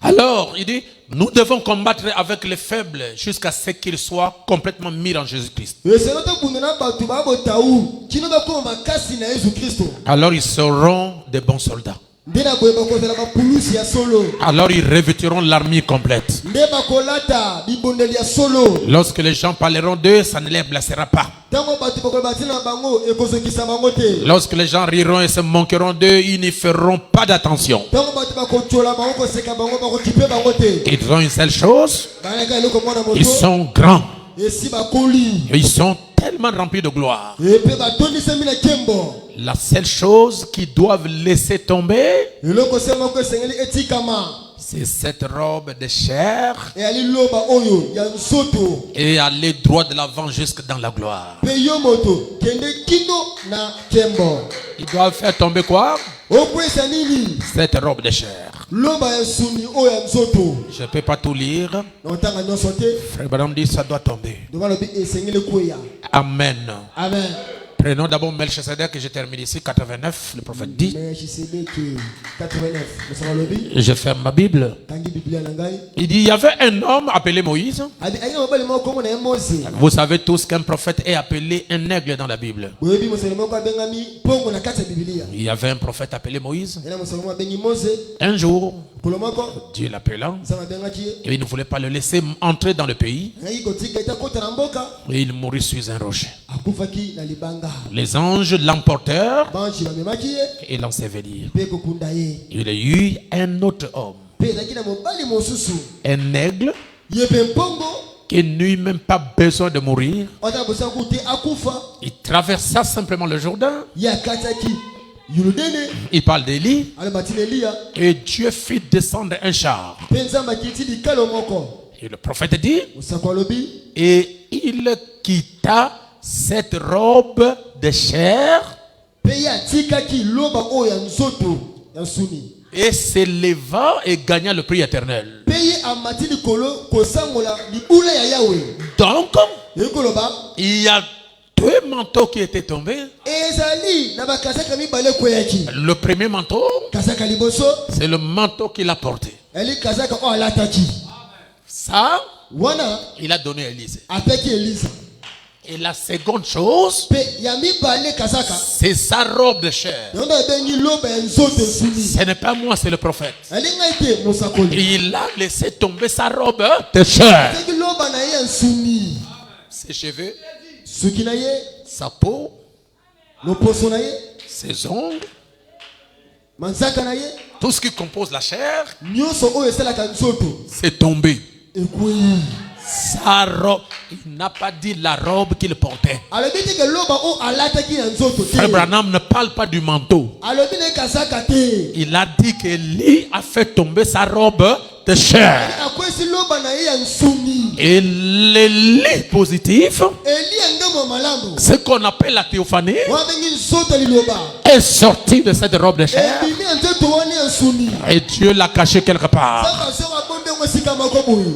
Speaker 1: Alors, il dit, nous devons combattre avec les faibles jusqu'à ce qu'ils soient complètement mis en Jésus-Christ. Alors, ils seront des bons soldats. Alors ils revêtiront l'armure complète. Lorsque les gens parleront d'eux, ça ne les blessera pas. Lorsque les gens riront et se moqueront d'eux, ils n'y feront pas d'attention. Ils ont une seule chose, ils sont grands. Ils sont tellement remplis de gloire. La seule chose qu'ils doivent laisser tomber, c'est cette robe de chair et aller droit de l'avant jusque dans la gloire. Ils doivent faire tomber quoi? Cette robe de chair. Je ne peux pas tout lire. Frère Branham dit ça doit tomber. Amen.
Speaker 2: Amen.
Speaker 1: Prenons d'abord Melchizedek, que je termine ici, 89, le prophète dit. Je ferme ma Bible. Il dit, il y avait un homme appelé Moïse. Vous savez tous qu'un prophète est appelé un aigle dans la Bible. Il y avait un prophète appelé Moïse. Un jour, Dieu l'appela. Et il ne voulait pas le laisser entrer dans le pays. Et il mourut sur un rocher. Les anges l'emportèrent et l'ensevelirent. Il y a eu un autre homme, un aigle, qui n'eut même pas besoin de mourir. Il traversa simplement le Jourdain. Il parle d'Élie. Et Dieu fit descendre un char. Et le prophète dit, et il quitta cette robe de chair et s'éleva et gagna le prix éternel. Donc, il y a deux manteaux qui étaient tombés. Le premier manteau, c'est le manteau qu'il a porté. Ça, il a donné à Élisée. Et la seconde chose, c'est sa robe de chair. Ce n'est pas moi, c'est le prophète. Il a laissé tomber sa robe de chair. Ses cheveux, sa peau, ses ongles, tout ce qui compose la chair, c'est tombé. Sa robe, il n'a pas dit la robe qu'il portait. Frère Branham ne parle pas du manteau. Il a dit qu'Élie a fait tomber sa robe de chair. Et l'Élie positif, ce qu'on appelle la théophanie, est sorti de cette robe de chair. Et Dieu l'a caché quelque part.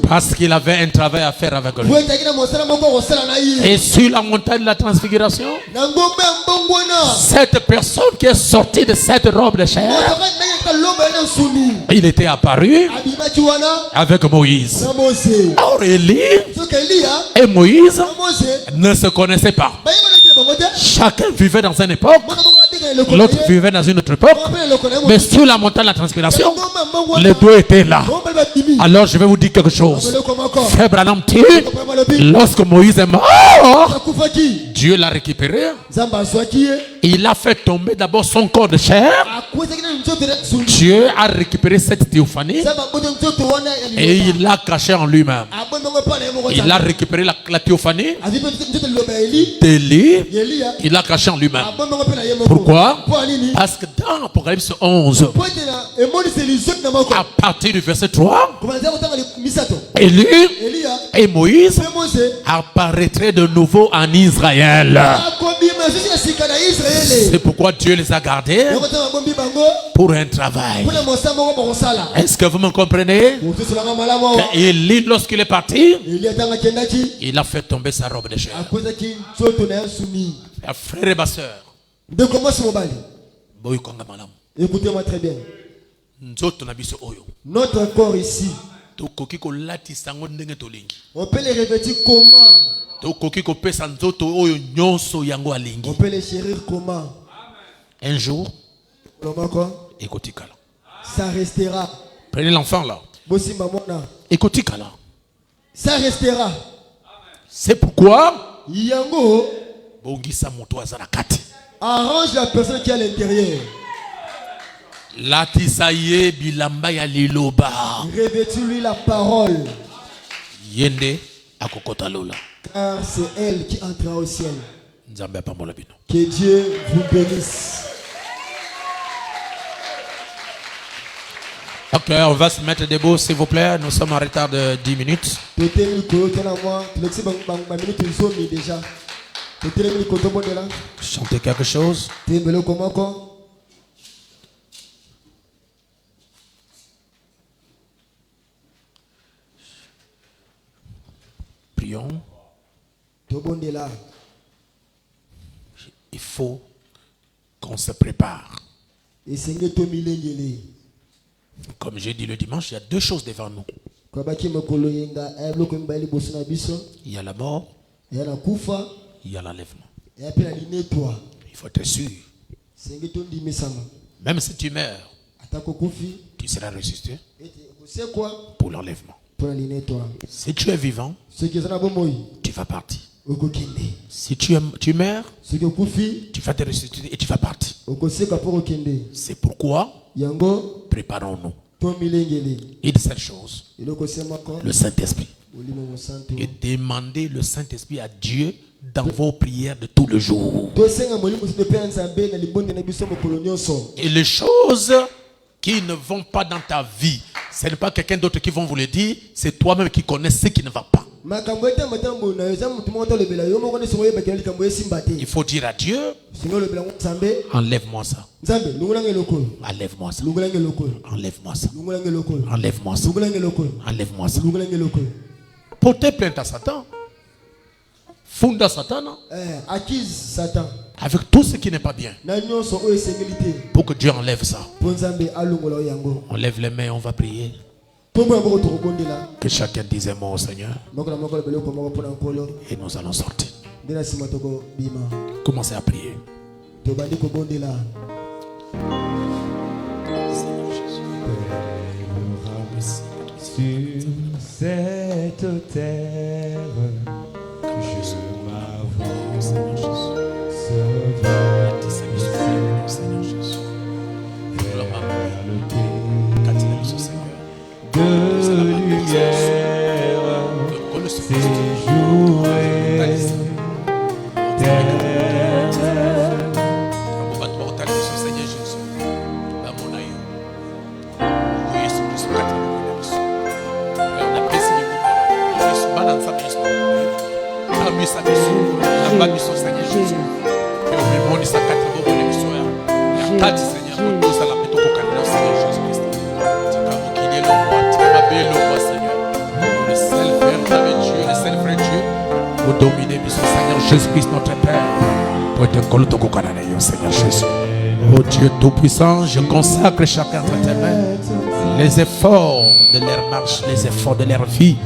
Speaker 1: Parce qu'il avait un travail à faire avec lui. Et sur la montagne de la transfiguration, cette personne qui est sortie de cette robe de chair, il était apparu avec Moïse. Or Élie et Moïse ne se connaissaient pas. Chacun vivait dans une époque, l'autre vivait dans une autre époque. Mais sur la montagne de la transpiration, les deux étaient là. Alors je vais vous dire quelque chose. Frère Branham dit, lorsque Moïse est mort, Dieu l'a récupéré. Il a fait tomber d'abord son corps de chair. Dieu a récupéré cette théophanie et il l'a caché en lui-même. Il a récupéré la théophanie d'Élie. Il l'a caché en lui-même. Pourquoi? Parce que dans Apocalypse 11, à partir du verset 3, Élie et Moïse apparaîtraient de nouveau en Israël. C'est pourquoi Dieu les a gardés pour un travail. Est-ce que vous me comprenez? Élie, lorsqu'il est parti, il a fait tomber sa robe de chair. Frère et ma soeur,
Speaker 2: écoutez-moi très bien. Notre corps ici, on peut les revêtir comment? On peut les chérir comment?
Speaker 1: Un jour, écoutez,
Speaker 2: ça restera.
Speaker 1: prenez l'enfant là. Écoutez,
Speaker 2: ça restera.
Speaker 1: C'est pourquoi
Speaker 2: Yango arrange la personne qui est à l'intérieur. Revêtis-lui la parole. Car c'est elle qui entrera au ciel. Que Dieu vous bénisse.
Speaker 1: Ok, on va se mettre debout s'il vous plaît. Nous sommes en retard de 10 minutes. Chantez quelque chose. Prions. Il faut qu'on se prépare. Comme j'ai dit le dimanche, il y a deux choses devant nous. Il y a la mort, il y a l'enlèvement. Il faut être sûr. Même si tu meurs, tu seras ressuscité pour l'enlèvement. Si tu es vivant, tu vas partir. Si tu meurs, tu vas te ressusciter et tu vas partir. C'est pourquoi préparons-nous. Et de cette chose, le Saint-Esprit. Et demandez le Saint-Esprit à Dieu dans vos prières de tout le jour. Et les choses qui ne vont pas dans ta vie, ce n'est pas quelqu'un d'autre qui va vous le dire, c'est toi-même qui connais ce qui ne va pas. Il faut dire à Dieu, enlève-moi ça. Enlève-moi ça. Enlève-moi ça. Enlève-moi ça. Enlève-moi ça. Portez plainte à Satan. Funda Satan.
Speaker 2: Acquise Satan.
Speaker 1: Avec tout ce qui n'est pas bien. Pour que Dieu enlève ça. On lève les mains, on va prier. Que chacun dise un mot au Seigneur. Et nous allons sortir. Commencez à prier.
Speaker 4: Sur cette terre, je m'avance, Seigneur Jésus. De lumière, séjouré,
Speaker 1: dominer Seigneur Jésus-Christ notre Père. Seigneur Jésus. Oh Dieu Tout-Puissant, je consacre chacun entre tes mains. Les efforts de leur marche, les efforts de leur vie,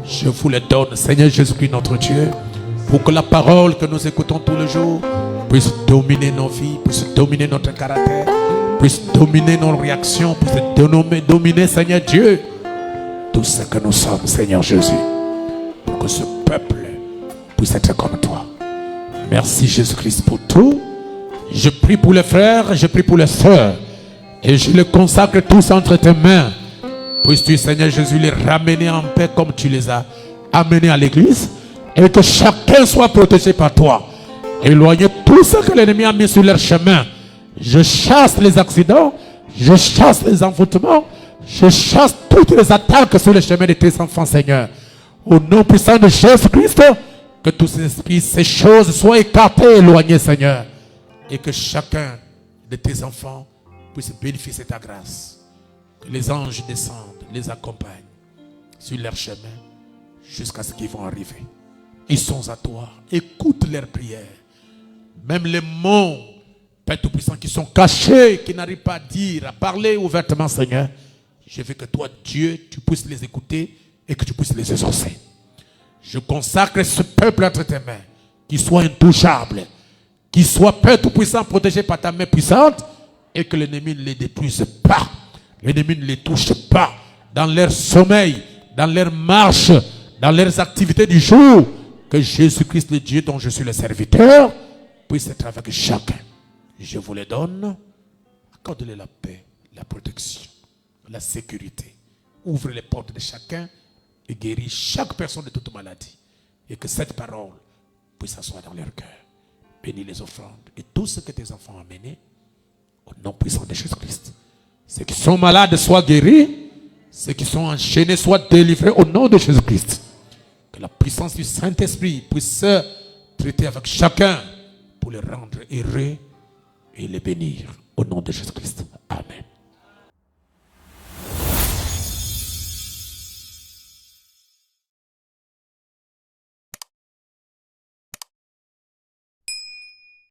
Speaker 1: je vous les donne, Seigneur Jésus-Christ notre Dieu, pour que la parole que nous écoutons tous les jours puisse dominer nos vies, puisse dominer notre caractère, puisse dominer nos réactions, puisse dominer, Seigneur Dieu, tout ce que nous sommes, Seigneur Jésus, pour que ce peuple puisse être comme toi. Merci Jésus-Christ pour tout. Je prie pour les frères, je prie pour les sœurs, et je les consacre tous entre tes mains. Puisses-tu, Seigneur Jésus, les ramener en paix comme tu les as amenés à l'église, et que chacun soit protégé par toi. Éloignez tout ce que l'ennemi a mis sur leur chemin. Je chasse les accidents, je chasse les envoûtements, je chasse toutes les attaques sur le chemin de tes enfants, Seigneur. Au nom puissant de Jésus-Christ, que tous ces esprits, ces choses soient écartées, éloignées, Seigneur. Et que chacun de tes enfants puisse bénéficier de ta grâce. Que les anges descendent, les accompagnent sur leur chemin jusqu'à ce qu'ils vont arriver. Ils sont à toi. Écoute leurs prières. Même les mots
Speaker 3: Père Tout-Puissant, qui sont cachés, qui n'arrivent pas à dire, à parler ouvertement, Seigneur, je veux que toi, Dieu, tu puisses les écouter et que tu puisses les exaucer. Je consacre ce peuple entre tes mains, qu'il soit intouchable, qu'il soit, Père Tout-Puissant, protégé par ta main puissante, et que l'ennemi ne les détruise pas, l'ennemi ne les touche pas, dans leur sommeil, dans leur marche, dans leurs activités du jour, que Jésus-Christ, le Dieu dont je suis le serviteur, puisse être avec chacun. Je vous les donne. Accorde-les la paix, la protection, la sécurité. Ouvre les portes de chacun et guéris chaque personne de toute maladie. Et que cette parole puisse s'asseoir dans leur cœur. Bénis les offrandes et tout ce que tes enfants ont amené au nom puissant de Jésus-Christ. Ceux qui sont malades soient guéris. Ceux qui sont enchaînés soient délivrés au nom de Jésus-Christ. Que la puissance du Saint-Esprit puisse traiter avec chacun pour les rendre heureux et les bénir au nom de Jésus-Christ. Amen.